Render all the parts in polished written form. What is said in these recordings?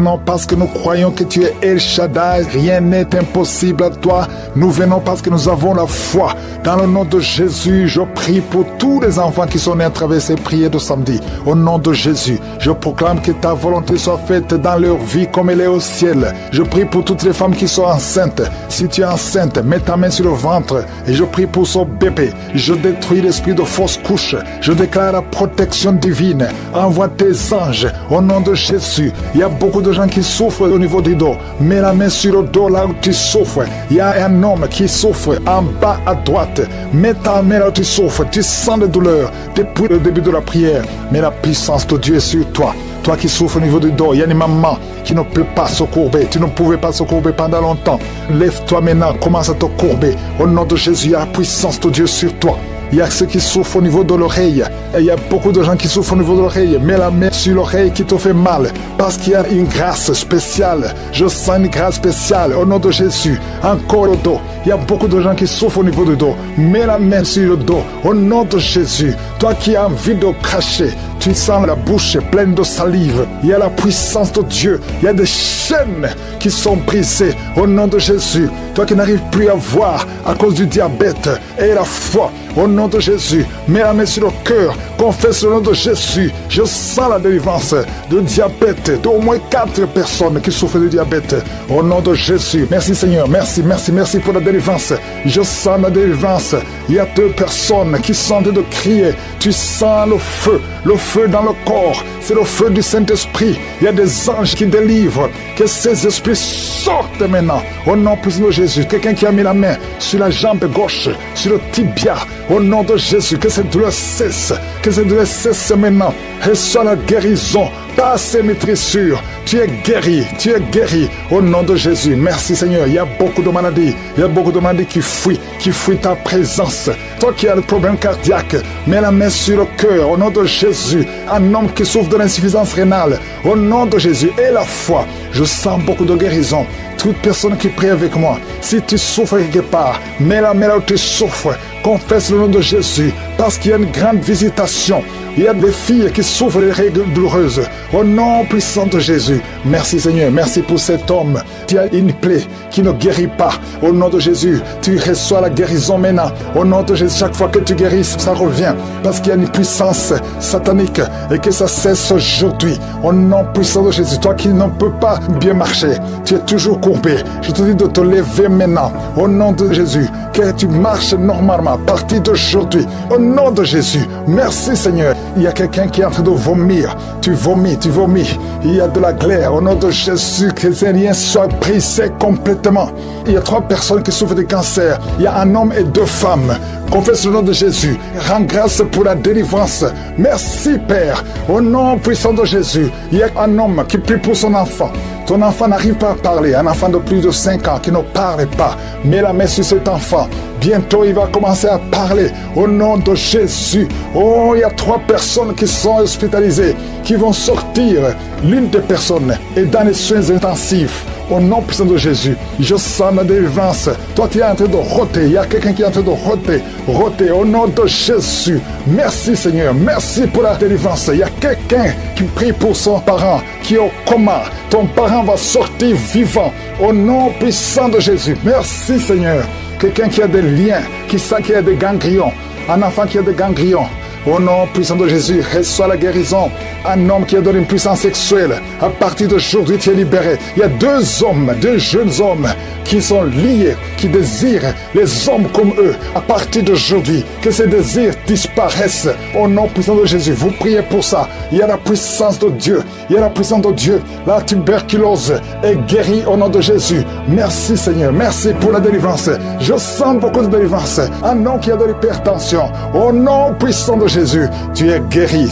Non, parce que nous croyons que tu es El Shaddai, rien n'est impossible à toi. Nous venons parce que nous avons la foi. Dans le nom de Jésus, je prie pour tous les enfants qui sont nés à travers ces prières de samedi. Au nom de Jésus, je proclame que ta volonté soit faite dans leur vie comme elle est au ciel. Je prie pour toutes les femmes qui sont enceintes. Si tu es enceinte, mets ta main sur le ventre et je prie pour son bébé. Je détruis l'esprit de fausse couche. Je déclare la protection divine. Envoie tes anges au nom de Jésus. Il y a beaucoup de gens qui souffrent au niveau du dos. Mets la main sur le dos là où tu souffres. Il y a un homme qui souffre en bas à droite. Mets ta main là où tu souffres. Tu sens la douleur depuis le début de la prière. Mais la puissance de Dieu est sur toi. Toi qui souffres au niveau du dos, il y a une maman qui ne peut pas se courber. Tu ne pouvais pas se courber pendant longtemps. Lève-toi maintenant, commence à te courber. Au nom de Jésus, il y a la puissance de Dieu sur toi. Il y a ceux qui souffrent au niveau de l'oreille. Et il y a beaucoup de gens qui souffrent au niveau de l'oreille. Mets la main sur l'oreille qui te fait mal. Parce qu'il y a une grâce spéciale. Je sens une grâce spéciale au nom de Jésus. Encore le dos. Il y a beaucoup de gens qui souffrent au niveau du dos. Mets la main sur le dos. Au nom de Jésus. Toi qui as envie de cracher. Tu sens la bouche pleine de salive. Il y a la puissance de Dieu. Il y a des chaînes qui sont brisées au nom de Jésus. Toi qui n'arrives plus à voir à cause du diabète et la foi. Au nom de Jésus, mets la main sur le cœur, confesse le nom de Jésus. Je sens la délivrance de diabète, d'au moins 4 personnes qui souffrent de diabète. Au nom de Jésus, merci Seigneur, merci pour la délivrance. Je sens la délivrance. Il y a 2 personnes qui sentent de crier. Tu sens le feu dans le corps. C'est le feu du Saint-Esprit. Il y a des anges qui délivrent. Que ces esprits sortent maintenant. Au nom puissant de Jésus, quelqu'un qui a mis la main sur la jambe gauche, sur le tibia. Au nom de Jésus, que cette douleur cesse. Que cette douleur cesse maintenant. Reçois la guérison par ces maîtrissures. Tu es guéri au nom de Jésus. Merci Seigneur. Il y a beaucoup de maladies. Il y a beaucoup de maladies qui fuient ta présence. Toi qui as le problème cardiaque, mets la main sur le cœur au nom de Jésus. Un homme qui souffre de l'insuffisance rénale, au nom de Jésus. Et la foi, je sens beaucoup de guérison. Toute personne qui prie avec moi, si tu souffres quelque part, mets la main là où tu souffres. Confesse le nom de Jésus, parce qu'il y a une grande visitation. Il y a des filles qui souffrent des règles douloureuses. Au nom puissant de Jésus. Merci Seigneur, merci pour cet homme. Tu as une plaie qui ne guérit pas. Au nom de Jésus, tu reçois la guérison maintenant. Au nom de Jésus, chaque fois que tu guéris, ça revient. Parce qu'il y a une puissance satanique et que ça cesse aujourd'hui. Au nom puissant de Jésus, toi qui ne peux pas bien marcher, tu es toujours courbé. Je te dis de te lever maintenant. Au nom de Jésus, que tu marches normalement à partir d'aujourd'hui. Au nom de Jésus, merci Seigneur. Il y a quelqu'un qui est en train de vomir. Tu vomis. Il y a de la glaire. Au nom de Jésus, que ces liens soient brisés complètement. Il y a 3 personnes qui souffrent de cancer. Il y a un homme et 2 femmes. Confesse le nom de Jésus. Rends grâce pour la délivrance. Merci Père. Au nom puissant de Jésus, il y a un homme qui prie pour son enfant. Ton enfant n'arrive pas à parler. Un enfant de plus de 5 ans qui ne parle pas. Mets la main sur cet enfant. Bientôt, il va commencer à parler. Au nom de Jésus. Oh, il y a 3 personnes qui sont hospitalisées, qui vont sortir. L'une des personnes est dans les soins intensifs. Au nom puissant de Jésus, je sens la délivrance. Toi, tu es en train de roter. Il y a quelqu'un qui est en train de roter. Au nom de Jésus. Merci Seigneur. Merci pour la délivrance. Il y a quelqu'un qui prie pour son parent qui est au coma. Ton parent va sortir vivant. Au nom puissant de Jésus. Merci Seigneur. Quelqu'un qui a des liens, qui sent qu'il y a des ganglions. Un enfant qui a des ganglions. Au nom puissant de Jésus, reçois la guérison. Un homme qui a donné une puissance sexuelle. À partir d'aujourd'hui, tu es libéré. Il y a 2 jeunes hommes qui sont liés, qui désirent les hommes comme eux. À partir d'aujourd'hui, que ces désirs disparaissent. Au nom puissant de Jésus, vous priez pour ça. Il y a la puissance de Dieu. Il y a la puissance de Dieu. La tuberculose est guérie au nom de Jésus. Merci Seigneur. Merci pour la délivrance. Je sens beaucoup de délivrance. Un homme qui a de l'hypertension. Au nom puissant de Jésus, tu es guéri.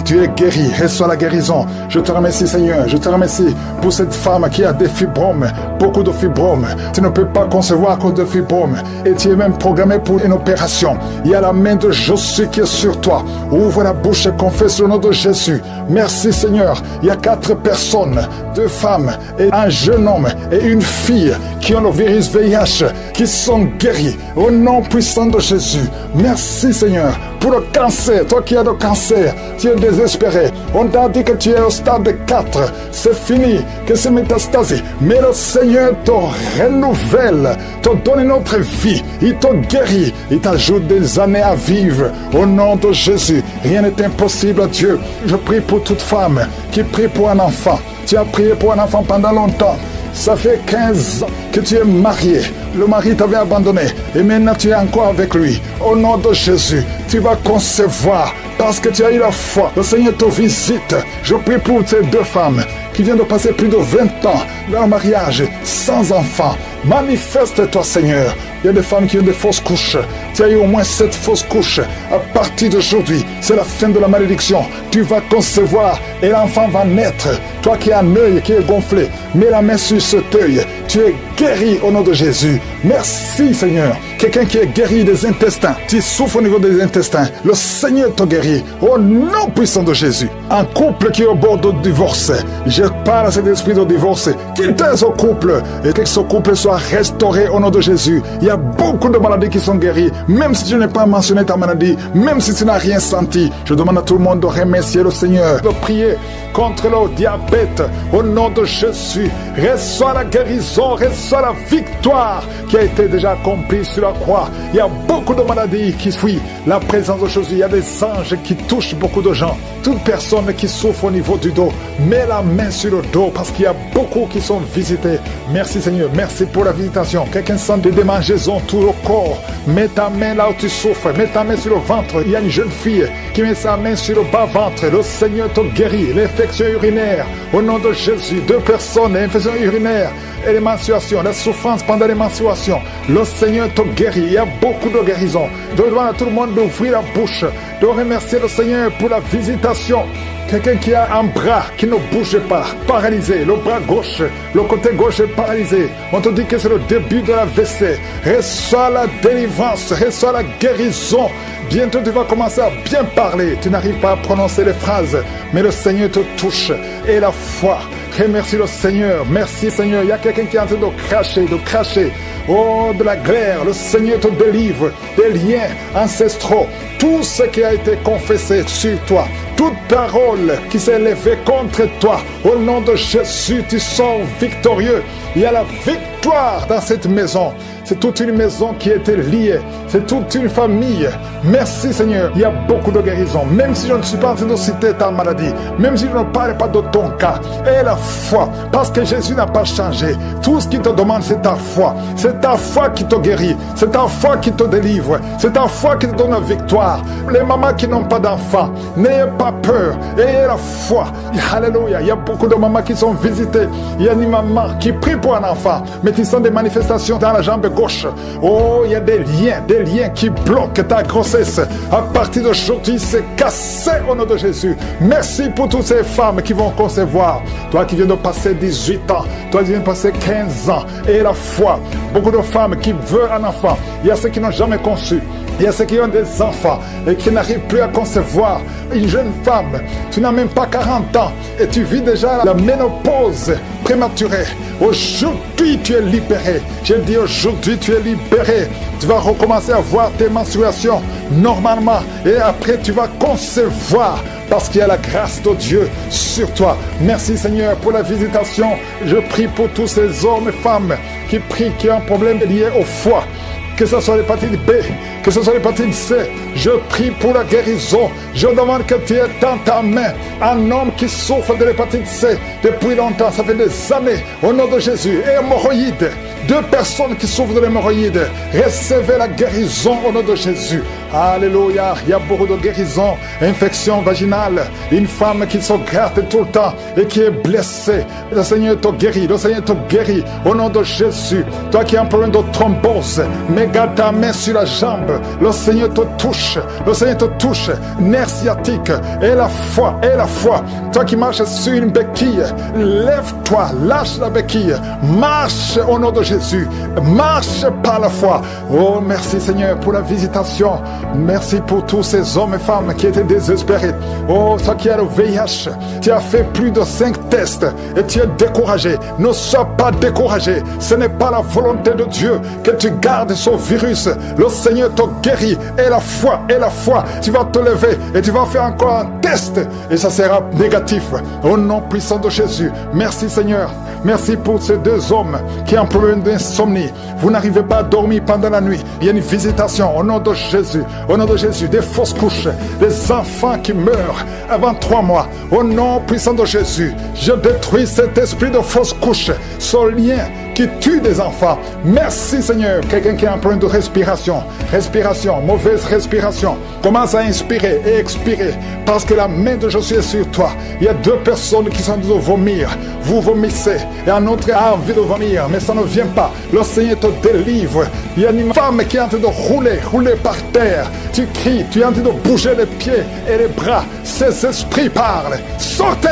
Reçois la guérison. Je te remercie Seigneur. Je te remercie pour cette femme qui a des fibromes. Beaucoup de fibromes. Tu ne peux pas concevoir à cause de fibromes. Et tu es même programmé pour une opération. Il y a la main de Jésus qui est sur toi. Ouvre la bouche et confesse le nom de Jésus. Merci Seigneur. Il y a 4 personnes, 2 femmes et un jeune homme et une fille qui ont le virus VIH, qui sont guéris au nom puissant de Jésus. Merci Seigneur pour le cancer. Toi qui as le cancer, tu es désespéré. On t'a dit que tu es au stade 4. C'est fini, que c'est métastasé. Mais le Seigneur te renouvelle, te donne une autre vie. Il te guérit. Il t'ajoute des années à vivre. Au nom de Jésus, rien n'est impossible à Dieu. Je prie pour toute femme qui prie pour un enfant. Tu as prié pour un enfant pendant longtemps. Ça fait 15 ans que tu es marié. Le mari t'avait abandonné. Et maintenant tu es encore avec lui. Au nom de Jésus, tu vas concevoir. Parce que tu as eu la foi. Le Seigneur te visite. Je prie pour ces deux femmes qui viennent de passer plus de 20 ans dans le mariage sans enfant. Manifeste-toi Seigneur. Il y a des femmes qui ont des fausses couches. Tu as eu au moins 7 fausses couches. À partir d'aujourd'hui, c'est la fin de la malédiction. Tu vas concevoir et l'enfant va naître. Toi qui as un œil qui est gonflé, mets la main sur cet œil. Tu es guéri au nom de Jésus. Merci Seigneur. Quelqu'un qui est guéri des intestins. Tu souffres au niveau des intestins. Le Seigneur te guérit au nom puissant de Jésus. Un couple qui est au bord du divorce. Je parle à cet esprit de divorce. Quittez ce couple et que ce couple soit restauré au nom de Jésus. Il y a beaucoup de maladies qui sont guéries. Même si je n'ai pas mentionné ta maladie, même si tu n'as rien senti, je demande à tout le monde de remercier le Seigneur, de prier contre le diabète au nom de Jésus. Reçois la guérison, reçois la victoire qui a été déjà accomplie sur la croix. Il y a beaucoup de maladies qui fuient la présence de Jésus. Il y a des anges qui touchent beaucoup de gens. Toute personne qui souffre au niveau du dos, mets la main sur le dos parce qu'il y a beaucoup qui sont visités. Merci Seigneur, merci pour la visitation. Quelqu'un sent des démangeaisons tout le corps. Mets ta main là où tu souffres, mets ta main sur le ventre. Il y a une jeune fille qui met sa main sur le bas-ventre. Le Seigneur te guérit. L'infection urinaire, au nom de Jésus. 2 personnes, l'infection urinaire et les menstruations, la souffrance pendant les menstruations. Le Seigneur te guérit. Il y a beaucoup de guérisons. Je demande à tout le monde d'ouvrir la bouche, de remercier le Seigneur pour la visitation. Quelqu'un qui a un bras qui ne bouge pas, paralysé, le bras gauche, le côté gauche est paralysé. On te dit que c'est le début de la WC. Reçois la délivrance, reçois la guérison. Bientôt tu vas commencer à bien parler. Tu n'arrives pas à prononcer les phrases, mais le Seigneur te touche. Et la foi, remercie le Seigneur. Merci Seigneur. Il y a quelqu'un qui est en train de cracher. Oh, de la glaire, le Seigneur te délivre des liens ancestraux. Tout ce qui a été confessé sur toi, toute parole qui s'est élevée contre toi, au nom de Jésus, tu sors victorieux. Il y a la victoire dans cette maison. C'est toute une maison qui a été liée. C'est toute une famille. Merci Seigneur. Il y a beaucoup de guérisons. Même si je ne suis pas en train de citer ta maladie, même si je ne parle pas de ton cas, et la foi, parce que Jésus n'a pas changé. Tout ce qu'il te demande, c'est ta foi. C'est ta foi qui te guérit. C'est ta foi qui te délivre. C'est ta foi qui te donne la victoire. Les mamans qui n'ont pas d'enfants, n'ayez pas peur. Ayez la foi. Alléluia. Il y a beaucoup de mamans qui sont visitées. Il y a une maman qui prie pour un enfant, mais qui sont des manifestations dans la jambe gauche. Oh, il y a des liens qui bloquent ta grossesse. À partir d'aujourd'hui, c'est cassé au nom de Jésus. Merci pour toutes ces femmes qui vont concevoir. Toi qui viens de passer 18 ans, toi qui viens de passer 15 ans, et la foi. Beaucoup de femmes qui veulent un enfant. Il y a ceux qui n'ont jamais conçu. Il y a ceux qui ont des enfants et qui n'arrivent plus à concevoir. Une jeune femme, tu n'as même pas 40 ans et tu vis déjà la ménopause prématurée. Aujourd'hui, tu es libéré. Je dis aujourd'hui, tu es libéré. Tu vas recommencer à voir tes menstruations normalement et après, tu vas concevoir parce qu'il y a la grâce de Dieu sur toi. Merci Seigneur pour la visitation. Je prie pour tous ces hommes et femmes qui prient, qui ont un problème lié au foie. Que ce soit l'hépatite B, que ce soit l'hépatite C, je prie pour la guérison. Je demande que tu aies dans ta main un homme qui souffre de l'hépatite C depuis longtemps, ça fait des années, au nom de Jésus. Et hémorroïdes, 2 personnes qui souffrent de l'hémorroïde, recevez la guérison au nom de Jésus. Alléluia, il y a beaucoup de guérisons, infection vaginale, une femme qui se gratte tout le temps et qui est blessée. Le Seigneur te guérit, le Seigneur te guérit au nom de Jésus. Toi qui as un problème de thrombose, mais regarde ta main sur la jambe. Le Seigneur te touche. Le Seigneur te touche. Nerf sciatique. Et la foi. Et la foi. Toi qui marches sur une béquille, lève-toi. Lâche la béquille. Marche au nom de Jésus. Marche par la foi. Oh, merci Seigneur pour la visitation. Merci pour tous ces hommes et femmes qui étaient désespérés. Oh, toi qui as le VIH, tu as fait plus de 5 tests et tu es découragé. Ne sois pas découragé. Ce n'est pas la volonté de Dieu que tu gardes ce virus. Le Seigneur te guérit. Et la foi, tu vas te lever et tu vas faire encore un test et ça sera négatif. Au nom puissant de Jésus. Merci Seigneur. Merci pour ces 2 hommes qui ont un problème d'insomnie. Vous n'arrivez pas à dormir pendant la nuit. Il y a une visitation au nom de Jésus. Au nom de Jésus, des fausses couches, des enfants qui meurent avant 3 mois. Au nom puissant de Jésus, je détruis cet esprit de fausses couches, ce lien qui tue des enfants. Merci Seigneur. Quelqu'un qui a un problème de respiration, mauvaise respiration, commence à inspirer et expirer parce que la main de Jésus est sur toi. Il y a 2 personnes qui sont en train de vomir. Vous vomissez et un autre a envie de vomir, mais ça ne vient pas. Le Seigneur te délivre. Il y a une femme qui est en train de rouler par terre. Tu cries, tu es en train de bouger les pieds et les bras. Ces esprits parlent. Sortez!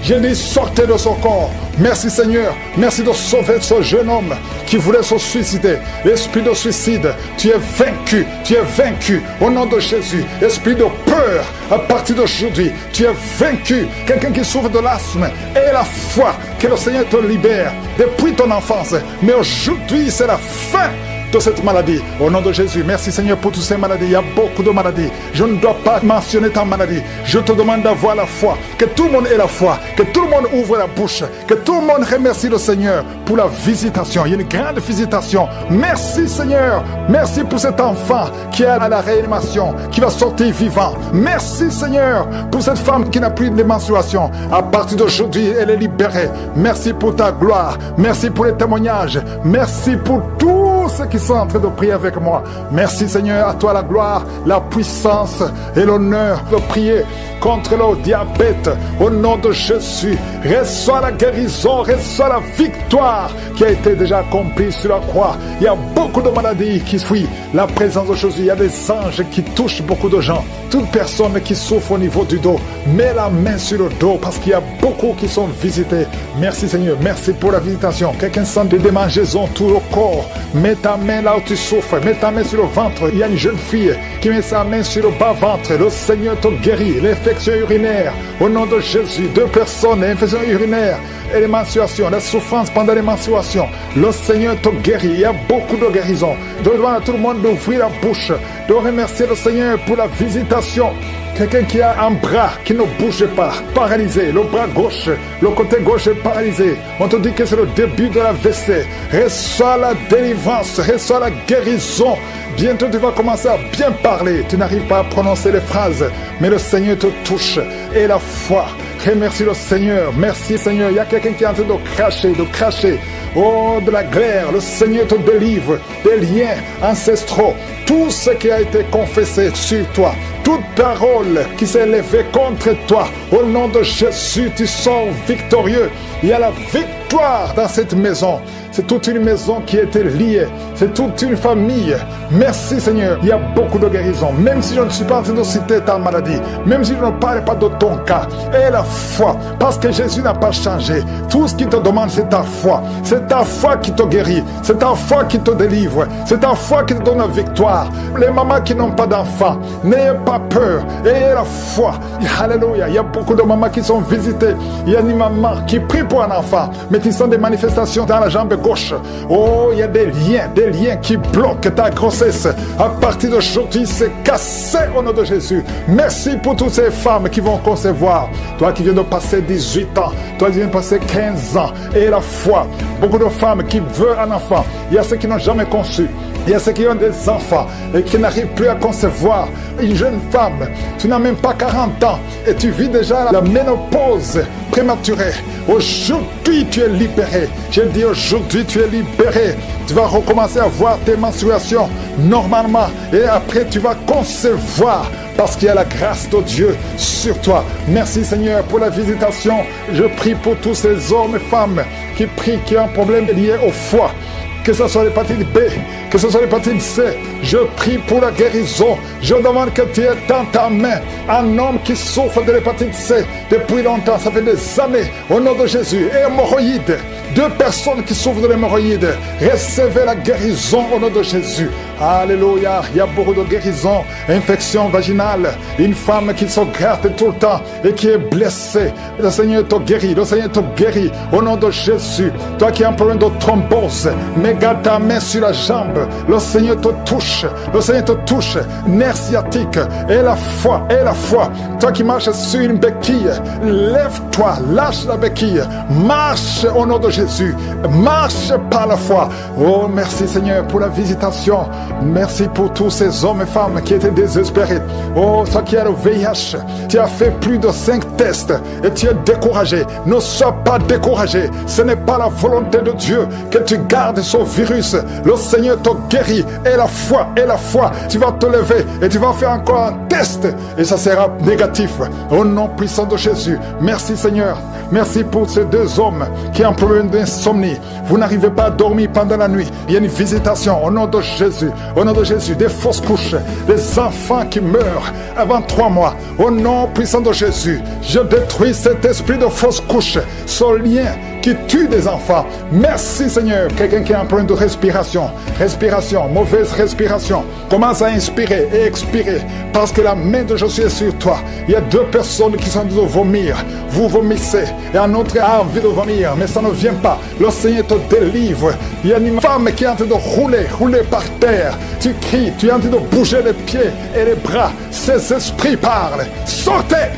Je dis sortez de son corps. Merci Seigneur. Merci de sauver ce jeune homme qui voulait se suicider. L'esprit de suicide, tu es vaincu. Tu es vaincu au nom de Jésus. Esprit de peur, à partir d'aujourd'hui, tu es vaincu. Quelqu'un qui souffre de l'asthme et la foi que le Seigneur te libère depuis ton enfance. Mais aujourd'hui, c'est la fin de cette maladie. Au nom de Jésus, merci Seigneur pour toutes ces maladies. Il y a beaucoup de maladies. Je ne dois pas mentionner ta maladie. Je te demande d'avoir la foi. Que tout le monde ait la foi. Que tout le monde ouvre la bouche. Que tout le monde remercie le Seigneur pour la visitation. Il y a une grande visitation. Merci Seigneur. Merci pour cet enfant qui est à la réanimation, qui va sortir vivant. Merci Seigneur pour cette femme qui n'a plus de menstruation. À partir d'aujourd'hui, elle est libérée. Merci pour ta gloire. Merci pour les témoignages. Merci pour tous ceux qui sont en train de prier avec moi. Merci Seigneur, à toi la gloire, la puissance et l'honneur de prier contre le diabète au nom de Jésus. Reçois la guérison, reçois la victoire qui a été déjà accomplie sur la croix. Il y a beaucoup de maladies qui fuient la présence de Jésus. Il y a des anges qui touchent beaucoup de gens. Toute personne qui souffre au niveau du dos, mets la main sur le dos parce qu'il y a beaucoup qui sont visités. Merci Seigneur, merci pour la visitation. Quelqu'un sent des démangeaisons tout le corps, mets ta main là où tu souffres, mets ta main sur le ventre. Il y a une jeune fille qui met sa main sur le bas-ventre. Le Seigneur te guérit. L'infection urinaire, au nom de Jésus. 2 personnes, infection urinaire et les menstruations, la souffrance pendant les menstruations. Le Seigneur te guérit. Il y a beaucoup de guérisons. Je demande à tout le monde d'ouvrir la bouche, de remercier le Seigneur pour la visitation. Quelqu'un qui a un bras qui ne bouge pas, paralysé, le bras gauche, le côté gauche est paralysé. On te dit que c'est le début de la WC. Reçois la délivrance, reçois la guérison. Bientôt tu vas commencer à bien parler. Tu n'arrives pas à prononcer les phrases, mais le Seigneur te touche. Et la foi, remercie le Seigneur. Merci Seigneur. Il y a quelqu'un qui est en train de cracher. Oh, de la glaire, le Seigneur te délivre des liens ancestraux. Tout ce qui a été confessé sur toi, toute parole qui s'est élevée contre toi, au nom de Jésus, tu sors victorieux. Il y a la victoire dans cette maison. C'est toute une maison qui a été liée. C'est toute une famille. Merci Seigneur. Il y a beaucoup de guérisons. Même si je ne suis pas en train de citer ta maladie, même si je ne parle pas de ton cas, et la foi, parce que Jésus n'a pas changé. Tout ce qu'il te demande, c'est ta foi. C'est ta foi qui te guérit. C'est ta foi qui te délivre. C'est ta foi qui te donne la victoire. Les mamans qui n'ont pas d'enfants, n'ayez pas peur. Ayez la foi. Alléluia. Il y a beaucoup de mamans qui sont visitées. Il y a une maman qui prie pour un enfant, mais qui sont des manifestations dans la jambe gauche. Oh, il y a des liens qui bloquent ta grossesse. À partir d'aujourd'hui, c'est cassé au nom de Jésus. Merci pour toutes ces femmes qui vont concevoir. Toi qui viens de passer 18 ans, toi qui viens de passer 15 ans, et la foi. Beaucoup de femmes qui veulent un enfant. Il y a ceux qui n'ont jamais conçu. Il y a ceux qui ont des enfants et qui n'arrivent plus à concevoir. Une jeune femme, tu n'as même pas 40 ans et tu vis déjà la ménopause prématurée. Aujourd'hui, tu es libéré. Je dis aujourd'hui, tu es libéré. Tu vas recommencer à voir tes menstruations normalement et après, tu vas concevoir parce qu'il y a la grâce de Dieu sur toi. Merci Seigneur pour la visitation. Je prie pour tous ces hommes et femmes qui prient, qui ont un problème lié au foie. Que ce soit l'hépatite B, que ce soit l'hépatite C, je prie pour la guérison. Je demande que tu aies dans ta main un homme qui souffre de l'hépatite C depuis longtemps, ça fait des années, au nom de Jésus. Et hémorroïdes, 2 personnes qui souffrent de l'hémorroïde, recevez la guérison au nom de Jésus. Alléluia, il y a beaucoup de guérisons, infection vaginale, une femme qui se gratte tout le temps et qui est blessée. Le Seigneur te guérit, le Seigneur te guérit au nom de Jésus. Toi qui as un problème de thrombose, mets ta main sur la jambe, le Seigneur te touche, le Seigneur te touche, nerf sciatique, et la foi, et la foi. Toi qui marches sur une béquille, lève-toi, lâche la béquille, marche au nom de Jésus, marche par la foi. Oh, merci Seigneur pour la visitation. Merci pour tous ces hommes et femmes qui étaient désespérés. Oh, toi qui as le VIH, tu as fait plus de 5 tests et tu es découragé. Ne sois pas découragé. Ce n'est pas la volonté de Dieu que tu gardes ce virus. Le Seigneur te guérit. Et la foi, tu vas te lever et tu vas faire encore un test et ça sera négatif. Au nom puissant de Jésus. Merci Seigneur. Merci pour ces 2 hommes qui ont un problème d'insomnie. Vous n'arrivez pas à dormir pendant la nuit. Il y a une visitation au nom de Jésus. Au nom de Jésus, des fausses couches, des enfants qui meurent avant 3 mois. Au nom puissant de Jésus, je détruis cet esprit de fausses couches, ce lien qui tue des enfants. Merci Seigneur. Quelqu'un qui a un problème de respiration, mauvaise respiration, commence à inspirer et expirer parce que la main de Jésus est sur toi. Il y a 2 personnes qui sont en train de vomir. Vous vomissez et un autre a envie de vomir, mais ça ne vient pas. Le Seigneur te délivre. Il y a une femme qui est en train de rouler par terre. Tu cries, tu es en train de bouger les pieds et les bras. Ces esprits parlent. Sortez!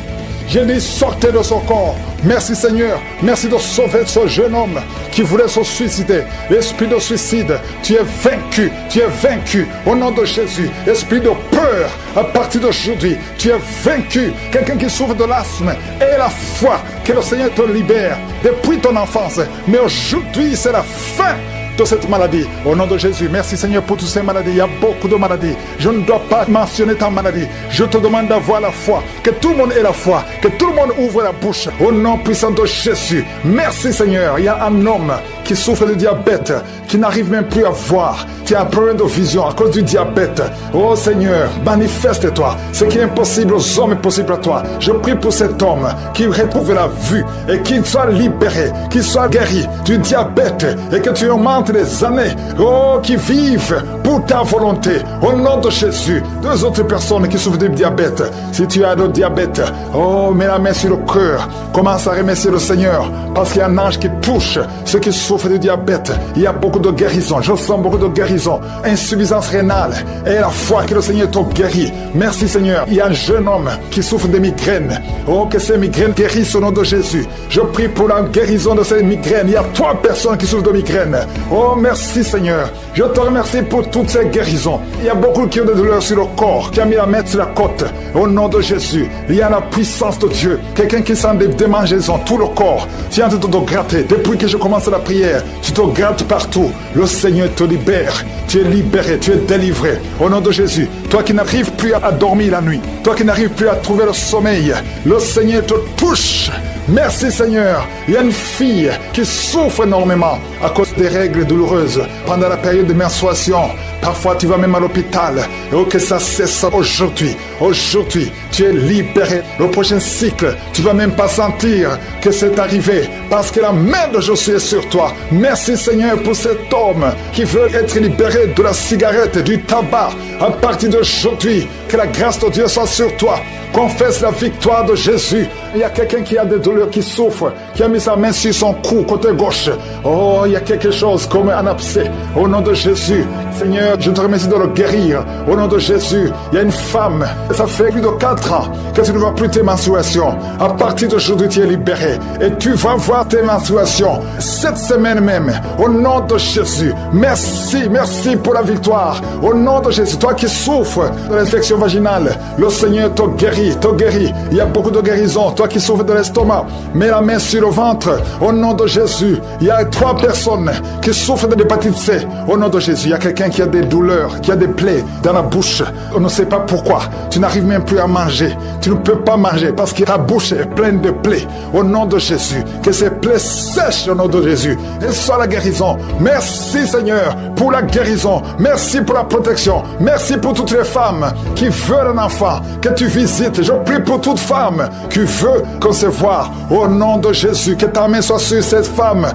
Je dis sortez de son corps. Merci Seigneur. Merci de sauver ce jeune homme qui voulait se suicider. L'esprit de suicide, tu es vaincu. Tu es vaincu au nom de Jésus. Esprit de peur, à partir d'aujourd'hui, tu es vaincu. Quelqu'un qui souffre de l'asthme, et la foi que le Seigneur te libère depuis ton enfance. Mais aujourd'hui, c'est la fin de cette maladie. Au nom de Jésus, merci Seigneur pour toutes ces maladies. Il y a beaucoup de maladies. Je ne dois pas mentionner ta maladie. Je te demande d'avoir la foi. Que tout le monde ait la foi. Que tout le monde ouvre la bouche. Au nom puissant de Jésus. Merci Seigneur. Il y a un homme qui souffre de diabète, qui n'arrive même plus à voir, qui a un problème de vision à cause du diabète. Oh Seigneur, manifeste-toi. Ce qui est impossible aux hommes est possible à toi. Je prie pour cet homme qui retrouve la vue et qu'il soit libéré, qu'il soit guéri du diabète et que tu augmentes les années, oh, qui vivent pour ta volonté. Au nom de Jésus. 2 autres personnes qui souffrent de diabète. Si tu as le diabète, oh, mets la main sur le cœur. Commence à remercier le Seigneur parce qu'il y a un ange qui touche ceux qui souffrent de diabète. Il y a beaucoup de guérison. Je sens beaucoup de guérison. Insuffisance rénale. Et la foi que le Seigneur te guérit. Merci Seigneur. Il y a un jeune homme qui souffre de migraines. Oh, que ces migraines guérissent au nom de Jésus. Je prie pour la guérison de ces migraines. Il y a 3 personnes qui souffrent de migraines. Oh, merci Seigneur. Je te remercie pour toutes ces guérisons. Il y a beaucoup qui ont des douleurs sur le corps, qui a mis la main sur la côte. Au nom de Jésus, il y a la puissance de Dieu. Quelqu'un qui sent des démangeaisons, tout le corps. Tu es en train de te gratter. Depuis que je commence la prière, tu te grattes partout. Le Seigneur te libère. Tu es libéré, tu es délivré. Au nom de Jésus, toi qui n'arrives plus à dormir la nuit, toi qui n'arrives plus à trouver le sommeil, le Seigneur te touche. Merci Seigneur. Il y a une fille qui souffre énormément à cause des règles douloureuses pendant la période de menstruation. Parfois tu vas même à l'hôpital. Et que ça cesse aujourd'hui. Aujourd'hui, tu es libéré. Le prochain cycle, tu vas même pas sentir que c'est arrivé parce que la main de Jésus est sur toi. Merci Seigneur pour cet homme qui veut être libéré de la cigarette, du tabac. À partir d'aujourd'hui, que la grâce de Dieu soit sur toi. Confesse la victoire de Jésus. Il y a quelqu'un qui a des douleurs, qui souffre, qui a mis sa main sur son cou, côté gauche. Oh, il y a quelque chose comme un abcès. Au nom de Jésus, Seigneur, je te remercie de le guérir. Au nom de Jésus, il y a une femme, ça fait plus de 4 ans que tu ne vois plus tes menstruations. À partir d'aujourd'hui, tu es libéré. Et tu vas voir tes menstruations cette semaine même. Au nom de Jésus, merci, merci pour la victoire. Au nom de Jésus, toi qui souffres de l'infection vaginale, le Seigneur te guérit, te guérit. Il y a beaucoup de guérison. Toi qui souffres de l'estomac, foi. Mets la main sur le ventre. Au nom de Jésus. Il y a 3 personnes qui souffrent de l'hépatite C. Au nom de Jésus. Il y a quelqu'un qui a des douleurs, qui a des plaies dans la bouche. On ne sait pas pourquoi. Tu n'arrives même plus à manger. Tu ne peux pas manger parce que ta bouche est pleine de plaies. Au nom de Jésus. Que ces plaies sèchent au nom de Jésus. Et soit la guérison. Merci Seigneur pour la guérison. Merci pour la protection. Merci pour toutes les femmes qui veulent un enfant. Que tu visites. Je prie pour toute femme qui veut concevoir. Au nom de Jésus. Que ta main soit sur cette femme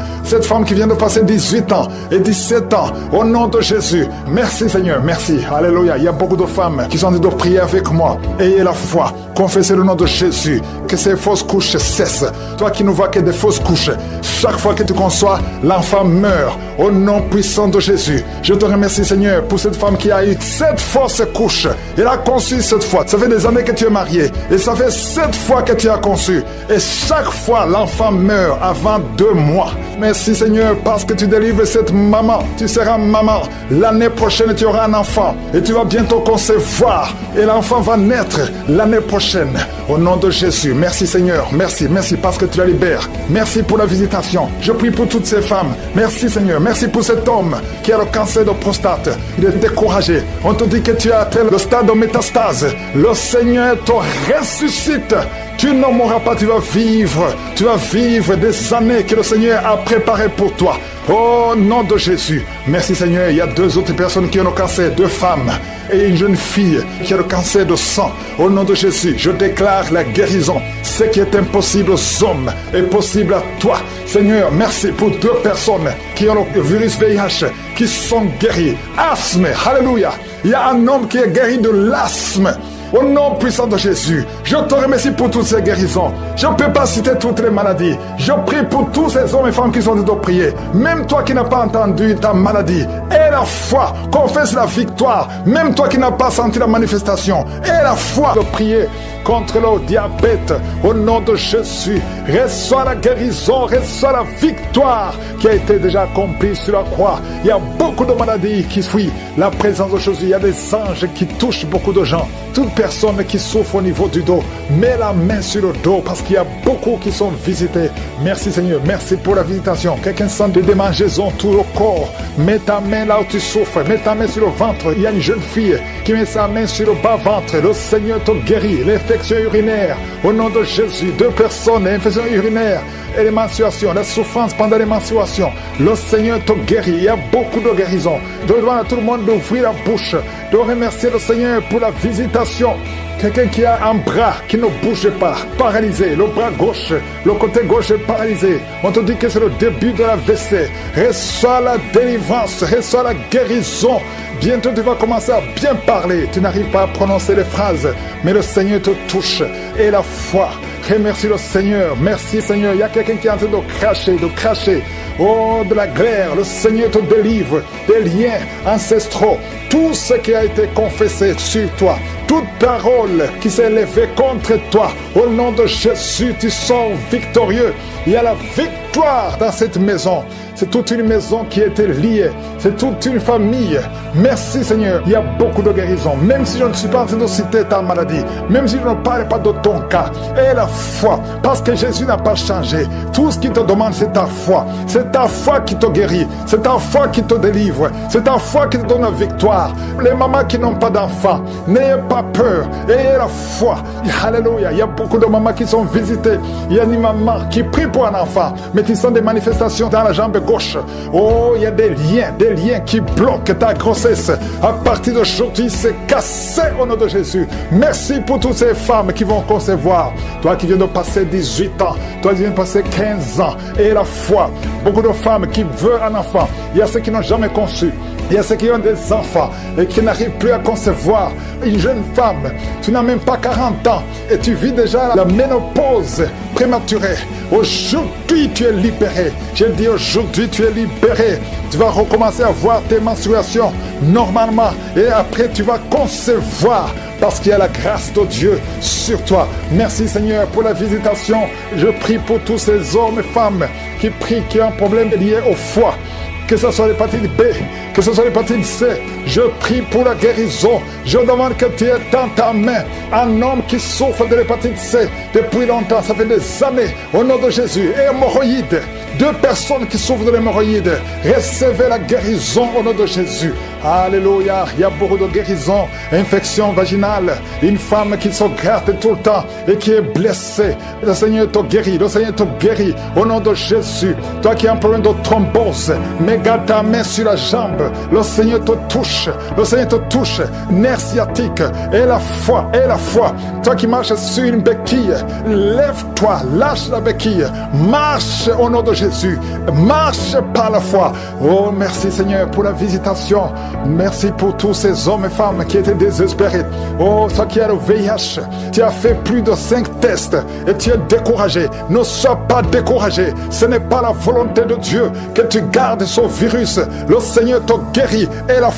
qui vient de passer 18 ans et 17 ans. Au nom de Jésus. Merci Seigneur. Merci. Alléluia. Il y a beaucoup de femmes qui sont en train de prier avec moi. Ayez la foi. Confessez le nom de Jésus. Que ces fausses couches cessent. Toi qui ne vois que des fausses couches. Chaque fois que tu conçois, l'enfant meurt. Au nom puissant de Jésus. Je te remercie Seigneur pour cette femme qui a eu 7 fausses couches. Elle a conçu cette fois. Ça fait des années que tu es marié. Et ça fait 7 fois que tu as conçu. Et chaque fois, l'enfant meurt avant 2 mois. Merci Seigneur parce que tu délivres cette maman. Tu seras maman. L'année prochaine, tu auras un enfant. Et tu vas bientôt concevoir. Et l'enfant va naître l'année prochaine. Au nom de Jésus. Merci Seigneur. Merci. Merci parce que tu la libères. Merci pour la visitation. Je prie pour toutes ces femmes. Merci Seigneur. Merci pour cet homme qui a le cancer de prostate. Il est découragé. On te dit que tu as atteint le stade de métastase. Le Seigneur te ressuscite. Tu ne mourras pas, tu vas vivre des années que le Seigneur a préparées pour toi. Au nom de Jésus. Merci Seigneur. Il y a 2 autres personnes qui ont le cancer, 2 femmes et une jeune fille qui a le cancer de sang. Au nom de Jésus, je déclare la guérison. Ce qui est impossible aux hommes est possible à toi. Seigneur, merci pour 2 personnes qui ont le virus VIH, qui sont guéries. Asthme, alléluia. Il y a un homme qui est guéri de l'asthme. Au nom puissant de Jésus, je te remercie pour toutes ces guérisons. Je ne peux pas citer toutes les maladies. Je prie pour tous ces hommes et femmes qui sont en train de prier. Même toi qui n'as pas entendu ta maladie, aie la foi, confesse la victoire. Même toi qui n'as pas senti la manifestation, aie la foi de prier contre le diabète. Au nom de Jésus, reçois la guérison, reçois la victoire qui a été déjà accomplie sur la croix. Il y a beaucoup de maladies qui fuient la présence de Jésus. Il y a des anges qui touchent beaucoup de gens. Toute personne qui souffre au niveau du dos, mets la main sur le dos parce qu'il y a beaucoup qui sont visités. Merci Seigneur, merci pour la visitation. Quelqu'un sent des démangeaisons tout le corps. Mets ta main là où tu souffres, mets ta main sur le ventre. Il y a une jeune fille qui met sa main sur le bas-ventre. Le Seigneur te guérit. L'infection urinaire, au nom de Jésus. 2 personnes, l'infection urinaire et les menstruations, la souffrance pendant les menstruations. Le Seigneur te guérit. Il y a beaucoup de guérisons. Je demande à tout le monde d'ouvrir la bouche, de remercier le Seigneur pour la visitation. Quelqu'un qui a un bras qui ne bouge pas, paralysé, le bras gauche, le côté gauche est paralysé. On te dit que c'est le début de la l'AVC. Reçois la délivrance, reçois la guérison. Bientôt tu vas commencer à bien parler. Tu n'arrives pas à prononcer les phrases, mais le Seigneur te touche. Et la foi, remercie le Seigneur. Merci Seigneur. Il y a quelqu'un qui est en train de cracher. Oh, de la glaire, le Seigneur te délivre des liens ancestraux. Tout ce qui a été confessé sur toi, toute parole qui s'est élevée contre toi, au nom de Jésus, tu sors victorieux. Il y a la victoire dans cette maison. C'est toute une maison qui a été liée. C'est toute une famille. Merci Seigneur. Il y a beaucoup de guérisons. Même si je ne suis pas en train de citer ta maladie, même si je ne parle pas de ton cas, aie la foi. Parce que Jésus n'a pas changé. Tout ce qu'il te demande, c'est ta foi. C'est ta foi qui te guérit. C'est ta foi qui te délivre. C'est ta foi qui te donne la victoire. Les mamans qui n'ont pas d'enfants, n'ayez pas peur. Ayez la foi. Alléluia. Il y a beaucoup de mamans qui sont visitées. Il y a une maman qui prie pour un enfant, mais qui sont des manifestations dans la jambe gauche. Oh, il y a des liens qui bloquent ta grossesse. À partir d'aujourd'hui, c'est cassé au nom de Jésus. Merci pour toutes ces femmes qui vont concevoir. Toi qui viens de passer 18 ans, toi qui viens de passer 15 ans, et la foi. Beaucoup de femmes qui veulent un enfant. Il y a ceux qui n'ont jamais conçu. Il y a ceux qui ont des enfants et qui n'arrivent plus à concevoir. Une jeune femme, tu n'as même pas 40 ans et tu vis déjà la ménopause prématurée. Aujourd'hui, tu es libéré. Je dis aujourd'hui, tu es libéré. Tu vas recommencer à voir tes menstruations normalement et après, tu vas concevoir parce qu'il y a la grâce de Dieu sur toi. Merci Seigneur pour la visitation. Je prie pour tous ces hommes et femmes qui prient, qui ont un problème lié au foie. que ce soit l'hépatite B, que ce soit l'hépatite C. Je prie pour la guérison. Je demande que tu aies dans ta main un homme qui souffre de l'hépatite C depuis longtemps, ça fait des années, au nom de Jésus. Et hémorroïdes, 2 personnes qui souffrent de l'hémorroïde, recevez la guérison au nom de Jésus. Alléluia, il y a beaucoup de guérisons, infection vaginale, une femme qui se gratte tout le temps et qui est blessée. Le Seigneur te guérit, le Seigneur te guérit au nom de Jésus. Toi qui as un problème de thrombose, mets ta main sur la jambe, le Seigneur te touche, le Seigneur te touche, nerf sciatique, et la foi, et la foi. Toi qui marches sur une béquille, lève-toi, lâche la béquille, marche au nom de Jésus, marche par la foi. Oh, merci Seigneur pour la visitation. Merci pour tous ces hommes et femmes qui étaient désespérés. Oh, toi qui as le VIH, tu as fait plus de 5 tests et tu es découragé. Ne sois pas découragé. Ce n'est pas la volonté de Dieu que tu gardes ce virus. Le Seigneur te guérit. Et la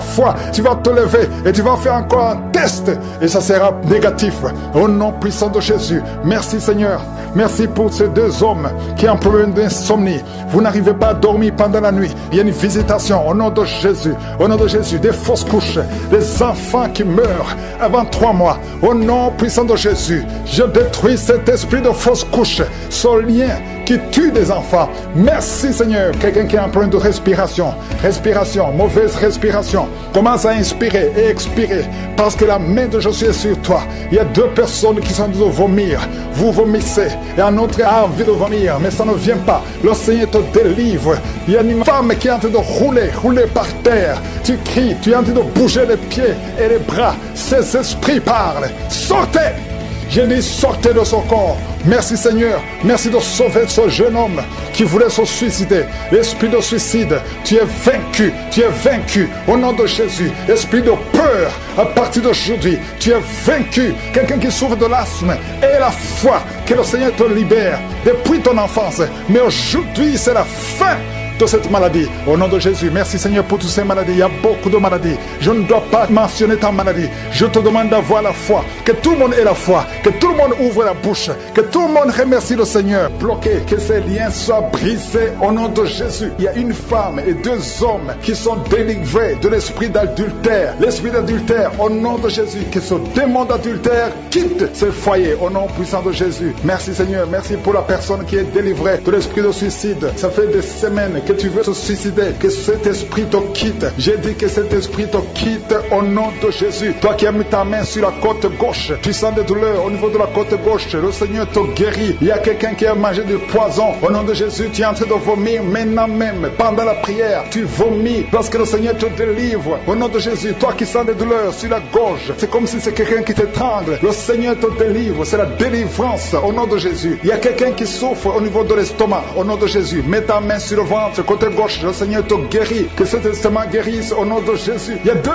foi, tu vas te lever et tu vas faire encore un test et ça sera négatif. Au nom puissant de Jésus. Merci Seigneur. Merci pour ces 2 hommes qui ont un problème d'insomnie. Vous n'arrivez pas à dormir pendant la nuit. Il y a une visitation au nom de Jésus. Au nom de Jésus, des fausses couches, des enfants qui meurent avant 3 mois. Au nom puissant de Jésus, je détruis cet esprit de fausses couches, ce lien qui tue des enfants. Merci Seigneur. Quelqu'un qui a un problème de respiration, mauvaise respiration, commence à inspirer et expirer parce que la main de Jésus est sur toi. Il y a 2 personnes qui sont en train de vomir. Vous vomissez et un autre a envie de vomir, mais ça ne vient pas. Le Seigneur te délivre. Il y a une femme qui est en train de rouler par terre. Tu cries, tu es en train de bouger les pieds et les bras. Ces esprits parlent. Sortez! J'ai dit sortez de son corps. Merci Seigneur. Merci de sauver ce jeune homme qui voulait se suicider. L'esprit de suicide, tu es vaincu. Tu es vaincu au nom de Jésus. Esprit de peur, à partir d'aujourd'hui, tu es vaincu. Quelqu'un qui souffre de l'asthme et la foi que le Seigneur te libère depuis ton enfance. Mais aujourd'hui, c'est la fin de cette maladie. Au nom de Jésus, merci Seigneur pour toutes ces maladies. Il y a beaucoup de maladies. Je ne dois pas mentionner ta maladie. Je te demande d'avoir la foi. Que tout le monde ait la foi. Que tout le monde ouvre la bouche. Que tout le monde remercie le Seigneur. Bloqué, que ces liens soient brisés au nom de Jésus. Il y a une femme et 2 hommes qui sont délivrés de l'esprit d'adultère. L'esprit d'adultère, au nom de Jésus. Que ce démon d'adultère quitte ce foyer au nom puissant de Jésus. Merci Seigneur. Merci pour la personne qui est délivrée de l'esprit de suicide. Ça fait des semaines que tu veux te suicider, que cet esprit te quitte. J'ai dit que cet esprit te quitte au nom de Jésus. Toi qui as mis ta main sur la côte gauche, tu sens des douleurs au niveau de la côte gauche, le Seigneur te guérit. Il y a quelqu'un qui a mangé du poison. Au nom de Jésus, tu es en train de vomir maintenant même. Pendant la prière, tu vomis parce que le Seigneur te délivre. Au nom de Jésus, toi qui sens des douleurs sur la gorge, c'est comme si c'est quelqu'un qui t'étrangle. Le Seigneur te délivre. C'est la délivrance au nom de Jésus. Il y a quelqu'un qui souffre au niveau de l'estomac. Au nom de Jésus, mets ta main sur le ventre. Côté gauche, le Seigneur te guérit. Que cet estomac guérisse au nom de Jésus. Il y a 2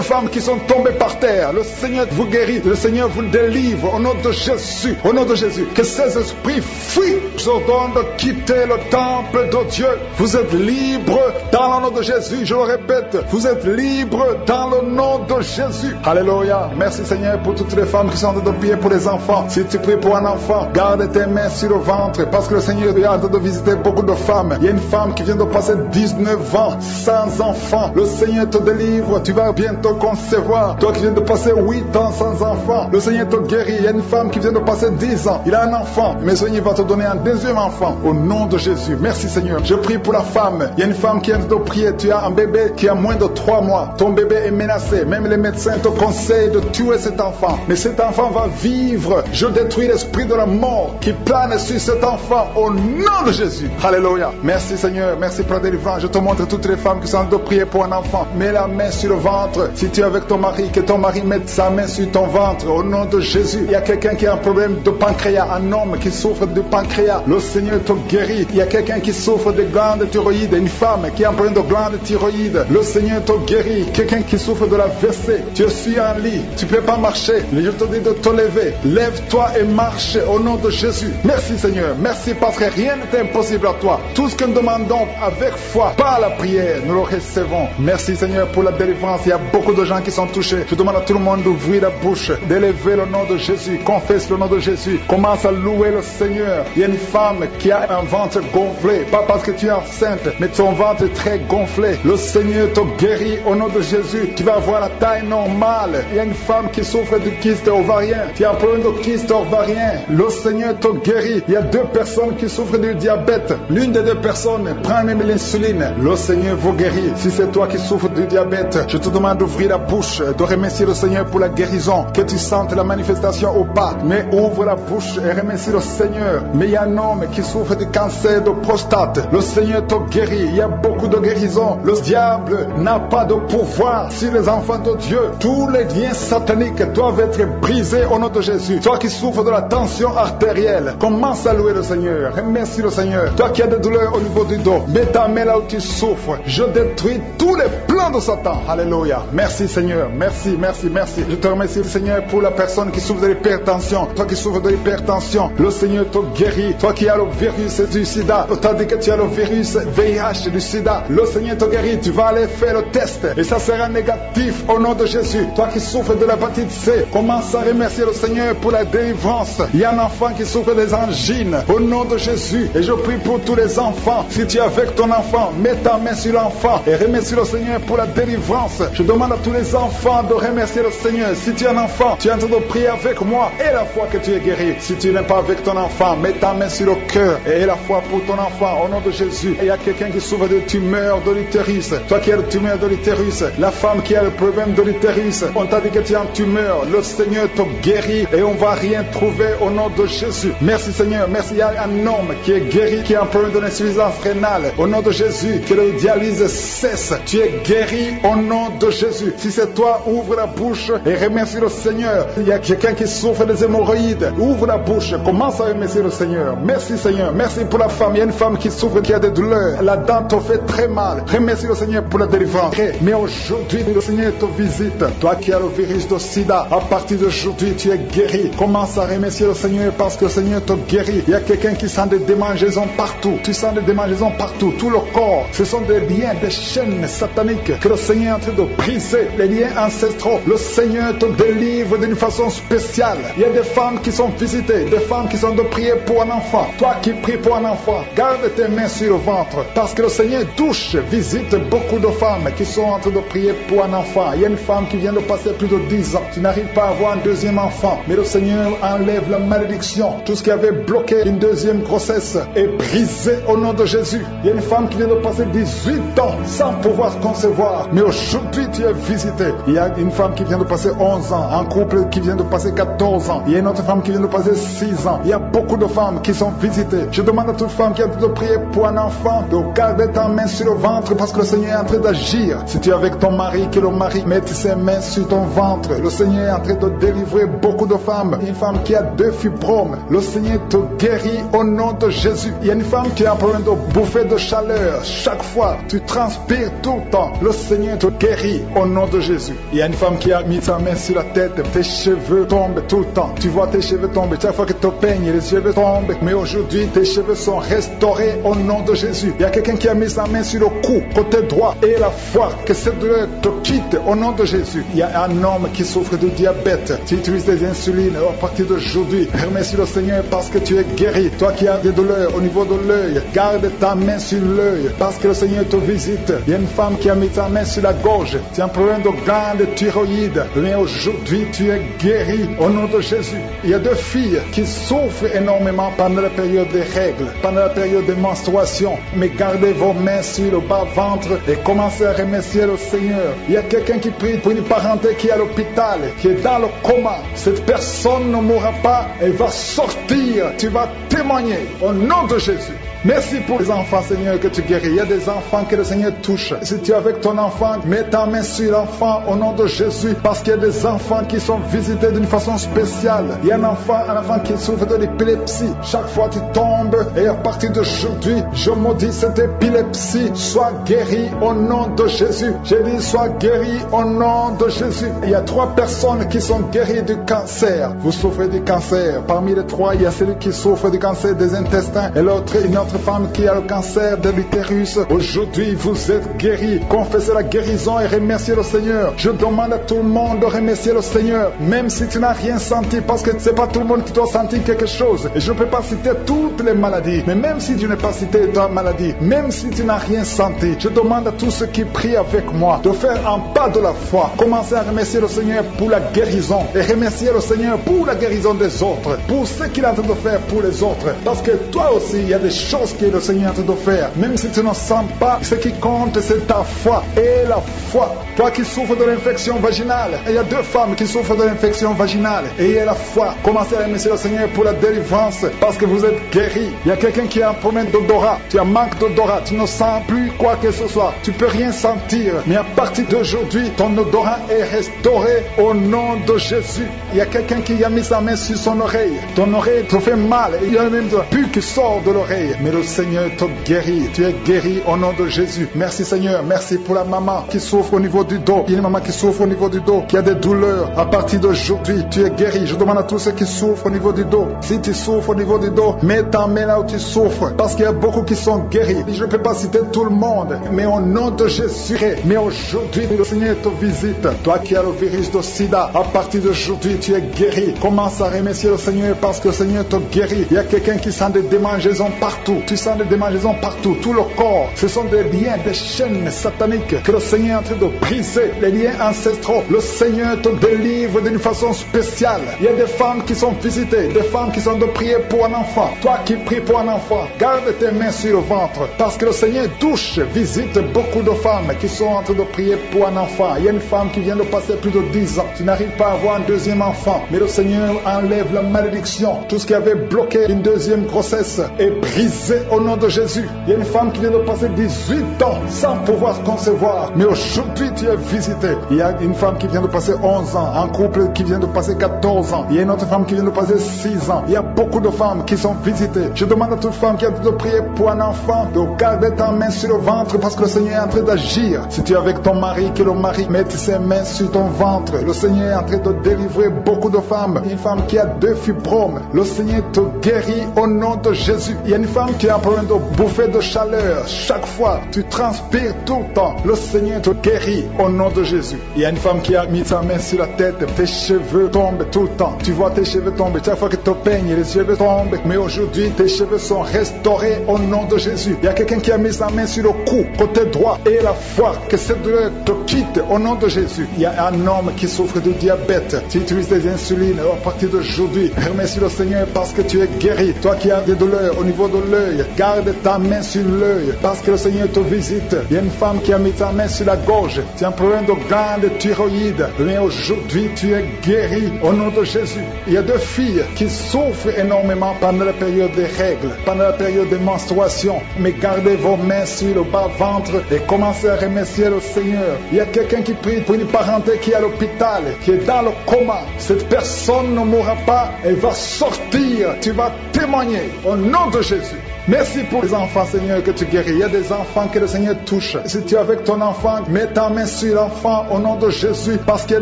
femmes qui sont tombées par terre. Le Seigneur vous guérit. Le Seigneur vous délivre au nom de Jésus. Au nom de Jésus. Que ces esprits fuient. Je ordonne de quitter le temple de Dieu. Vous êtes libres dans le nom de Jésus. Je le répète. Vous êtes libres dans le nom de Jésus. Alléluia. Merci Seigneur pour toutes les femmes qui sont en train de prier pour les enfants. Si tu pries pour un enfant, garde tes mains sur le ventre parce que le Seigneur est en train de visiter beaucoup de femmes. Il y a une femme qui vient de passer 19 ans sans enfant. Le Seigneur te délivre. Tu vas bientôt concevoir. Toi qui viens de passer 8 ans sans enfant, le Seigneur te guérit. Il y a une femme qui vient de passer 10 ans. Il a un enfant. Mais le Seigneur va te donner un 2e enfant. Au nom de Jésus. Merci Seigneur. Je prie pour la femme. Il y a une femme qui vient de prier. Tu as un bébé qui a moins de 3 mois. Ton bébé est menacé. Même les médecins te conseillent de tuer cet enfant. Mais cet enfant va vivre. Je détruis l'esprit de la mort qui plane sur cet enfant. Au nom de Jésus. Alléluia. Merci Seigneur, merci pour la délivrance. Je te montre toutes les femmes qui sont en train de prier pour un enfant. Mets la main sur le ventre. Si tu es avec ton mari, que ton mari mette sa main sur ton ventre. Au nom de Jésus. Il y a quelqu'un qui a un problème de pancréas. Un homme qui souffre de pancréas. Le Seigneur te guérit. Il y a quelqu'un qui souffre de glande thyroïde. Une femme qui a un problème de glande thyroïde. Le Seigneur te guérit. Quelqu'un qui souffre de la WC. Tu es sur un lit. Tu ne peux pas marcher. Mais je te dis de te lever. Lève-toi et marche au nom de Jésus. Merci Seigneur. Merci parce que rien n'est impossible à toi. Tout ce que nous demandons avec foi, par la prière, nous le recevons. Merci Seigneur pour la délivrance. Il y a beaucoup de gens qui sont touchés. Je demande à tout le monde d'ouvrir la bouche, d'élever le nom de Jésus, confesse le nom de Jésus, commence à louer le Seigneur. Il y a une femme qui a un ventre gonflé, pas parce que tu es enceinte, mais ton ventre est très gonflé. Le Seigneur te guérit au nom de Jésus. Tu vas avoir la taille normale. Il y a une femme qui souffre de kyste ovarien. Tu as un problème de kyste ovarien. Le Seigneur te guérit. Il y a 2 personnes qui souffrent du diabète. L'une des 2 personnes prend même l'insuline. Le Seigneur vous guérit. Si c'est toi qui souffres du diabète, je te demande d'ouvrir la bouche, de remercier le Seigneur pour la guérison, que tu sentes la manifestation au pas. Mais ouvre la bouche et remercie le Seigneur. Mais il y a un homme qui souffre du cancer de prostate. Le Seigneur te guérit. Il y a beaucoup de guérisons. Le diable n'a pas de pouvoir sur les enfants de Dieu. Tous les liens sataniques doivent être brisés au nom de Jésus. Toi qui souffres de la tension artérielle, commence à louer le Seigneur. Remercie le Seigneur. Toi qui as des douleurs au niveau du dos, mets ta main là où tu souffres. Je détruis tous les plans de Satan. Alléluia. Merci Seigneur. Merci, merci, merci. Je te remercie Seigneur pour la personne qui souffre de l'hypertension. Toi qui souffres de l'hypertension, le Seigneur te guérit. Toi qui as le virus du sida, t'as dit que tu as le virus VIH du sida, le Seigneur te guérit. Tu vas aller faire le test et ça sera négatif au nom de Jésus. Toi qui souffres de l'hépatite C, commence à remercier le Seigneur pour la délivrance. Il y a un enfant qui souffre des angines au nom de Jésus. Et je prie pour tous les enfants. Si tu es avec ton enfant, mets ta main sur l'enfant et remercie le Seigneur pour la délivrance. Je demande à tous les enfants de remercier le Seigneur. Si tu es un enfant, tu es en train de prier avec moi et la foi que tu es guéri. Si tu n'es pas avec ton enfant, mets ta main sur le cœur et la foi pour ton enfant au nom de Jésus. Et il y a quelqu'un qui souffre de tumeur de l'utérus. Toi qui as le tumeur de l'utérus, la femme qui a le problème de l'utérus, on t'a dit que tu es en tumeur. Le Seigneur te guérit et on va rien trouver au nom de Jésus. Merci Seigneur. Merci. Il y a un homme qui est guéri, qui a un problème de l'insuffisance rénale. Au nom de Jésus, que le dialyse cesse. Tu es guéri au nom de Jésus. Si c'est toi, ouvre la bouche et remercie le Seigneur. Il y a quelqu'un qui souffre des hémorroïdes. Ouvre la bouche. Commence à remercier le Seigneur. Merci Seigneur. Merci pour la femme. Il y a une femme qui souffre, qui a des douleurs. La dent te fait très mal. Remercie le Seigneur pour la délivrance. Mais aujourd'hui, le Seigneur te visite. Toi qui as le virus de sida, à partir d'aujourd'hui, tu es guéri. Commence à remercier le Seigneur parce que le Seigneur te guérit. Il y a quelqu'un qui sent des démangeaisons partout. Tu sens des démangeaisons partout. Tout le corps. Ce sont des liens, des chaînes sataniques que le Seigneur est en train de briser. Les liens ancestraux. Le Seigneur te délivre d'une façon spéciale. Il y a des femmes qui sont visitées. Des femmes qui sont de prier pour un enfant. Toi qui pries pour un enfant, garde tes mains sur le ventre. Parce que le Seigneur touche, visite beaucoup de femmes qui sont en train de prier pour un enfant. Il y a une femme qui vient de passer plus de 10 ans. Tu n'arrives pas à avoir un deuxième enfant. Mais le Seigneur enlève la malédiction. Tout ce qui avait bloqué une deuxième grossesse est brisé au nom de Jésus. Il y a une femme qui vient de passer 18 ans sans pouvoir concevoir. Mais aujourd'hui, tu es visité. Il y a une femme qui vient de passer 11 ans. Un couple qui vient de passer 14 ans. Il y a une autre femme qui vient de passer 6 ans. Il y a beaucoup de femmes qui sont visitées. Je demande à toute femme qui a de prier pour un enfant de garder ta main sur le ventre parce que le Seigneur est en train d'agir. Si tu es avec ton mari, que le mari mette ses mains sur ton ventre. Le Seigneur est en train de délivrer beaucoup de femmes. Une femme qui a 2 fibromes. Le Seigneur te guérit au nom de Jésus. Il y a une femme qui a un problème de bouffée de chaleur. Chaque fois, tu transpires tout le temps. Le Seigneur te guérit au nom de Jésus. Il y a une femme qui a mis sa main sur la tête. Tes cheveux tombent tout le temps. Tu vois tes cheveux tomber. Chaque fois que tu te peignes, les cheveux tombent. Mais aujourd'hui, tes cheveux sont restaurés au nom de Jésus. Il y a quelqu'un qui a mis sa main sur le cou, côté droit, et la foi, que cette douleur te quitte au nom de Jésus. Il y a un homme qui souffre de diabète. Tu utilises des insulines à partir d'aujourd'hui. Remercie le Seigneur parce que tu es guéri. Toi qui as des douleurs au niveau de l'œil, garde ta main sur l'œil parce que le Seigneur te visite. Il y a une femme qui a mis sa main sur la gorge. Tu as un problème de glande thyroïde. Mais aujourd'hui, tu es guéri au nom de Jésus. Il y a 2 filles qui souffrent énormément pendant la période des règles, pendant la période des menstruations. Mais gardez vos mains sur le bas-ventre et commencez à remercier le Seigneur. Il y a quelqu'un qui prie pour une parenté qui est à l'hôpital, qui est dans le coma. Cette personne ne mourra pas, elle va sortir. Tu vas témoigner au nom de Jésus. Merci pour les enfants, Seigneur, que tu guéris. Il y a des enfants que le Seigneur touche. Si tu es avec ton enfant, mets ta main sur l'enfant au nom de Jésus. Parce qu'il y a des enfants qui sont visités d'une façon spéciale. Il y a un enfant qui souffre de l'épilepsie. Chaque fois tu tombes et à partir d'aujourd'hui, je maudis cette épilepsie. Sois guéri au nom de Jésus. J'ai dit, sois guéri au nom de Jésus. Il y a 3 personnes qui sont guéries du cancer. Vous souffrez du cancer. Parmi les 3, il y a celui qui souffre du cancer des intestins et l'autre, une autre autre femme qui a le cancer de l'utérus. Aujourd'hui, vous êtes guéris. Confessez la guérison et remerciez le Seigneur. Je demande à tout le monde de remercier le Seigneur, même si tu n'as rien senti, parce que c'est pas tout le monde qui doit sentir quelque chose. Et je ne peux pas citer toutes les maladies, mais même si tu n'as pas cité ta maladie, même si tu n'as rien senti, je demande à tous ceux qui prient avec moi de faire un pas de la foi. Commencez à remercier le Seigneur pour la guérison et remercier le Seigneur pour la guérison des autres, pour ce qu'il est en train de faire pour les autres. Parce que toi aussi, il y a des choses que le Seigneur est en train de faire. Même si tu ne sens pas, ce qui compte, c'est ta foi. Et la foi. Toi qui souffres de l'infection vaginale, il y a 2 femmes qui souffrent de l'infection vaginale. Et il y a la foi. Commencez à remercier le Seigneur pour la délivrance, parce que vous êtes guéris. Il y a quelqu'un qui a un problème d'odorat. Tu as manque d'odorat. Tu ne sens plus quoi que ce soit. Tu peux rien sentir. Mais à partir d'aujourd'hui, ton odorat est restauré au nom de Jésus. Il y a quelqu'un qui a mis sa main sur son oreille. Ton oreille te fait mal. Il y a même de la pus qui sort de l'oreille. Mais le Seigneur te guérit. Tu es guéri au nom de Jésus. Merci Seigneur. Merci pour la maman qui souffre au niveau du dos. Il y a une maman qui souffre au niveau du dos, qui a des douleurs. À partir d'aujourd'hui, tu es guéri. Je demande à tous ceux qui souffrent au niveau du dos. Si tu souffres au niveau du dos, mets ta main là où tu souffres. Parce qu'il y a beaucoup qui sont guéris. Je ne peux pas citer tout le monde. Mais au nom de Jésus. Mais aujourd'hui, le Seigneur te visite. Toi qui as le virus de sida, à partir d'aujourd'hui, tu es guéri. Commence à remercier le Seigneur parce que le Seigneur te guérit. Il y a quelqu'un qui sent des démangeaisons partout. Tu sens des démangeaisons partout. Tout le corps. Ce sont des liens, des chaînes sataniques que le Seigneur est en train de briser. Les liens ancestraux. Le Seigneur te délivre d'une façon spéciale. Il y a des femmes qui sont visitées. Des femmes qui sont de prier pour un enfant. Toi qui pries pour un enfant, garde tes mains sur le ventre. Parce que le Seigneur touche, visite beaucoup de femmes qui sont en train de prier pour un enfant. Il y a une femme qui vient de passer plus de 10 ans. Tu n'arrives pas à avoir un deuxième enfant. Mais le Seigneur enlève la malédiction. Tout ce qui avait bloqué une deuxième grossesse est brisé au nom de Jésus. Il y a une femme qui vient de passer 18 ans sans pouvoir concevoir. Mais aujourd'hui, tu es visité. Il y a une femme qui vient de passer 11 ans. Un couple qui vient de passer 14 ans. Il y a une autre femme qui vient de passer 6 ans. Il y a beaucoup de femmes qui sont visitées. Je demande à toute femme qui a de prier pour un enfant de garder ta main sur le ventre parce que le Seigneur est en train d'agir. Si tu es avec ton mari, que le mari mette ses mains sur ton ventre. Le Seigneur est en train de délivrer beaucoup de femmes. Une femme qui a 2 fibromes. Le Seigneur te guérit au nom de Jésus. Il y a une femme qui a un problème de bouffée de chaleur. Chaque fois, tu transpires tout le temps. Le Seigneur te guérit au nom de Jésus. Il y a une femme qui a mis sa main sur la tête. Tes cheveux tombent tout le temps. Tu vois tes cheveux tomber. Chaque fois que tu te peignes, les cheveux tombent. Mais aujourd'hui, tes cheveux sont restaurés au nom de Jésus. Il y a quelqu'un qui a mis sa main sur le cou, côté droit. Et la foi, que cette douleur te quitte au nom de Jésus. Il y a un homme qui souffre de diabète. Tu utilises des insulines. À partir d'aujourd'hui, remercie le Seigneur parce que tu es guéri. Toi qui as des douleurs au niveau de l'œil, garde ta main sur l'œil parce que le Seigneur te visite. Il y a une femme qui a mis sa main sur la gorge. Tu as un problème de glande thyroïde. Mais aujourd'hui, tu es guéri au nom de Jésus. Il y a 2 filles qui souffrent énormément pendant la période des règles, pendant la période des menstruations. Mais gardez vos mains sur le bas-ventre et commencez à remercier le Seigneur. Il y a quelqu'un qui prie pour une parenté qui est à l'hôpital, qui est dans le coma. Cette personne ne mourra pas, elle va sortir. Tu vas témoigner au nom de Jésus. Merci pour les enfants, Seigneur, que tu guéris. Il y a des enfants que le Seigneur touche. Si tu es avec ton enfant, mets ta main sur l'enfant au nom de Jésus, parce qu'il y a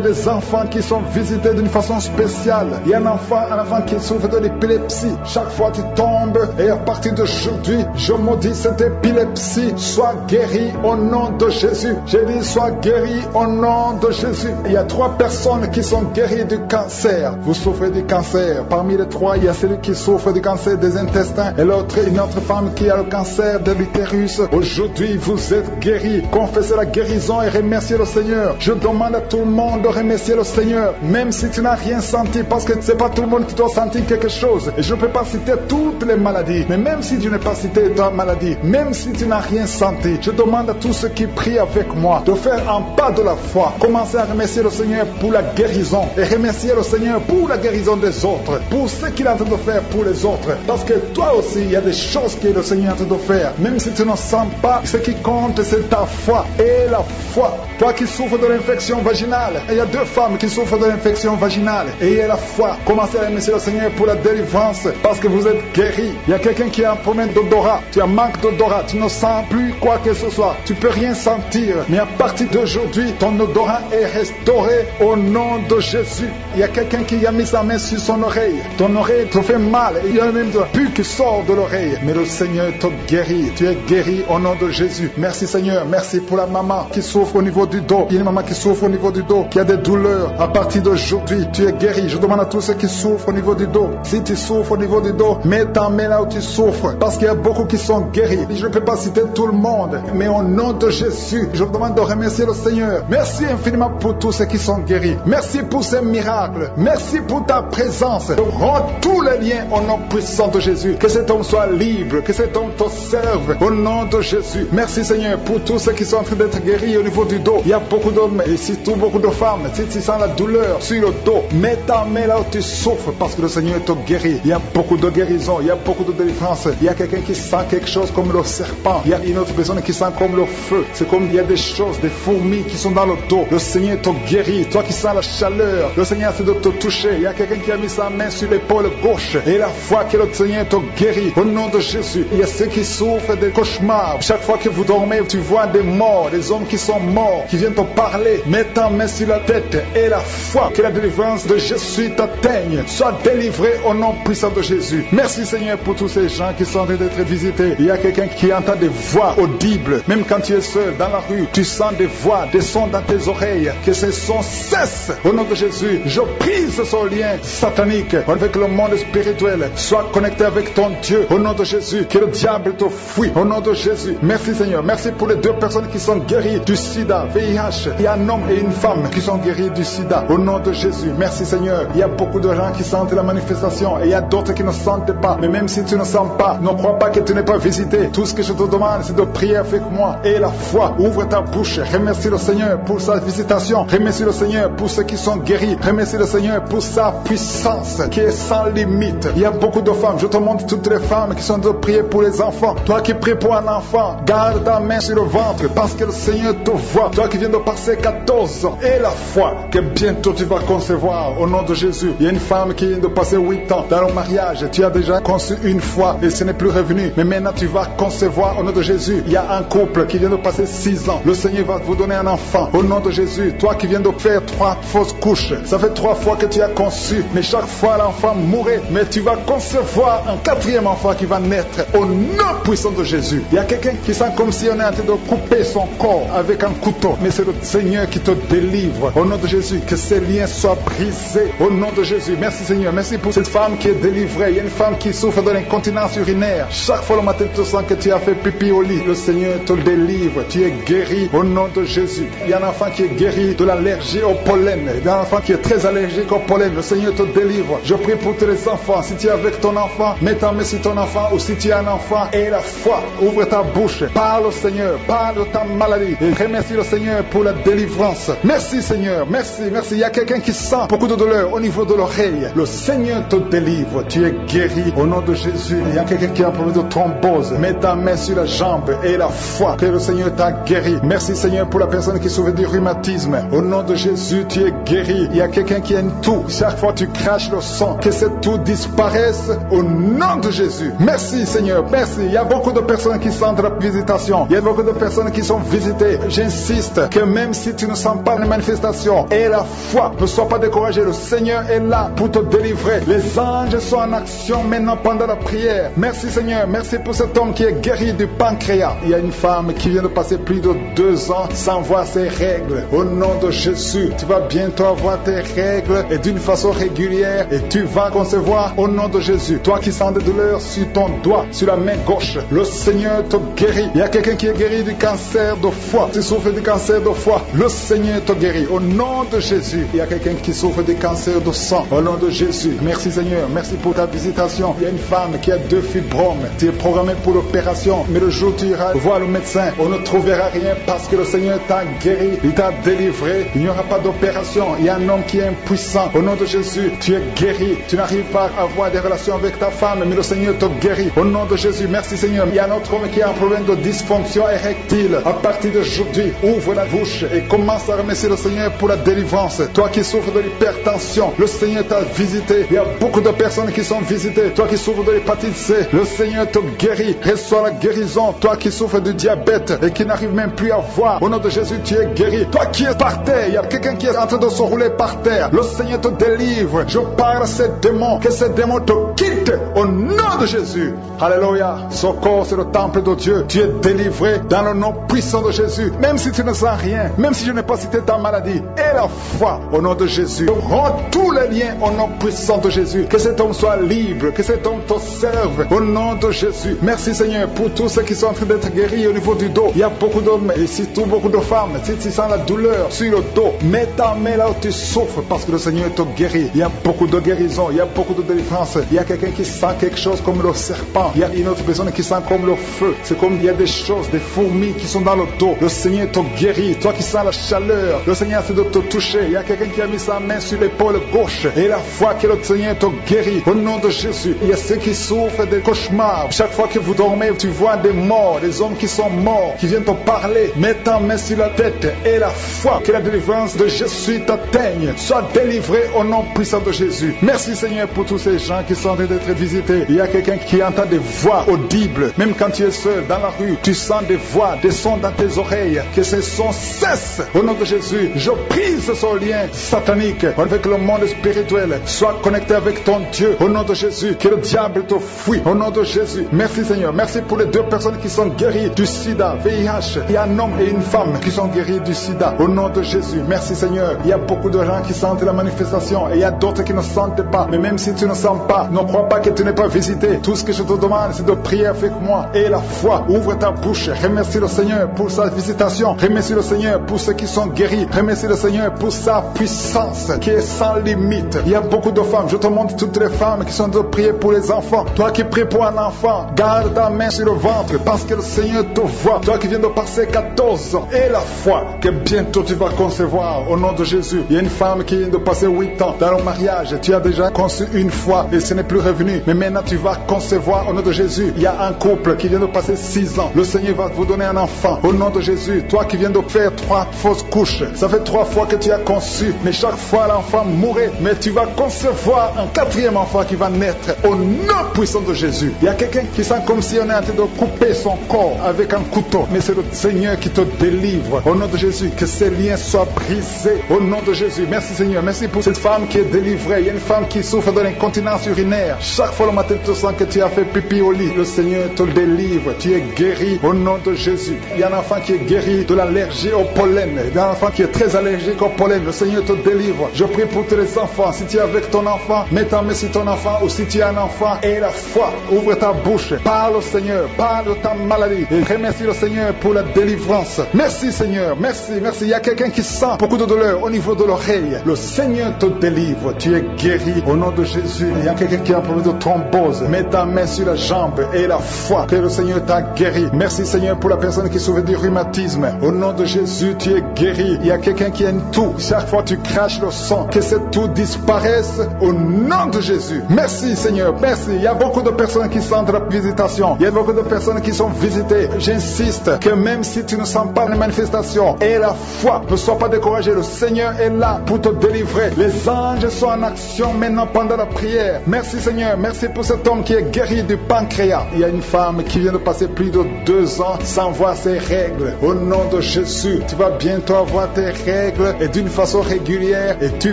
des enfants qui sont visités d'une façon spéciale. Il y a un enfant qui souffre de l'épilepsie. Chaque fois tu tombes, et à partir d'aujourd'hui, je maudis cette épilepsie. Sois guéri au nom de Jésus. J'ai dit, sois guéri au nom de Jésus. Il y a 3 personnes qui sont guéries du cancer. Vous souffrez du cancer. Parmi les 3, il y a celui qui souffre du cancer des intestins, et l'autre, une autre femme qui a le cancer de l'utérus. Aujourd'hui, vous êtes guéris. Confessez la guérison et remerciez le Seigneur. Je demande à tout le monde de remercier le Seigneur, même si tu n'as rien senti, parce que c'est pas tout le monde qui doit sentir quelque chose. Et je ne peux pas citer toutes les maladies, mais même si tu n'as pas cité ta maladie, même si tu n'as rien senti, je demande à tous ceux qui prient avec moi de faire un pas de la foi. Commencez à remercier le Seigneur pour la guérison et remercier le Seigneur pour la guérison des autres, pour ce qu'il est en train de faire pour les autres. Parce que toi aussi, il y a des choses que le Seigneur est en train de faire. Même si tu ne sens pas, ce qui compte, c'est ta foi. Et la foi. Toi qui souffres de l'infection vaginale, il y a 2 femmes qui souffrent de l'infection vaginale. Et il y a la foi. Commencez à remercier le Seigneur pour la délivrance, parce que vous êtes guéris. Il y a quelqu'un qui a un problème d'odorat. Tu as manque d'odorat. Tu ne sens plus quoi que ce soit. Tu peux rien sentir. Mais à partir d'aujourd'hui, ton odorat est restauré au nom de Jésus. Il y a quelqu'un qui a mis sa main sur son oreille. Ton oreille te fait mal. Il y a même de la pus qui sort de l'oreille. Mais le Seigneur te guérit. Tu es guéri au nom de Jésus. Merci Seigneur. Merci pour la maman qui souffre au niveau du dos. Il y a une maman qui souffre au niveau du dos, qui a des douleurs. À partir d'aujourd'hui, tu es guéri. Je demande à tous ceux qui souffrent au niveau du dos. Si tu souffres au niveau du dos, mets ta main là où tu souffres. Parce qu'il y a beaucoup qui sont guéris. Je ne peux pas citer tout le monde, mais au nom de Jésus, je vous demande de remercier le Seigneur. Merci infiniment pour tous ceux qui sont guéris. Merci pour ces miracles. Merci pour ta présence. Rends tous les liens au nom puissant de Jésus. Que cet homme soit libre, que cet homme te serve au nom de Jésus. Merci Seigneur pour tous ceux qui sont en train d'être guéris au niveau du dos. Il y a beaucoup d'hommes et surtout beaucoup de femmes. Si tu sens la douleur sur le dos, mets ta main là où tu souffres parce que le Seigneur te guérit. Il y a beaucoup de guérison, il y a beaucoup de délivrance. Il y a quelqu'un qui sent quelque chose comme le serpent. Il y a une autre personne qui sent comme le feu. C'est comme il y a des choses, des fourmis qui sont dans le dos. Le Seigneur te guérit. Toi qui sens la chaleur, le Seigneur essaie de te toucher. Il y a quelqu'un qui a mis sa main sur l'épaule gauche et la foi que le Seigneur te guérit au nom de Jésus. Il y a ceux qui souffrent des cauchemars. Chaque fois que vous dormez, tu vois des morts, des hommes qui sont morts, qui viennent te parler. Mets ta main sur la tête et la foi que la délivrance de Jésus t'atteigne. Sois délivré au nom puissant de Jésus. Merci Seigneur pour tous ces gens qui sont en train d'être visités. Il y a quelqu'un qui entend des voix audibles. Même quand tu es seul dans la rue, tu sens des voix, des sons dans tes oreilles. Que ces sons cessent au nom de Jésus. Je brise ce lien satanique avec le monde spirituel. Sois connecté avec ton Dieu au nom de Jésus. Que le diable te fuit au nom de Jésus. Merci Seigneur. Merci pour les deux personnes qui sont guéries du sida, VIH. Il y a un homme et une femme qui sont guéris du sida au nom de Jésus. Merci Seigneur. Il y a beaucoup de gens qui sentent la manifestation et il y a d'autres qui ne sentent pas. Mais même si tu ne sens pas, ne crois pas que tu n'es pas visité. Tout ce que je te demande, c'est de prier avec moi et la foi. Ouvre ta bouche. Remercie le Seigneur pour sa visitation. Remercie le Seigneur pour ceux qui sont guéris. Remercie le Seigneur pour sa puissance qui est sans limite. Il y a beaucoup de femmes. Je te montre toutes les femmes qui sont de prier pour les enfants. Toi qui pries pour un enfant, garde ta main sur le ventre parce que le Seigneur te voit. Toi qui viens de passer 14 ans et la foi que bientôt tu vas concevoir au nom de Jésus. Il y a une femme qui vient de passer 8 ans dans le mariage. Tu as déjà conçu une fois et ce n'est plus revenu. Mais maintenant tu vas concevoir au nom de Jésus. Il y a un couple qui vient de passer 6 ans. Le Seigneur va vous donner un enfant au nom de Jésus. Toi qui viens de faire 3 fausses couches. Ça fait 3 fois que tu as conçu. Mais chaque fois l'enfant mourait. Mais tu vas concevoir un 4e enfant qui va naître au nom puissant de Jésus. Il y a quelqu'un qui sent comme si on est en train de couper son corps avec un couteau. Mais c'est le Seigneur qui te délivre au nom de Jésus. Que ces liens soient brisés au nom de Jésus. Merci Seigneur. Merci pour cette femme qui est délivrée. Il y a une femme qui souffre de l'incontinence urinaire. Chaque fois le matin tu sens que tu as fait pipi au lit. Le Seigneur te délivre. Tu es guéri au nom de Jésus. Il y a un enfant qui est guéri de l'allergie au pollen. Il y a un enfant qui est très allergique au pollen. Le Seigneur te délivre. Je prie pour tous les enfants. Si tu es avec ton enfant, mets ta main sur ton enfant. Ou si tu as un enfant et la foi, ouvre ta bouche. Parle au Seigneur. Parle de ta maladie. Et remercie le Seigneur pour la délivrance. Merci Seigneur. Merci, merci. Il y a quelqu'un qui sent beaucoup de douleur au niveau de l'oreille. Le Seigneur te délivre. Tu es guéri au nom de Jésus. Il y a quelqu'un qui a un problème de thrombose. Mets ta main sur la jambe et la foi que le Seigneur t'a guéri. Merci Seigneur pour la personne qui souffre du rhumatisme. Au nom de Jésus, tu es guéri. Il y a quelqu'un qui a une toux. Chaque fois tu craches le sang, que cette toux disparaisse au nom de Jésus. Merci Seigneur, merci. Il y a beaucoup de personnes qui sentent la visitation. Il y a beaucoup de personnes qui sont visitées. J'insiste que même si tu ne sens pas les manifestations et la foi, ne sois pas découragé. Le Seigneur est là pour te délivrer. Les anges sont en action maintenant pendant la prière. Merci Seigneur, merci pour cet homme qui est guéri du pancréas. Il y a une femme qui vient de passer plus de 2 ans sans voir ses règles. Au nom de Jésus, tu vas bientôt avoir tes règles et d'une façon régulière et tu vas concevoir au nom de Jésus. Toi qui sens des douleurs sur ton doigt, sur la main gauche, le Seigneur te guérit. Il y a quelqu'un qui est guéri du cancer de foie. Tu souffres du cancer de foie, le Seigneur te guérit au nom de Jésus. Il y a quelqu'un qui souffre du cancer de sang au nom de Jésus. Merci Seigneur, merci pour ta visitation. Il y a une femme qui a 2 fibromes. Tu es programmé pour l'opération, mais le jour où tu iras voir le médecin, on ne trouvera rien parce que le Seigneur t'a guéri, il t'a délivré. Il n'y aura pas d'opération. Il y a un homme qui est impuissant. Au nom de Jésus, tu es guéri. Tu n'arrives pas à avoir des relations avec ta femme, mais le Seigneur te guérit. Au nom de Jésus, merci Seigneur. Il y a un autre homme qui a un problème de dysfonction érectile. À partir d'aujourd'hui, ouvre la bouche et commence à remercier le Seigneur pour la délivrance. Toi qui souffres de l'hypertension, le Seigneur t'a visité. Il y a beaucoup de personnes qui sont visitées. Toi qui souffres de l'hépatite C, le Seigneur te guérit. Reçois la guérison. Toi qui souffres du diabète et qui n'arrive même plus à voir, au nom de Jésus, tu es guéri. Toi qui es par terre, il y a quelqu'un qui est en train de se rouler par terre. Le Seigneur te délivre. Je parle à ces démons, que ces démons te quittent au nom de Jésus. Alléluia. Son corps, c'est le temple de Dieu. Tu es délivré dans le nom puissant de Jésus. Même si tu ne sens rien, même si je n'ai pas cité ta maladie, et la foi au nom de Jésus. Rends tous les liens au nom puissant de Jésus. Que cet homme soit libre, que cet homme te serve au nom de Jésus. Merci Seigneur pour tous ceux qui sont en train d'être guéris au niveau du dos. Il y a beaucoup d'hommes et surtout beaucoup de femmes. Si tu sens la douleur sur le dos, mets ta main là où tu souffres parce que le Seigneur te guérit. Il y a beaucoup de guérison, il y a beaucoup de délivrance. Il y a quelqu'un qui sent quelque chose comme le serpent. Il y a une autre personne qui sent comme le feu. C'est comme il y a des choses, des fourmis qui sont dans le dos. Le Seigneur te guérit. Toi qui sens la chaleur, le Seigneur essaie de te toucher. Il y a quelqu'un qui a mis sa main sur l'épaule gauche. Et la foi que le Seigneur te guérit au nom de Jésus. Il y a ceux qui souffrent des cauchemars. Chaque fois que vous dormez, tu vois des morts, des hommes qui sont morts, qui viennent te parler. Mets ta main sur la tête et la foi que la délivrance de Jésus t'atteigne. Sois délivré au nom puissant de Jésus. Merci Seigneur pour tous ces gens qui sont en train d'être visités. Il y a quelqu'un qui entend des voix audibles. Même quand tu es seul dans la rue, tu sens des voix, des sons dans tes oreilles. Que ces sons cessent au nom de Jésus. Je brise ce lien satanique avec le monde spirituel. Sois connecté avec ton Dieu au nom de Jésus. Que le diable te fuit au nom de Jésus. Merci Seigneur. Merci pour les deux personnes qui sont guéries du sida, VIH. Il y a un homme et une femme qui sont guéris du sida au nom de Jésus. Merci Seigneur. Il y a beaucoup de gens qui sentent la manifestation et il y a d'autres qui ne sentent pas. Mais même si tu ne sens pas, ne crois pas que tu n'es pas visité. Tout ce que je te demande, c'est de prier avec moi. Et la foi, ouvre ta bouche. Remercie le Seigneur pour sa visitation. Remercie le Seigneur pour ceux qui sont guéris. Remercie le Seigneur pour sa puissance qui est sans limite. Il y a beaucoup de femmes. Je te montre toutes les femmes qui sont de prier pour les enfants. Toi qui pries pour un enfant, garde ta main sur le ventre parce que le Seigneur te voit. Toi qui viens de passer 14 ans. Et la foi que bientôt tu vas concevoir au nom de Jésus. Il y a une femme qui vient de passer 8 ans dans le mariage. Tu as déjà conçu une fois et ce n'est plus revenu. Mais maintenant tu vas concevoir au nom de Jésus. Il y a un couple qui vient de passer 6 ans. Le Seigneur va vous donner un enfant au nom de Jésus. Toi qui viens de faire 3 fausses couches. Ça fait 3 fois que tu as conçu. Mais chaque fois l'enfant mourait. Mais tu vas concevoir un 4e enfant qui va naître au nom puissant de Jésus. Il y a quelqu'un qui sent comme si on est en train de couper son corps avec un couteau. Mais c'est le Seigneur qui te délivre au nom de Jésus. Que ces liens soient brisés au nom de Jésus. Merci Seigneur. Merci pour cette femme qui est délivrée. Il y a une femme qui souffre de l'incontinence urinaire. Chaque fois le matin tu sens que tu as fait pipi au lit. Le Seigneur te délivre. Tu es guéri au nom de Jésus. Il y a un enfant qui est guéri de l'allergie au pollen. Il y a un enfant qui est très allergique au pollen. Le Seigneur te délivre. Je prie pour tous les enfants. Si tu es avec ton enfant, mets ta main sur ton enfant. Ou si tu es un enfant et la foi, ouvre ta bouche. Parle au Seigneur. Parle de ta maladie. Et remercie le Seigneur pour la délivrance. Merci Seigneur. Merci, merci. Il y a quelqu'un qui sent beaucoup de douleur au niveau de l'oreille. Le Seigneur te délivre. Tu es guéri au nom de Jésus. Il y a quelqu'un qui a un problème de thrombose. Mets ta main sur la jambe et la foi que le Seigneur t'a guéri. Merci Seigneur pour la personne qui souffre du rhumatisme. Au nom de Jésus, tu es guéri. Il y a quelqu'un qui a une toux. Chaque fois tu craches le sang, que cette toux disparaisse au nom de Jésus. Merci Seigneur, merci. Il y a beaucoup de personnes qui sentent la visitation. Il y a beaucoup de personnes qui sont visitées. J'insiste que même si tu ne sens pas les manifestations et la foi, ne sois pas découragé. Le Seigneur est là pour te délivrer. Les anges sont en action maintenant pendant la prière. Merci Seigneur, merci pour cet homme qui est guéri du pancréas. Il y a une femme qui vient de passer plus de 2 ans sans voir ses règles. Au nom de Jésus, tu vas bientôt avoir tes règles et d'une façon régulière et tu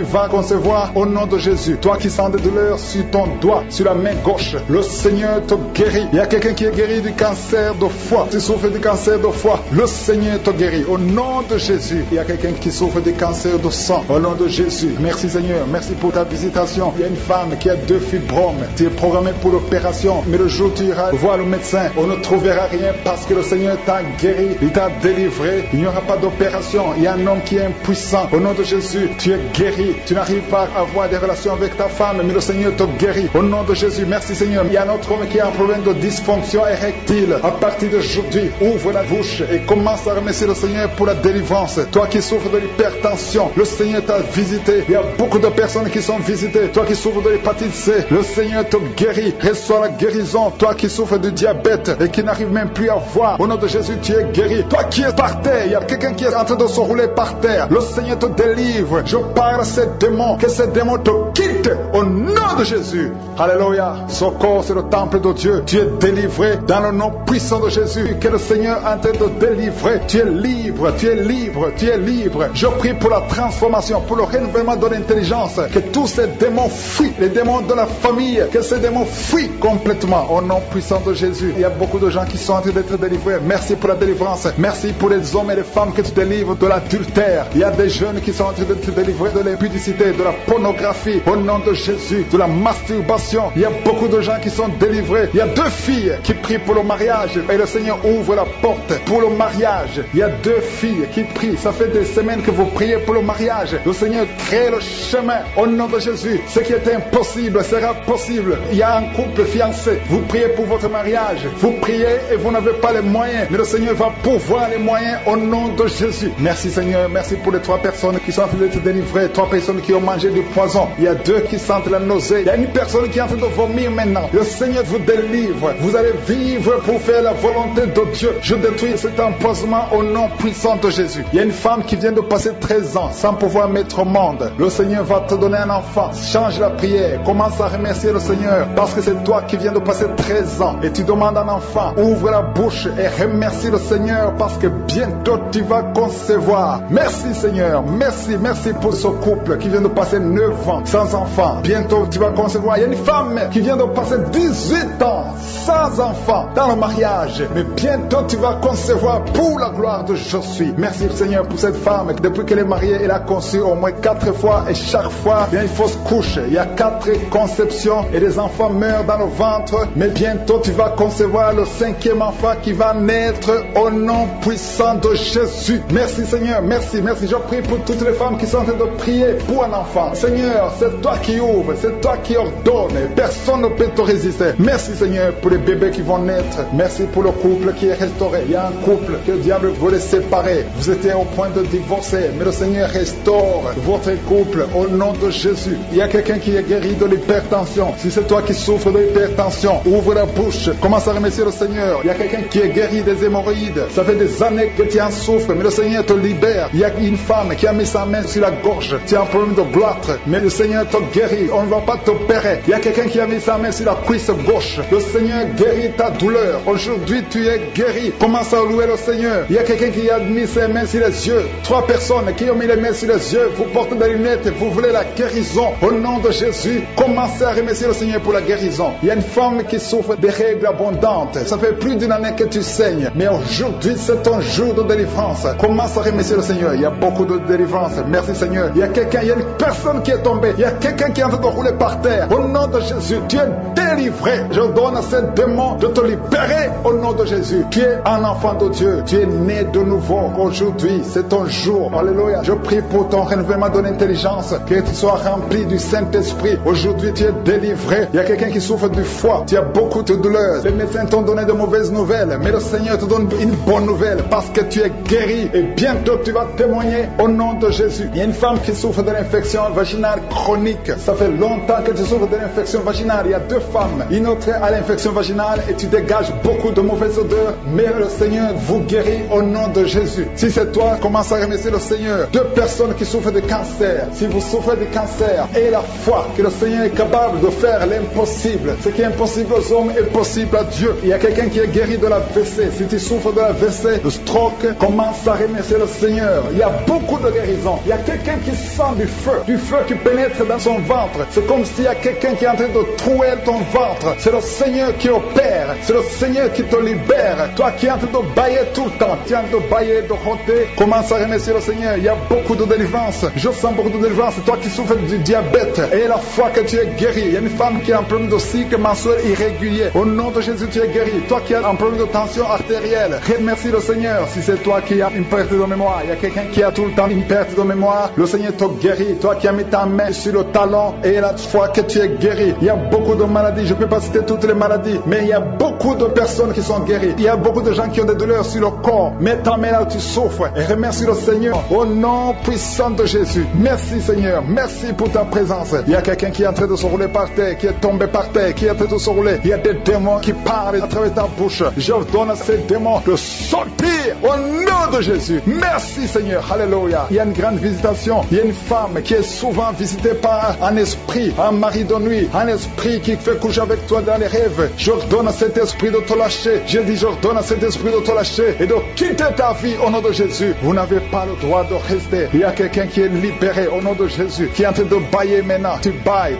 vas concevoir au nom de Jésus. Toi qui sens des douleurs sur ton doigt, sur la main gauche, le Seigneur te guérit. Il y a quelqu'un qui est guéri du cancer de foie. Tu souffres du cancer de foie, le Seigneur te guérit au nom de Jésus. Il y a quelqu'un qui souffre du cancer de sang au nom de Jésus. Merci Seigneur, merci pour ta visitation. Il y a une femme qui a 2 fibromes. Tu es programmé pour l'opération, mais le jour où tu iras voir le médecin, on ne trouvera rien parce que le Seigneur t'a guéri, il t'a délivré. Il n'y aura pas d'opération. Il y a un homme qui est impuissant. Au nom de Jésus, tu es guéri. Tu n'arrives pas à avoir des relations avec ta femme, mais le Seigneur te guérit. Au nom de Jésus, merci Seigneur. Il y a un autre homme qui a un problème de dysfonction érectile. À partir d'aujourd'hui, ouvre la bouche et commence à remercier le Seigneur pour la délivrance. Toi qui souffres de l'hypertension, le Seigneur t'a visité. Il y a beaucoup de personnes qui sont visitées. Toi qui souffres de l'hépatite C, le Seigneur te guérit. Reçois la guérison. Toi qui souffres de diabète et qui n'arrive même plus à voir, au nom de Jésus, tu es guéri. Toi qui es par terre, il y a quelqu'un qui est en train de se rouler par terre. Le Seigneur te délivre. Je parle à ces démons, que ces démons te quittent au nom de Jésus. Alléluia. Ce corps, c'est le temple de Dieu. Tu es délivré dans le nom puissant de Jésus. Que le Seigneur est en train de délivrer. Tu es libre, tu es libre, tu es libre. Je prie pour la transformation, pour le renouvellement de l'intelligence. Que tous ces démons fuient, les démons de la famille, que ces démons fuient complètement complètement au nom puissant de Jésus. Il y a beaucoup de gens qui sont en train d'être délivrés. Merci pour la délivrance. Merci pour les hommes et les femmes que tu délivres de l'adultère. Il y a des jeunes qui sont en train d'être délivrés de l'impudicité, de la pornographie, au nom de Jésus, de la masturbation. Il y a beaucoup de gens qui sont délivrés. Il y a 2 filles qui prient pour le mariage et le Seigneur ouvre la porte pour le mariage. Il y a 2 filles qui prient. Ça fait des semaines que vous priez pour le mariage. Le Seigneur crée le chemin au nom de Jésus. Ce qui est impossible sera possible. Il y a un couple fiancé. Vous priez pour votre mariage. Vous priez et vous n'avez pas les moyens. Mais le Seigneur va pourvoir les moyens au nom de Jésus. Merci Seigneur. Merci pour les 3 personnes qui sont en train d'être délivrées. 3 personnes qui ont mangé du poison. Il y a 2 qui sentent la nausée. Il y a une personne qui est en train de vomir maintenant. Le Seigneur vous délivre. Vous allez vivre pour faire la volonté de Dieu. Je détruis cet empoisonnement au nom puissant de Jésus. Il y a une femme qui vient de passer 13 ans sans pouvoir mettre au monde. Le Seigneur va te donner un enfant. Change la prière. Commence à remercier le Seigneur parce que c'est toi qui viens de passer 13 ans et tu demandes un enfant. Ouvre la bouche et remercie le Seigneur parce que bientôt tu vas concevoir. Merci Seigneur. Merci pour ce couple qui vient de passer 9 ans sans enfant. Bientôt tu vas concevoir. Il y a une femme qui vient de passer 18 ans sans enfant dans le mariage. Mais bientôt tu vas concevoir pour la gloire de Je suis. Merci Seigneur pour cette femme. Depuis qu'elle est mariée, elle a conçu au moins 4 fois et chaque fois il y a une fausse couche. Il y a 4 conceptions et les enfants meurent dans le ventre. Mais bientôt tu vas concevoir le 5e enfant qui va naître au nom puissant de Jésus. Merci Seigneur, merci. Je prie pour toutes les femmes qui sont en train de prier pour un enfant. Seigneur, c'est toi qui ouvres, c'est toi qui ordonnes. Personne ne peut te résister. Merci Seigneur pour les bébés qui vont naître. Merci pour le couple qui est restauré. Il y a un couple que le diable voulait séparer. Vous étiez au point de divorcer, mais le Seigneur restaure votre couple au nom de Jésus. Il y a quelqu'un qui est guéri de l'hypertension. Si c'est toi qui souffres de l'hypertension, ouvre la bouche, commence à remercier le Seigneur. Il y a quelqu'un qui est guéri des hémorroïdes. Ça fait des années que tu en souffres, mais le Seigneur te libère. Il y a une femme qui a mis sa main sur la gorge. Tu as un problème de gloître, mais le Seigneur te guérit. On ne va pas t'opérer. Il y a quelqu'un qui a mis sa main sur la cuisse gauche. Le Seigneur guérit ta douleur. Aujourd'hui, tu es guéri. Commence à louer le Seigneur. Il y a quelqu'un qui a mis ses mains sur les yeux. 3 personnes qui ont mis les mains sur les yeux. Vous portez des lunettes et vous voulez la guérison. Au nom de Jésus, commencez à remercier le Seigneur pour la guérison. Il y a une femme qui souffre des règles abondantes. Ça fait plus d'une année que tu saignes. Mais aujourd'hui, c'est ton jour de délivrance. Commence à remercier le Seigneur. Il y a beaucoup de délivrance. Merci Seigneur. Il y a une personne qui est tombée. Il y a quelqu'un qui est en train de rouler par terre. Au nom de Jésus, tu es délivré. Je donne à ces démons de te libérer au nom de Jésus. Tu es un enfant de Dieu. Tu es né de nouveau. Aujourd'hui, c'est ton jour. Alléluia. Je prie pour ton renouvellement de l'intelligence. Que tu sois rempli du Saint-Esprit. Aujourd'hui, tu es délivré. Il y a quelqu'un qui souffre du foie. Tu as beaucoup de douleurs. Les médecins t'ont donné de mauvaises nouvelles. Mais le Seigneur te donne une bonne nouvelle parce que tu es guéri. Et bientôt, tu vas témoigner au nom de Jésus. Il y a une femme qui souffre de l'infection vaginale chronique. Ça fait longtemps que tu souffres de l'infection vaginale. Il y a 2 femmes. Une autre a l'infection vaginale et tu dégages beaucoup de mauvaises odeurs. Mais le Seigneur vous guérit au nom de Jésus. Si c'est toi, commence à remercier le Seigneur. 2 personnes qui souffrent de cancer. Si vous souffrez de cancer, ayez la foi que le Seigneur est capable de faire l'impossible. Ce qui est impossible aux hommes est possible à Dieu. Il y a quelqu'un qui est guéri de la WC. Si tu souffres de la WC, de stroke, commence à remercier le Seigneur. Il y a beaucoup de guérisons. Il y a quelqu'un qui sent du feu qui pénètre dans son ventre. C'est comme s'il y a quelqu'un qui est en train de trouer ton ventre. C'est le Seigneur qui opère. C'est le Seigneur qui te libère. Toi qui es en train de bailler tout le temps, tu es en train de bailler, de rôter, commence à remercier le Seigneur. Il y a beaucoup de délivrance. Je sens beaucoup de délivrance. Toi qui souffres du diabète, et la foi que tu es guéri. Il y a une femme qui a un problème de cycle mensuel irrégulier. Au nom de Jésus, tu es guéri. Toi qui as un problème de tension artérielle, remercie le Seigneur. Si c'est toi qui as une perte de mémoire, il y a quelqu'un qui a tout le temps une perte de mémoire, le Seigneur te guérit. Toi qui as mis ta main sur le talon et la foi que tu es guéri. Il y a beaucoup de maladies. Je ne peux pas citer toutes les maladies, mais il y a beaucoup de personnes qui sont guéries. Il y a beaucoup de gens qui ont des douleurs sur le corps. Mets ta main là où tu souffres et remercie le Seigneur au nom puissant de Jésus. Merci Seigneur. Merci pour ta présence. Il y a quelqu'un qui est en train de se rouler par terre, qui est tombé par terre, qui est en train de se rouler. Il y a des démons qui parlent à travers ta bouche. Je donne à ces démons de sortir au nom de Jésus. Merci Seigneur. Alléluia. Il y a une grande visitation. Il y a une femme qui est souvent visitée par un esprit, un mari de nuit, un esprit qui fait coucher avec toi dans les rêves. J'ordonne à cet esprit de te lâcher. Je dis j'ordonne à cet esprit de te lâcher et de quitter ta vie au nom de Jésus. Vous n'avez pas le droit de rester. Il y a quelqu'un qui est libéré au nom de Jésus, qui est en train de bailler maintenant. Tu bailles.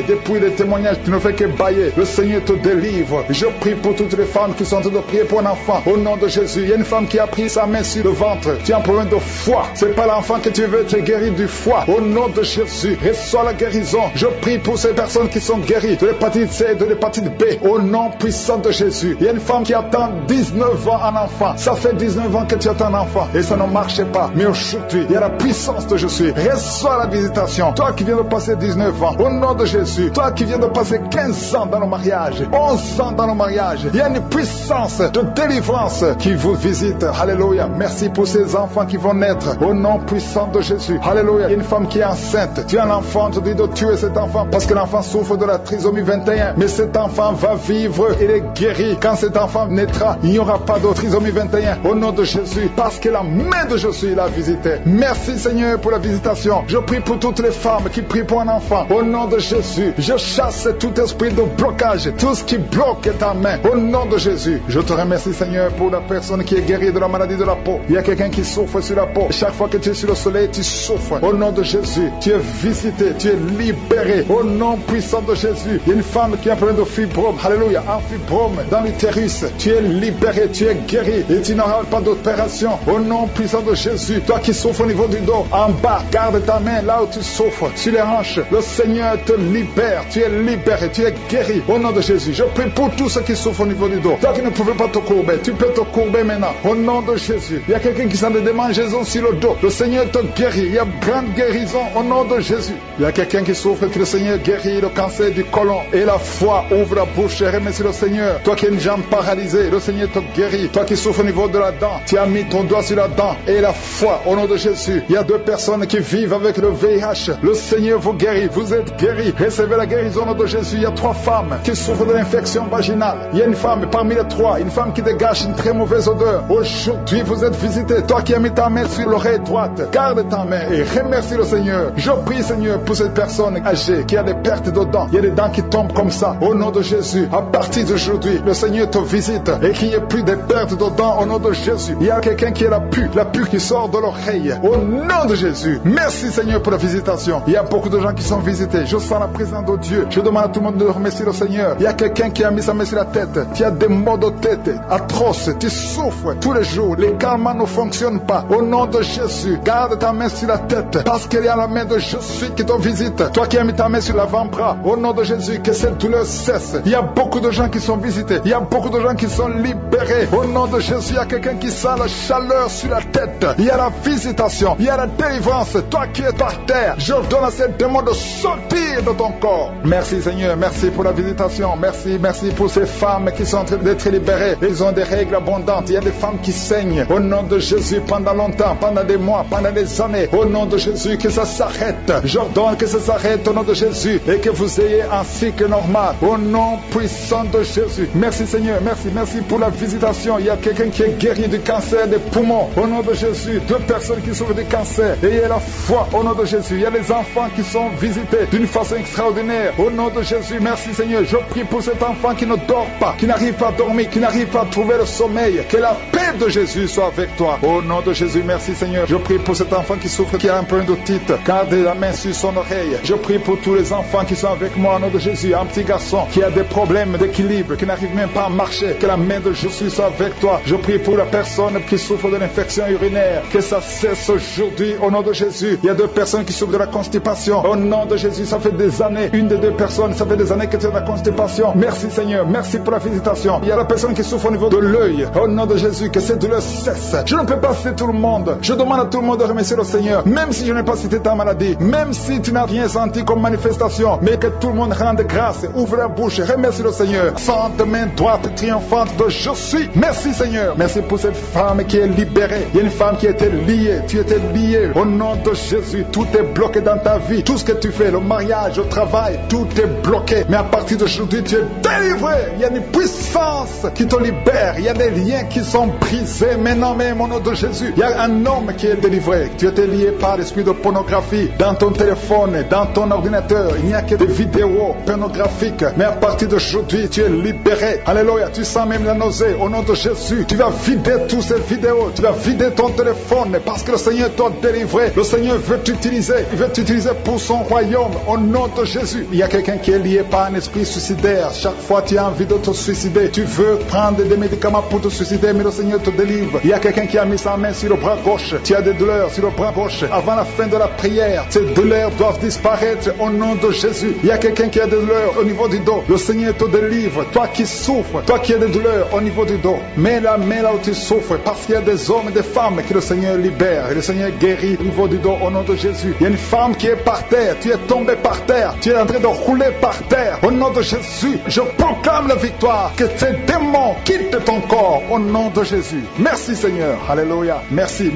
Depuis les témoignages, tu ne fais que bailler. Le Seigneur te délivre. Je prie pour toutes les femmes qui sont en train de prier pour un enfant. Au nom de Jésus, il y a une femme qui a pris sa main sur le ventre. Tu as un problème de foie. C'est pas l'enfant que tu veux, tu es guéri du foie. Au nom de Jésus, reçois la guérison. Je prie pour ces personnes qui sont guéries de l'hépatite C et de l'hépatite B. Au nom puissant de Jésus. Il y a une femme qui attend 19 ans un enfant. Ça fait 19 ans que tu attends un enfant et ça ne marchait pas. Mais aujourd'hui, il y a la puissance de Jésus. Reçois la visitation. Toi qui viens de passer 19 ans, au nom de Jésus. Toi qui viens de passer 15 ans dans le mariage, 11 ans dans le mariage. Il y a une puissance de délivrance qui vous visite. Alléluia. Merci pour ces enfants qui vont naître. Au nom puissant de Jésus. Alléluia. Il y a une femme qui est enceinte. Tu as un enfant, tu dis de tuer cet enfant parce que l'enfant souffre de la trisomie 21. Mais cet enfant va vivre, il est guéri. Quand cet enfant naîtra, il n'y aura pas de trisomie 21. Au nom de Jésus. Parce que la main de Jésus l'a visité. Merci Seigneur pour la visitation. Je prie pour toutes les femmes qui prient pour un enfant. Au nom de Jésus. Je chasse tout esprit de blocage. Tout ce qui bloque ta main. Au nom de Jésus. Je te remercie Seigneur pour la personne qui est guérie de la maladie de la peau. Il y a quelqu'un qui souffre sur la peau. Chaque fois que tu es sur le soleil, tu souffres. Au nom de Jésus. Tu es visité. Tu es libéré. Au nom puissant de Jésus. Il y a une femme qui a un problème de fibrome. Alléluia. Un fibrome dans l'utérus. Tu es libéré. Tu es guéri. Et tu n'auras pas d'opération. Au nom puissant de Jésus. Toi qui souffres au niveau du dos, en bas, garde ta main là où tu souffres. Sur les hanches. Le Seigneur te libère. Tu es libéré. Tu es guéri. Au nom de Jésus. Je prie pour tous ceux qui souffrent au niveau du dos. Toi qui ne pouvais pas te courber. Tu peux te courber maintenant. Au nom de Jésus. Il y a quelqu'un qui sent des démangeaisons sur le dos. Le Seigneur te guérit. Il y a grande guérison au nom de Jésus. Il y a quelqu'un qui souffre que le Seigneur guérit le cancer du côlon. Et la foi ouvre la bouche et remercie le Seigneur. Toi qui as une jambe paralysée, le Seigneur te guérit. Toi qui souffres au niveau de la dent, tu as mis ton doigt sur la dent. Et la foi au nom de Jésus. Il y a 2 personnes qui vivent avec le VIH. Le Seigneur vous guérit. Vous êtes guéris. Recevez la guérison au nom de Jésus. Il y a 3 femmes qui souffrent de l'infection vaginale. Il y a une femme parmi les 3, une femme qui dégage une très mauvaise odeur. Aujourd'hui, vous êtes visité. Toi qui as mis ta main sur l'oreille droite, garde ta main et remercie le Seigneur. Je prie, Seigneur, pour cette personne âgée qui a des pertes de dents. Il y a des dents qui tombent comme ça. Au nom de Jésus, à partir d'aujourd'hui, le Seigneur te visite et qu'il n'y ait plus de pertes de dents au nom de Jésus. Il y a quelqu'un qui a la pue qui sort de l'oreille. Au nom de Jésus. Merci, Seigneur, pour la visitation. Il y a beaucoup de gens qui sont visités. Je sens la présence de Dieu. Je demande à tout le monde de remercier le Seigneur. Il y a quelqu'un qui a mis sa main sur la tête. Tu as des maux de tête atroces. Tu souffres tous les jours. Les calmants ne fonctionnent pas. Au nom de Jésus, garde ta main sur la tête. Parce qu'il y a la main de Jésus qui te visite. Toi qui as mis ta main sur l'avant-bras. Au nom de Jésus, que cette douleur cesse. Il y a beaucoup de gens qui sont visités. Il y a beaucoup de gens qui sont libérés. Au nom de Jésus, il y a quelqu'un qui sent la chaleur sur la tête. Il y a la visitation. Il y a la délivrance. Toi qui es par terre, je donne à ces démons de sortir de ton corps. Merci Seigneur. Merci pour la visitation. Merci pour ces femmes qui sont en train d'être libérées. Ils ont des règles abondantes. Il y a des femmes qui saignent. Au nom de Jésus, pendant longtemps, pendant des mois, pendant des années. Au nom de Jésus, que ça s'arrête. J'ordonne que ça s'arrête au nom de Jésus. Et que vous ayez un cycle normal. Au nom puissant de Jésus. Merci Seigneur. Merci pour la visitation. Il y a quelqu'un qui est guéri du cancer des poumons. Au nom de Jésus. 2 personnes qui souffrent du cancer. Ayez la foi au nom de Jésus. Il y a les enfants qui sont visités d'une façon extraordinaire. Au nom de Jésus. Merci Seigneur. Je prie pour cet enfant qui ne dort pas, qui n'arrive pas à dormir, qui n'arrive pas à trouver le sommeil. Que la paix de Jésus soit avec toi. Au nom de Jésus, merci Seigneur. Je prie pour cet enfant qui souffre, qui a un peu d'otite. Garde la main sur son oreille. Je prie pour tous les enfants qui sont avec moi au nom de Jésus. Un petit garçon qui a des problèmes d'équilibre, qui n'arrive même pas à marcher. Que la main de Jésus soit avec toi. Je prie pour la personne qui souffre de l'infection urinaire. Que ça cesse aujourd'hui au nom de Jésus. Il y a 2 personnes qui souffrent de la constipation. Au nom de Jésus, ça fait des années. Une des 2 personnes, ça fait des années que tu as de la constipation. Merci Seigneur. Merci pour la visitation. Il y a la personne qui souffre au niveau de l'œil. Au nom de Jésus, que cette douleur cesse. Je ne peux pas citer tout le monde. Je demande à tout le monde de remercier le Seigneur. Même si je n'ai pas cité ta maladie. Même si tu n'as rien senti comme manifestation. Mais que tout le monde rende grâce. Ouvre la bouche. Remercie le Seigneur. Sainte main droite triomphante de je suis. Merci Seigneur. Merci pour cette femme qui est libérée. Il y a une femme qui était liée. Tu étais liée. Au nom de Jésus, tout est bloqué dans ta vie. Tout ce que tu fais, le mariage, le travail, tout est bloqué. Mais à partir d'aujourd'hui, tu es délivré. Il y a une puissance qui te libère. Il y a des liens qui sont brisés. Maintenant même au nom de Jésus, il y a un homme qui est délivré. Tu étais lié par l'esprit de pornographie. Dans ton téléphone, dans ton ordinateur, il n'y a que des vidéos pornographiques. Mais à partir d'aujourd'hui, tu es libéré. Alléluia. Tu sens même la nausée. Au nom de Jésus, tu vas vider toutes ces vidéos. Tu vas vider ton téléphone parce que le Seigneur t'a délivré. Le Seigneur veut t'utiliser. Il veut t'utiliser pour son royaume. Au nom de Jésus. Il y a quelqu'un qui est lié par un esprit suicidaires. Chaque fois tu as envie de te suicider, tu veux prendre des médicaments pour te suicider, mais le Seigneur te délivre. Il y a quelqu'un qui a mis sa main sur le bras gauche. Tu as des douleurs sur le bras gauche. Avant la fin de la prière, ces douleurs doivent disparaître au nom de Jésus. Il y a quelqu'un qui a des douleurs au niveau du dos. Le Seigneur te délivre. Toi qui souffres, toi qui as des douleurs au niveau du dos, mets la main là où tu souffres, parce qu'il y a des hommes et des femmes que le Seigneur libère et le Seigneur guérit au niveau du dos au nom de Jésus. Il y a une femme qui est par terre, tu es tombé par terre, tu es en train de rouler par terre au nom de Jésus. Je proclame la victoire, que ces démons quittent ton corps au nom de Jésus. Merci Seigneur, alléluia. Merci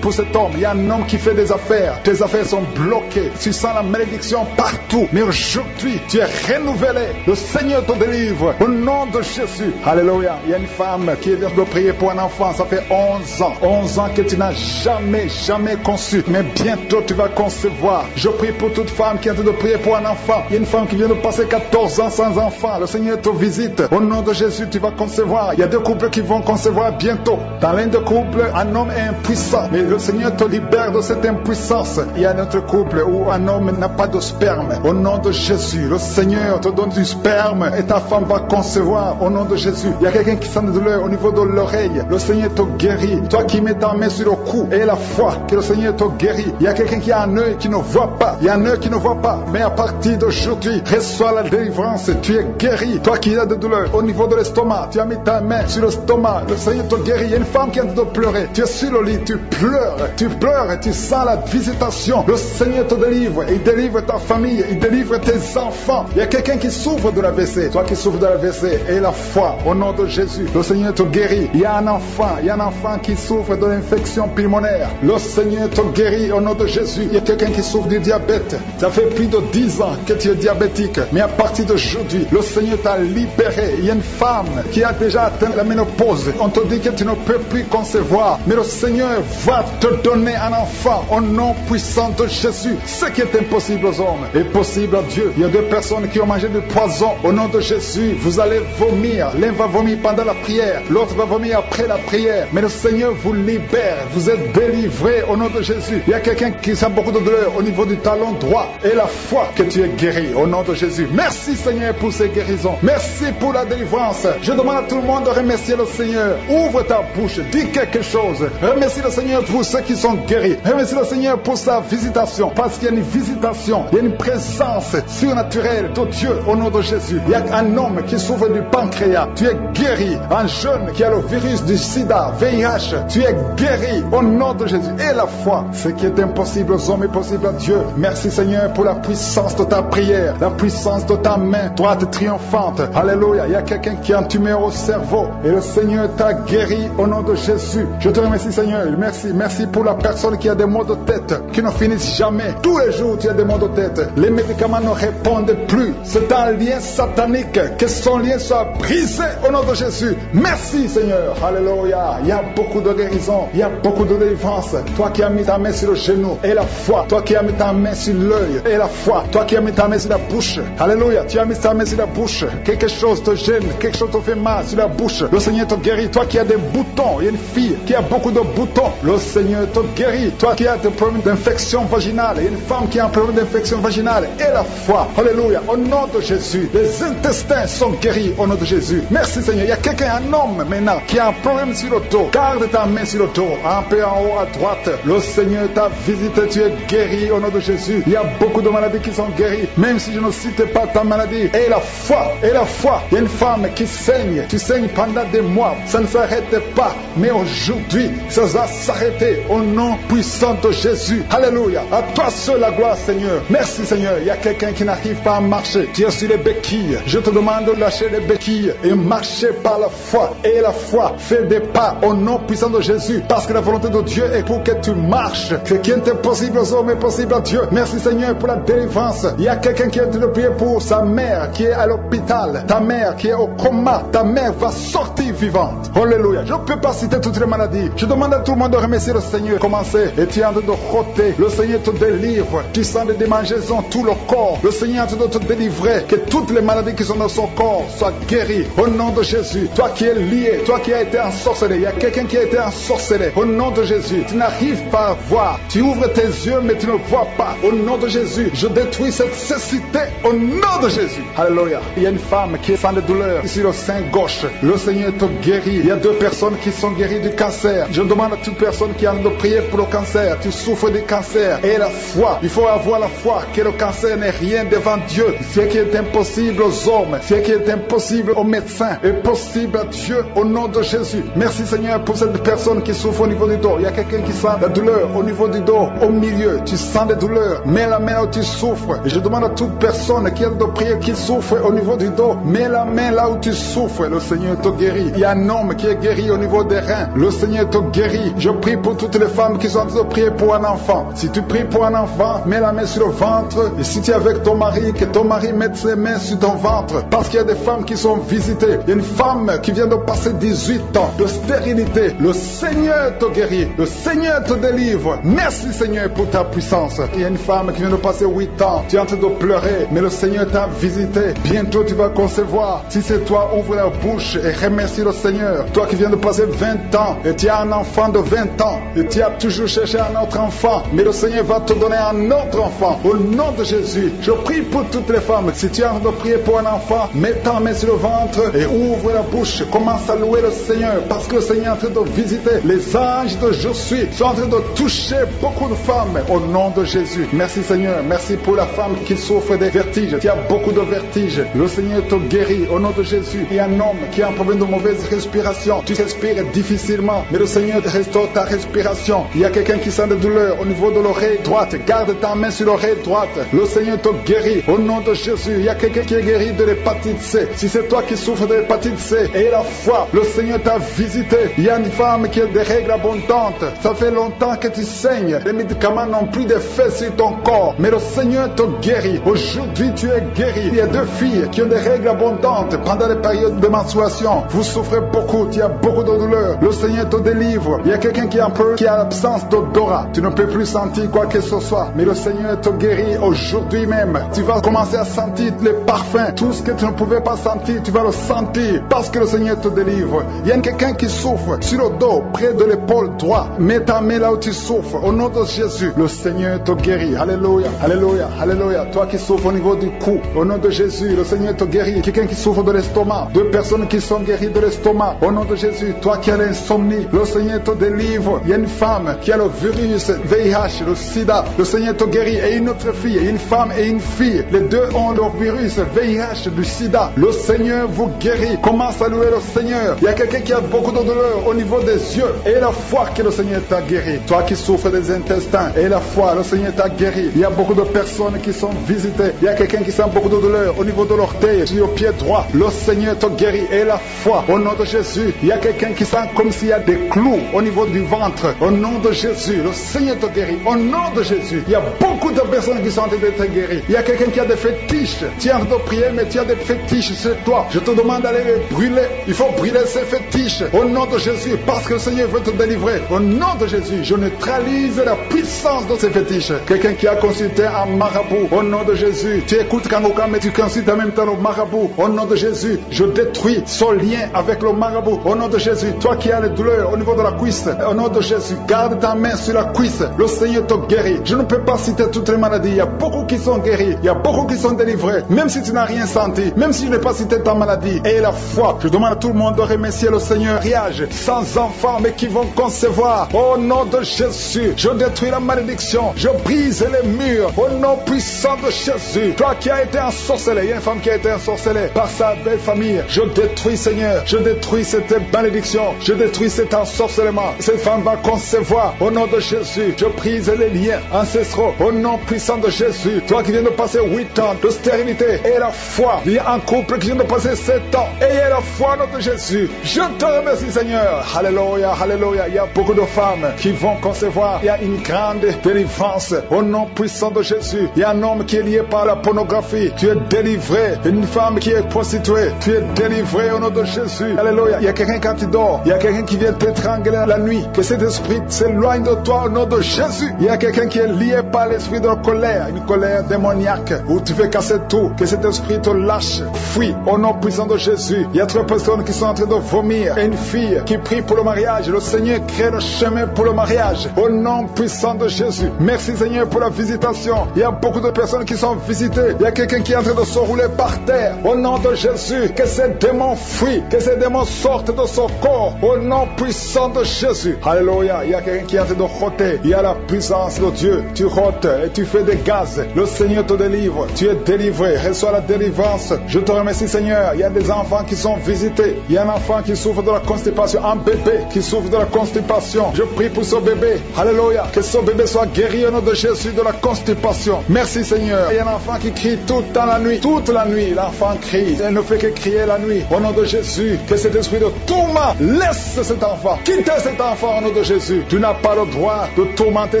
pour cet homme. Il y a un homme qui fait des affaires, tes affaires sont bloquées, tu sens la malédiction partout, mais aujourd'hui tu es renouvelé. Le Seigneur te délivre au nom de Jésus, alléluia. Il y a une femme qui vient de prier pour un enfant, ça fait 11 ans que tu n'as jamais conçu, mais bientôt tu vas concevoir. Je prie pour toute femme qui est en train de prier pour un enfant. Il y a une femme qui vient de passer 14 ans sans enfant, le Seigneur te visite, au nom de Jésus tu vas concevoir. Il y a deux couples qui vont concevoir bientôt. Dans l'un des couples, un homme est impuissant, mais le Seigneur te libère de cette impuissance. Il y a un autre couple où un homme n'a pas de sperme, au nom de Jésus le Seigneur te donne du sperme et ta femme va concevoir au nom de Jésus. Il y a quelqu'un qui sent de douleur au niveau de l'oreille, le Seigneur te guérit. Toi qui mets ta main sur le cou et la foi que le Seigneur te guérit. Il y a quelqu'un qui a un œil qui ne voit pas, il y a un œil qui ne voit pas, mais à partir d'aujourd'hui reçois la délivrance, tu es guéri. Toi qui as de douleur au niveau de l'estomac, tu as mis ta main sur l'estomac, le Seigneur te guérit. Il y a une femme qui est en train de pleurer, tu es sur le lit, tu pleures et tu sens la visitation. Le Seigneur te délivre, il délivre ta famille, il délivre tes enfants. Il y a quelqu'un qui souffre de l'AVC, toi qui souffres de l'AVC, et la foi au nom de Jésus, le Seigneur te guérit. Il y a un enfant qui souffre de l'infection pulmonaire, le Seigneur te guérit au nom de Jésus. Il y a quelqu'un qui souffre du diabète, ça fait plus de 10 ans que tu es diabétique, mais à partir d'aujourd'hui le Seigneur t'a libéré. Il y a une femme qui a déjà atteint la ménopause, on te dit que tu ne peux plus concevoir, mais le Seigneur va te donner un enfant au nom puissant de Jésus. Ce qui est impossible aux hommes est possible à Dieu. Il y a deux personnes qui ont mangé du poison, au nom de Jésus vous allez vomir. L'un va vomir pendant la prière, l'autre va vomir après la prière, mais le Seigneur vous libère, vous êtes délivrés au nom de Jésus. Il y a quelqu'un qui a beaucoup de douleur au niveau du talon droit, et la foi que tu es guéri au nom de Jésus. Merci Seigneur pour ces guérisons, merci pour la délivrance. Je demande à tout le monde de remercier le Seigneur. Ouvre ta bouche, dis quelque chose. Remercie le Seigneur pour ceux qui sont guéris. Remercie le Seigneur pour sa visitation, parce qu'il y a une visitation, il y a une présence surnaturelle de Dieu au nom de Jésus. Il y a un homme qui souffre du pancréas, tu es guéri. Un jeune qui a le virus du sida, VIH, tu es guéri au nom de Jésus. Et la foi, ce qui est impossible aux hommes est possible à Dieu. Merci Seigneur pour la puissance de ta prière, la puissance de ta main droite triomphante. Alléluia. Il y a quelqu'un qui a un tumeur au cerveau et le Seigneur t'a guéri au nom de Jésus. Je te remercie Seigneur. Merci pour la personne qui a des maux de tête qui ne finissent jamais. Tous les jours tu as des maux de tête, les médicaments ne répondent plus. C'est un lien satanique, que son lien soit brisé au nom de Jésus. Merci Seigneur. Alléluia. Il y a beaucoup de guérison, il y a beaucoup de délivrance. Toi qui as mis ta main sur le genou et la foi, toi qui as mis ta main sur l'œil et la foi, toi qui as mis ta main sur la bouche. Alléluia. Tu as mis ta main sur la bouche, quelque chose te gêne, quelque chose te fait mal sur la bouche, le Seigneur te guérit. Toi qui as des boutons, il y a une fille qui a beaucoup de boutons, le Seigneur te guérit. Toi qui as des problèmes d'infection vaginale, il y a une femme qui a un problème d'infection vaginale, et la foi. Alléluia. Au nom de Jésus, les intestins sont guéris au nom de Jésus. Merci Seigneur. Il y a quelqu'un, un homme maintenant, qui a un problème sur le dos. Garde ta main sur le dos, un peu en haut à droite. Le Seigneur t'a visité, tu es guéri au nom de Jésus. Il y a beaucoup de maladies qui sont guéries, même si je ne cite pas ta maladie. Et la foi, et la foi. Il y a une femme qui saigne, tu saignes pendant des mois, ça ne s'arrête pas, mais aujourd'hui, ça va s'arrêter au nom puissant de Jésus. Alléluia. À toi seul la gloire Seigneur. Merci Seigneur. Il y a quelqu'un qui n'arrive pas à marcher, tu es sur les béquilles. Je te demande de lâcher les béquilles et marcher par la foi. Et la foi, fais des pas au nom puissant de Jésus, parce que la volonté de Dieu est pour que tu marches. Ce qui est impossible aux hommes est possible à Dieu. Merci Seigneur pour la délivrance. Il y a quelqu'un qui est en train de prier pour sa mère qui est à l'hôpital, ta mère qui est au coma. Ta mère va sortir vivante. Alléluia. Je ne peux pas citer toutes les maladies. Je demande à tout le monde de remercier le Seigneur. Commencez et tu es en train de rôter. Le Seigneur te délivre. Tu sens des démangeaisons tout le corps. Le Seigneur est en train de te délivrer. Que toutes les maladies qui sont dans son corps soient guéries au nom de Jésus. Toi qui es lié, toi qui as été ensorcelé, il y a quelqu'un qui a été ensorcelé au nom de Jésus. Tu n'arrives pas à voir. Tu ouvres tes yeux mais tu ne vois pas. Au nom de Jésus, je détruis cette cécité au nom nom de Jésus. Alléluia. Il y a une femme qui est sans de douleur sur le sein gauche. Le Seigneur te guérit. Il y a 2 personnes qui sont guéries du cancer. Je demande à toute personne qui a envie de prier pour le cancer. Tu souffres du cancer. Et la foi. Il faut avoir la foi que le cancer n'est rien devant Dieu. Ce qui est impossible aux hommes, ce qui est impossible aux médecins, est possible à Dieu au nom de Jésus. Merci Seigneur pour cette personne qui souffre au niveau du dos. Il y a quelqu'un qui sent la douleur au niveau du dos, au milieu. Tu sens des douleurs. Mets la main là où tu souffres. Et je demande à toute personne qui a de prier, qui souffre au niveau du dos, mets la main là où tu souffres. Le Seigneur te guérit. Il y a un homme qui est guéri au niveau des reins. Le Seigneur te guérit. Je prie pour toutes les femmes qui sont en train de prier pour un enfant. Si tu pries pour un enfant, mets la main sur le ventre. Et si tu es avec ton mari, que ton mari mette ses mains sur ton ventre. Parce qu'il y a des femmes qui sont visitées. Il y a une femme qui vient de passer 18 ans de stérilité. Le Seigneur te guérit. Le Seigneur te délivre. Merci Seigneur pour ta puissance. Il y a une femme qui vient de passer 8 ans. Tu es en train de pleurer, mais le Seigneur t'a visité. Bientôt tu vas concevoir. Si c'est toi, ouvre la bouche et remercie le Seigneur. Toi qui viens de passer 20 ans et tu as un enfant de 20 ans et tu as toujours cherché un autre enfant, mais le Seigneur va te donner un autre enfant. Au nom de Jésus, je prie pour toutes les femmes. Si tu es en train de prier pour un enfant, mets ta main sur le ventre et ouvre la bouche. Commence à louer le Seigneur parce que le Seigneur est en train de visiter. Les anges de Je suis sont en train de toucher beaucoup de femmes au nom de Jésus. Merci Seigneur. Merci pour la femme qui souffre des vertiges. Tu as beaucoup de vertiges. Le Seigneur te guérit au nom de Jésus. Il y a un homme qui a un problème de mauvaise respiration. Tu respires difficilement, mais le Seigneur te restaure ta respiration. Il y a quelqu'un qui sent des douleurs au niveau de l'oreille droite. Garde ta main sur l'oreille droite. Le Seigneur te guérit au nom de Jésus. Il y a quelqu'un qui est guéri de l'hépatite C. Si c'est toi qui souffres de l'hépatite C et la foi, le Seigneur t'a visité. Il y a une femme qui a des règles abondantes. Ça fait longtemps que tu saignes. Les médicaments n'ont plus d'effet sur ton corps, mais le Seigneur te guérit. Aujourd'hui, tu es guéri. Il y a 2 filles qui ont des règles abondantes pendant les périodes de menstruation. Vous souffrez beaucoup, tu as beaucoup de douleurs. Le Seigneur te délivre. Il y a quelqu'un qui a l'absence d'odorat. Tu ne peux plus sentir quoi que ce soit, mais le Seigneur te guérit aujourd'hui même. Tu vas commencer à sentir les parfums. Tout ce que tu ne pouvais pas sentir, tu vas le sentir parce que le Seigneur te délivre. Il y a quelqu'un qui souffre sur le dos, près de l'épaule droite. Mets ta main là où tu souffres. Au nom de Jésus, le Seigneur te guérit. Alléluia, alléluia, alléluia. Toi qui souffres au niveau du cou, au nom de Jésus, le Seigneur te guérit. Quelqu'un qui souffre de l'estomac, 2 personnes qui sont guéries de l'estomac. Au nom de Jésus, toi qui as l'insomnie, le Seigneur te délivre. Il y a une femme qui a le virus VIH, le sida. Le Seigneur te guérit. Et une autre fille, une femme et une fille. Les 2 ont le virus VIH, du sida. Le Seigneur vous guérit. Commence à louer le Seigneur. Il y a quelqu'un qui a beaucoup de douleur au niveau des yeux. Et la foi que le Seigneur t'a guéri. Toi qui souffres des intestins. Et la foi, le Seigneur t'a guéri. Il y a beaucoup de personnes qui sont visitées. Il y a quelqu'un qui sent beaucoup de douleur au niveau de l'orteil, sur le pied droit. Le Seigneur te guérit. Et la foi, au nom de Jésus. Il y a quelqu'un qui sent comme s'il y a des clous au niveau du ventre. Au nom de Jésus, le Seigneur te guérit. Au nom de Jésus, il y a beaucoup de personnes qui sont en train d'être guéries. Il y a quelqu'un qui a des fétiches. Tu es en train de prier, mais tu as des fétiches sur toi. Je te demande d'aller les brûler. Il faut brûler ces fétiches. Au nom de Jésus, parce que le Seigneur veut te délivrer. Au nom de Jésus, je neutralise la puissance de ces fétiches. Quelqu'un qui a consulté un marabout. Au nom de Jésus, tu écoutes Kangoka, mais tu consultes en même temps le marabout. Au nom de Jésus, je détruis son lien avec le marabout. Au nom de Jésus, toi qui as les douleurs au niveau de la cuisse, au nom de Jésus, garde ta main sur la cuisse. Le Seigneur te guérit. Je ne peux pas citer toutes les maladies. Il y a beaucoup qui sont guéris. Il y a beaucoup qui sont délivrés. Même si tu n'as rien senti, même si je n'ai pas cité ta maladie. Et la foi, je demande à tout le monde de remercier le Seigneur. Riage, sans enfants, mais qui vont concevoir. Au nom de Jésus, je détruis la malédiction. Je brise les murs. Au nom puissant de Jésus. Toi qui as été ensorcelé, il y a une femme qui a été ensorcelée par sa belle famille. Je détruis, Seigneur. Je détruis cette malédiction. Je détruis cet ensorcellement. Cette femme va concevoir. Au nom de Jésus, je brise les liens ancestraux. Au nom puissant de Jésus. Toi qui viens de passer 8 ans de stérilité et la foi. Il y a un couple qui vient de passer 7 ans. Ayez la foi au nom de Jésus. Je te remercie, Seigneur. Alléluia, alléluia. Il y a beaucoup de femmes qui vont concevoir. Il y a une grande délivrance au nom puissant de Jésus. Il y a un homme qui est lié par la pornographie. Tu es délivré. Une femme qui est prostituée. Tu es délivré au nom de Jésus. Alléluia. Il y a quelqu'un quand tu dors. Il y a quelqu'un qui vient t'étrangler la nuit. Que cet esprit s'éloigne de toi au nom de Jésus. Il y a quelqu'un qui est lié par l'esprit de la colère. Une colère démoniaque où tu veux casser tout. Que cet esprit te lâche. Fuis au nom puissant de Jésus. Il y a 3 personnes qui sont en train de vomir. Et une fille qui prie pour le mariage. Le Seigneur crée le chemin pour le mariage. Au nom puissant de Jésus. Merci Seigneur pour la visitation. Il y a beaucoup de personnes qui sont visitées. Il y y a quelqu'un qui est en train de se rouler par terre. Au nom de Jésus, que ces démons fuient, que ces démons sortent de son corps. Au nom puissant de Jésus. Alléluia. Il y a quelqu'un qui est en train de roter. Il y a la puissance de Dieu. Tu rotes et tu fais des gaz. Le Seigneur te délivre. Tu es délivré. Reçois la délivrance. Je te remercie, Seigneur. Il y a des enfants qui sont visités. Il y a un enfant qui souffre de la constipation. Un bébé qui souffre de la constipation. Je prie pour ce bébé. Alléluia. Que ce bébé soit guéri au nom de Jésus de la constipation. Merci, Seigneur. Il y a un enfant qui crie toute la nuit. Toute la nuit, l'enfant crie. Il ne fait que crier la nuit. Au nom de Jésus, que cet esprit de tourment laisse cet enfant. Quittez cet enfant au nom de Jésus. Tu n'as pas le droit de tourmenter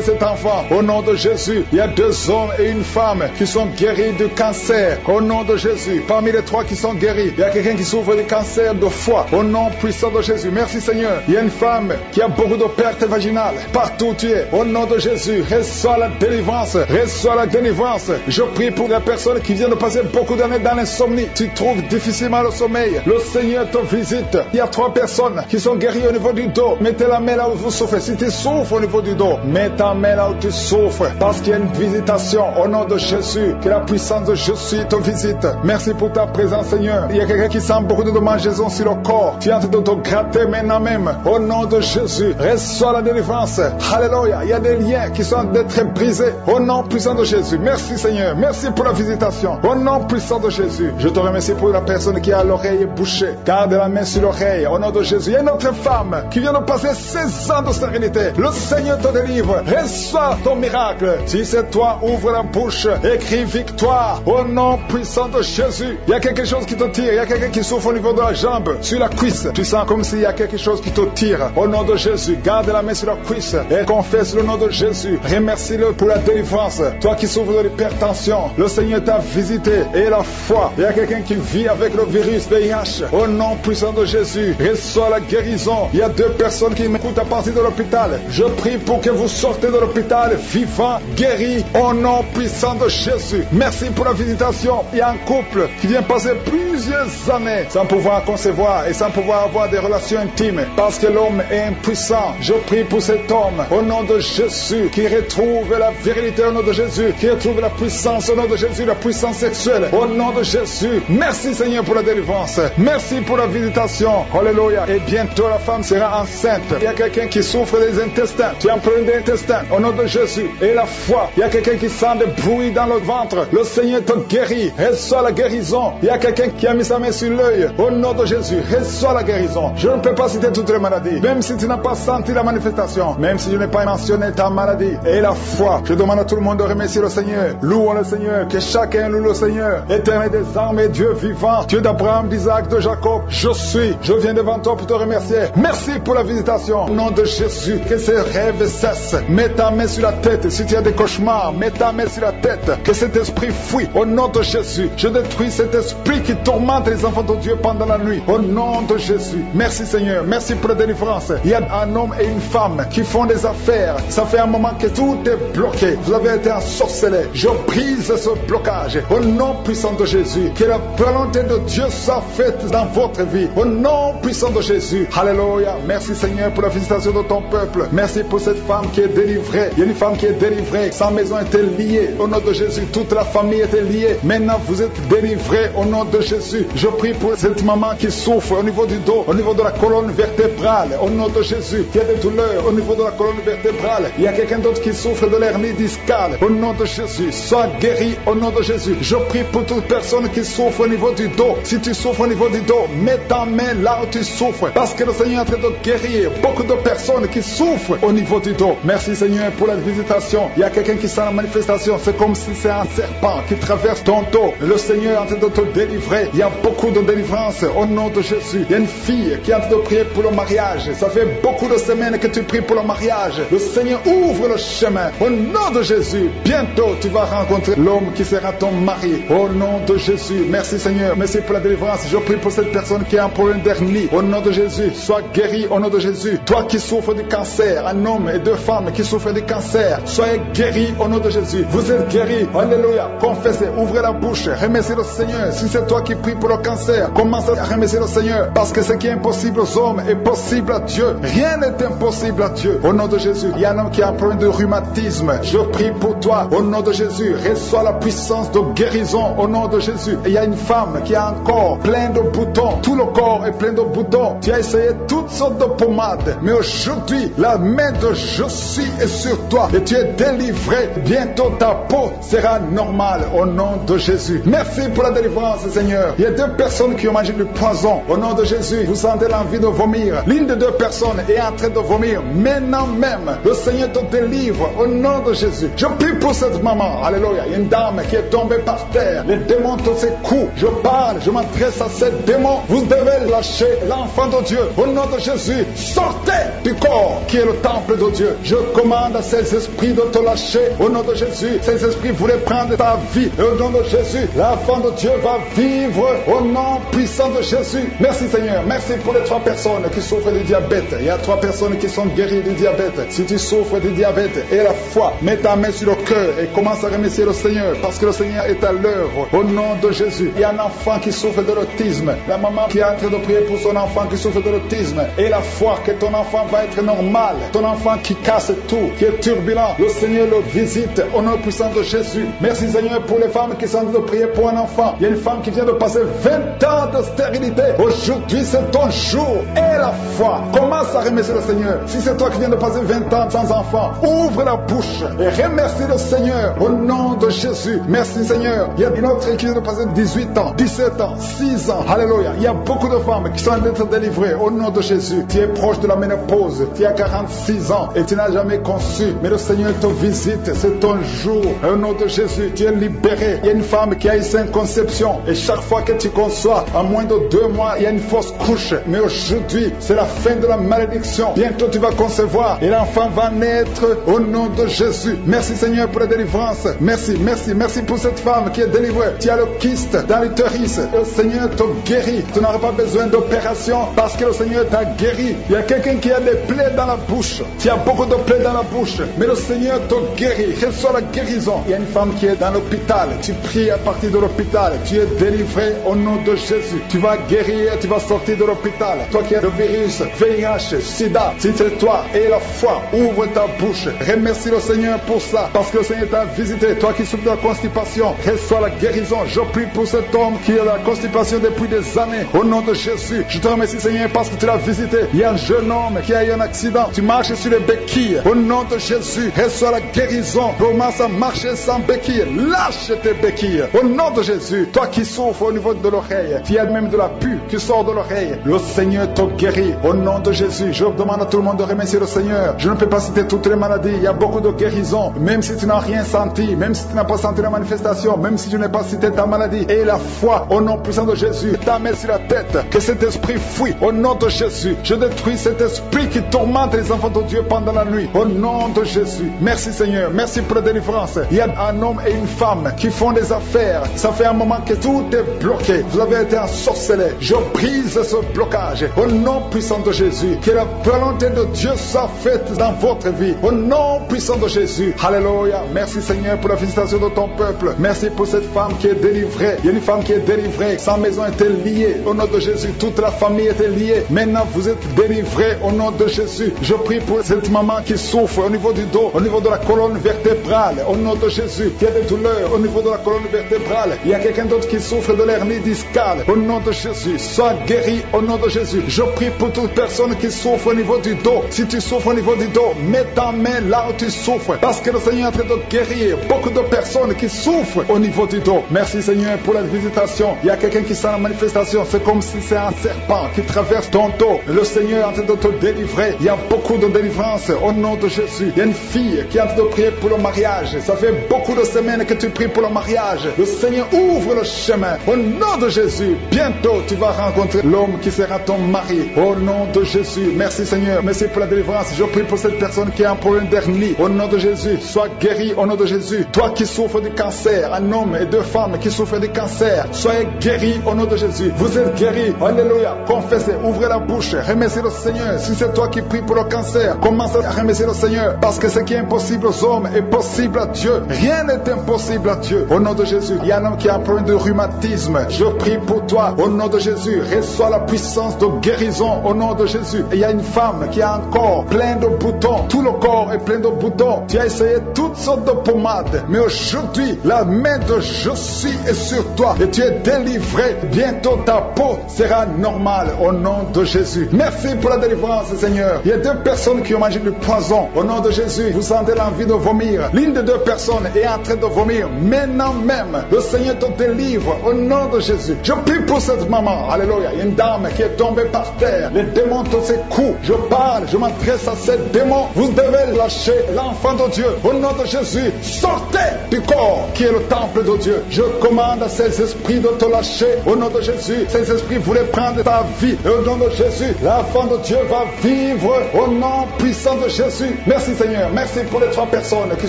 cet enfant. Au nom de Jésus, il y a 2 hommes et une femme qui sont guéris du cancer. Au nom de Jésus, parmi les 3 qui sont guéris, il y a quelqu'un qui souffre du cancer de foie. Au nom puissant de Jésus. Merci, Seigneur. Il y a une femme qui a beaucoup de pertes vaginales. Partout où tu es, au nom de Jésus, reçois la délivrance. Reçois la délivrance. Je prie pour les personnes qui viennent de passer beaucoup d'années dans l'insomnie. Tu trouves difficilement le sommeil. Le Seigneur te visite. Il y a 3 personnes qui sont guéries au niveau du dos. Mettez la main là où vous souffrez. Si tu souffres au niveau du dos, mets ta main là où tu souffres. Parce qu'il y a une visitation au nom de Jésus. Que la puissance de Jésus te visite. Merci pour ta présence, Seigneur. Il y a quelqu'un qui sent beaucoup de démangeaisons sur le corps. Tu es en train de te gratter maintenant même. Au nom de Jésus, reçois la délivrance. Alléluia. Il y a des liens qui sont d'être brisés. Au nom puissant de Jésus. Merci, Seigneur. Merci pour la visitation. Au nom puissant de Jésus. Je te remercie pour la personne qui a l'oreille bouchée. Garde la main sur l'oreille. Au nom de Jésus. Il y a une autre femme qui vient de passer 16 ans de stérilité. Le Seigneur te délivre. Reçois ton miracle. Si c'est toi, ouvre la bouche. Écris victoire. Au nom puissant de Jésus. Il y a quelque chose qui te tire. Il y a quelqu'un qui souffre au niveau de la jambe, sur la cuisse. Tu sens comme s'il y a quelque chose qui te tire. Au nom de Jésus. Garde la main sur la cuisse et confesse le nom de Jésus. Remercie-le pour la délivrance. Toi qui souffres de l'hypertension, le Seigneur t'a visité. Et la foi. Il y a quelqu'un qui vit avec le virus VIH. Au nom puissant de Jésus. Reçois la guérison. Il y a 2 personnes qui m'écoutent à partir de l'hôpital. Je prie pour que vous sortez de l'hôpital vivant, guéri, au nom puissant de Jésus. Merci pour la visitation. Il y a un couple qui vient passer plusieurs années sans pouvoir concevoir et sans pouvoir avoir des relations intimes parce que l'homme est impuissant. Je prie pour cet homme au nom de Jésus qui retrouve la virilité au nom de Jésus, qui retrouve la puissance au nom de Jésus, la puissance sexuelle au nom de Jésus. Merci, Seigneur, pour la délivrance. Merci pour la visitation. Alléluia. Et bientôt la femme sera enceinte. Il y a quelqu'un qui souffre des intestins. Tu as un problème d'intestin au nom de Jésus. Et la foi. Il y a quelqu'un qui sent des bruits dans le ventre. Le Seigneur te guérit. Reçois la guérison. Il y a quelqu'un qui a mis sa main sur l'œil. Au nom de Jésus. Reçois la guérison. Je ne peux pas citer toutes les maladies. Même si tu n'as pas senti la manifestation. Même si je n'ai pas mentionné ta maladie. Et la foi. Je demande à tout le monde de remercier le Seigneur. Louons le Seigneur. Que chacun loue le Seigneur. Éternel des armées, Dieu vivant. Dieu d'Abraham, d'Isaac, de Jacob. Je viens devant toi pour te remercier. Merci pour la visitation. Au nom de Jésus. Que ces rêves cessent. Mets ta main sur la tête. Si tu as des cauchemars, mets ta main sur la tête. Que cet esprit fuit. Au nom de Jésus. Je détruis cet esprit qui tourmente les enfants de Dieu pendant la nuit. Au nom de Jésus. Merci, Seigneur. Merci pour la délivrance. Il y a un homme et une femme qui font des affaires. Ça fait un moment que tout est bloqué. Vous avez été ensorcelé. Je brise ce blocage. Au nom puissant de Jésus. Que la volonté de Dieu soit faite dans votre vie. Au nom puissant de Jésus. Alléluia. Merci, Seigneur, pour la visitation de ton peuple. Merci pour cette femme qui est délivrée. Il y a une femme qui est délivrée. Sa maison était liée. Au nom de Jésus. Toute la famille était liée. Maintenant, vous êtes délivrés au nom de Jésus. Je prie pour cette maman qui souffre au niveau du dos, au niveau de la colonne vertébrale. Au nom de Jésus. Qui a des douleurs au niveau de la colonne vertébrale. Il y a quelqu'un d'autre qui souffre de l'hernie discale. Au nom de Jésus. Sois guéri au nom de Jésus. Je prie pour toute personne qui souffre au niveau du dos. Si tu souffres au niveau du dos, mets ta main là où tu souffres. Parce que le Seigneur est en train de guérir beaucoup de personnes qui souffrent au niveau du dos. Merci, Seigneur, pour la visitation. Il y a quelqu'un qui sent la manifestation. C'est comme si c'est un serpent qui traverse ton dos. Le Seigneur est en train de te délivrer. Il y a beaucoup de délivrance au nom de Jésus. Il y a une fille qui est en train de prier pour le mariage. Ça fait beaucoup de semaines que tu pries pour le mariage. Le Seigneur ouvre le chemin. Au nom de Jésus, bientôt tu vas rencontrer l'homme qui sera ton mari. Au nom de Jésus. Merci, Seigneur. Merci pour la délivrance. Je prie pour cette personne qui a un problème d'hernie. Au nom de Jésus, sois guéri au nom de Jésus. Toi qui souffres du cancer, un homme et 2 femmes qui souffrent du cancer, soyez guéris au nom de Jésus. Vous êtes guéris. Alléluia. Confessez, ouvrez la bouche, remerciez le Seigneur. Si c'est toi qui pries pour le cancer, commence à remercier le Seigneur. Parce que ce qui est impossible aux hommes est possible à Dieu. Rien n'est impossible à Dieu. Au nom de Jésus, il y a un homme qui a un problème de rhumatisme. Je prie pour toi. Au nom de Jésus, reçois la puissance puissance de guérison au nom de Jésus. Et il y a une femme qui a un corps plein de boutons. Tout le corps est plein de boutons. Tu as essayé toutes sortes de pommades. Mais aujourd'hui, la main de Jésus est sur toi. Et tu es délivré. Bientôt ta peau sera normale au nom de Jésus. Merci pour la délivrance, Seigneur. Il y a 2 personnes qui ont mangé du poison. Au nom de Jésus, vous sentez l'envie de vomir. L'une des 2 personnes est en train de vomir. Maintenant même, le Seigneur te délivre au nom de Jésus. Je prie pour cette maman. Alléluia. Il y a une dame qui est tombée par terre. Les démons te secouent. Je parle, je m'adresse à ces démons. Vous devez lâcher l'enfant de Dieu. Au nom de Jésus, sortez du corps qui est le temple de Dieu. Je commande à ces esprits de te lâcher. Au nom de Jésus, ces esprits voulaient prendre ta vie. Et au nom de Jésus, l'enfant de Dieu va vivre au nom puissant de Jésus. Merci Seigneur. Merci pour les 3 personnes qui souffrent du diabète. Il y a 3 personnes qui sont guéries du diabète. Si tu souffres du diabète et la foi, mets ta main sur le cœur et commence à remercier le Seigneur parce que le Seigneur est à l'œuvre. Au nom de Jésus, il y a un enfant qui souffre de l'autisme. La maman qui est en train de prier pour son enfant qui souffre de l'autisme. Et la foi que ton enfant va être normal. Ton enfant qui casse tout, qui est turbulent. Le Seigneur le visite au nom puissant de Jésus. Merci Seigneur pour les femmes qui sont en train de prier pour un enfant. Il y a une femme qui vient de passer 20 ans de stérilité. Aujourd'hui c'est ton jour. Et la foi. Commence à remercier le Seigneur. Si c'est toi qui viens de passer 20 ans sans enfant, ouvre la bouche et remercie le Seigneur au nom de Jésus. Merci Seigneur. Il y a une autre qui vient de passer 18 ans, 17 ans, 6 ans. Alléluia. Il y a beaucoup de femmes qui sont en train d'être délivrées au nom de Jésus. Tu es proche de la ménopause. Tu as 46 ans et tu n'as jamais conçu. Mais le Seigneur te visite. C'est ton jour. Au nom de Jésus, tu es libéré. Il y a une femme qui a eu 5 conceptions. Et chaque fois que tu conçois, en moins de 2 mois, il y a une fausse couche. Mais aujourd'hui, c'est la fin de la malédiction. Bientôt tu vas concevoir et l'enfant va naître au nom de Jésus. Merci Seigneur pour la délivrance. Merci, merci, merci pour cette femme qui est délivrée. Tu as le kyste dans l'utérus. Le Seigneur te guérit. Tu n'auras pas besoin d'opération parce que le Seigneur t'a guéri. Il y a quelqu'un qui a des plaies dans la bouche. Tu as beaucoup de plaies dans la bouche. Mais le Seigneur te guérit. Reçois la guérison. Il y a une femme qui est dans l'hôpital. Tu pries à partir de l'hôpital. Tu es délivré au nom de Jésus. Tu vas guérir. Tu vas sortir de l'hôpital. Toi qui as le virus, VIH, SIDA, si c'est toi et la foi, ouvre ta bouche. Remercie le Seigneur pour ça. Parce que le Seigneur t'a visité. Toi qui souffres de la constipation, reçois la guérison. Je prie pour cet homme qui a la constipation depuis des années. Au nom de Jésus, je te remercie Seigneur parce que tu l'as visité. Il y a un jeune homme qui a eu un accident. Tu marches sur les béquilles. Au nom de Jésus, reçois la guérison. Commence à marcher sans béquilles. Lâche tes béquilles. Au nom de Jésus, toi qui souffres au niveau de l'oreille, tu as même de la pus qui sort de l'oreille. Le Seigneur te guérit. Au nom de Jésus, je demande à tout le monde de remercier le Seigneur. Je ne peux pas citer toutes les maladies. Il y a beaucoup de guérisons. Même si tu n'as rien senti, même si tu n'as pas senti la manifestation, même si je n'ai pas cité ta maladie. Et la foi au nom puissant de Jésus. Ta main sur la tête. Que cet esprit fuit. Au nom de Jésus. Je détruis cet esprit qui tourmente les enfants de Dieu pendant la nuit. Au nom de Jésus. Merci Seigneur. Merci pour la délivrance. Il y a un homme et une femme qui font des affaires. Ça fait un moment que tout est bloqué. Vous avez été ensorcelé. Je brise ce blocage. Au nom puissant de Jésus. Que la volonté de Dieu soit faite dans votre vie. Au nom puissant de Jésus. Alléluia. Merci Seigneur pour la visitation de ton peuple. Merci pour cette femme qui est délivrée. Il y a une femme qui est délivrée. Sa maison était liée. Au nom de Jésus. Toute la famille était liée. Maintenant vous êtes délivrés au nom de Jésus. Je prie pour cette maman qui souffre au niveau du dos, au niveau de la colonne vertébrale. Au nom de Jésus. Il y a des douleurs au niveau de la colonne vertébrale. Il y a quelqu'un d'autre qui souffre de l'hernie discale. Au nom de Jésus. Sois guéri au nom de Jésus. Je prie pour toute personne qui souffre au niveau du dos. Si tu souffres au niveau du dos, mets ta main là où tu souffres. Parce que le Seigneur est en train de guérir beaucoup de personnes qui souffrent au niveau du dos. Merci Seigneur pour la visitation. Il y a quelqu'un qui sent la manifestation. C'est comme si c'est un serpent qui traverse ton dos. Le Seigneur est en train de te délivrer. Il y a beaucoup de délivrance au nom de Jésus. Il y a une fille qui est en train de prier pour le mariage. Ça fait beaucoup de semaines que tu pries pour le mariage. Le Seigneur ouvre le chemin. Au nom de Jésus, bientôt tu vas rencontrer l'homme qui sera ton mari. Au nom de Jésus. Merci Seigneur. Merci pour la délivrance. Je prie pour cette personne qui a un problème d'hernie. Au nom de Jésus, sois guéri au nom de Jésus. Toi qui souffres du cancer, un homme et 2 femmes qui souffrent du cancer, soyez guéris au nom de Jésus. Vous êtes guéris. Alléluia. Confessez, ouvrez la bouche, remerciez le Seigneur. Si c'est toi qui pries pour le cancer, commence à remercier le Seigneur. Parce que ce qui est impossible aux hommes est possible à Dieu. Rien n'est impossible à Dieu. Au nom de Jésus. Il y a un homme qui a un problème de rhumatisme. Je prie pour toi au nom de Jésus. Reçois la puissance de guérison au nom de Jésus. Et il y a une femme qui a un corps plein de boutons. Tout le corps est plein de boutons. Tu as essayé toutes sortes de pommades. Mais aujourd'hui, la main de je suis est sur toi et tu es délivré. Bientôt ta peau sera normale au nom de Jésus. Merci pour la délivrance, Seigneur. Il y a 2 personnes qui ont mangé du poison. Au nom de Jésus, vous sentez l'envie de vomir. L'une des 2 personnes est en train de vomir. Maintenant même, le Seigneur te délivre au nom de Jésus. Je prie pour cette maman. Alléluia. Il y a une dame qui est tombée par terre. Les démons te secouent. Je parle, je m'adresse à ces démons. Vous devez lâcher l'enfant de Dieu. Au nom de Jésus, sortez du corps qui est le temple de Dieu. Je commande à ces esprits de te lâcher. Au nom de Jésus, ces esprits voulaient prendre ta vie. Et au nom de Jésus, l'enfant de Dieu va vivre au nom puissant de Jésus. Merci Seigneur. Merci pour les 3 personnes qui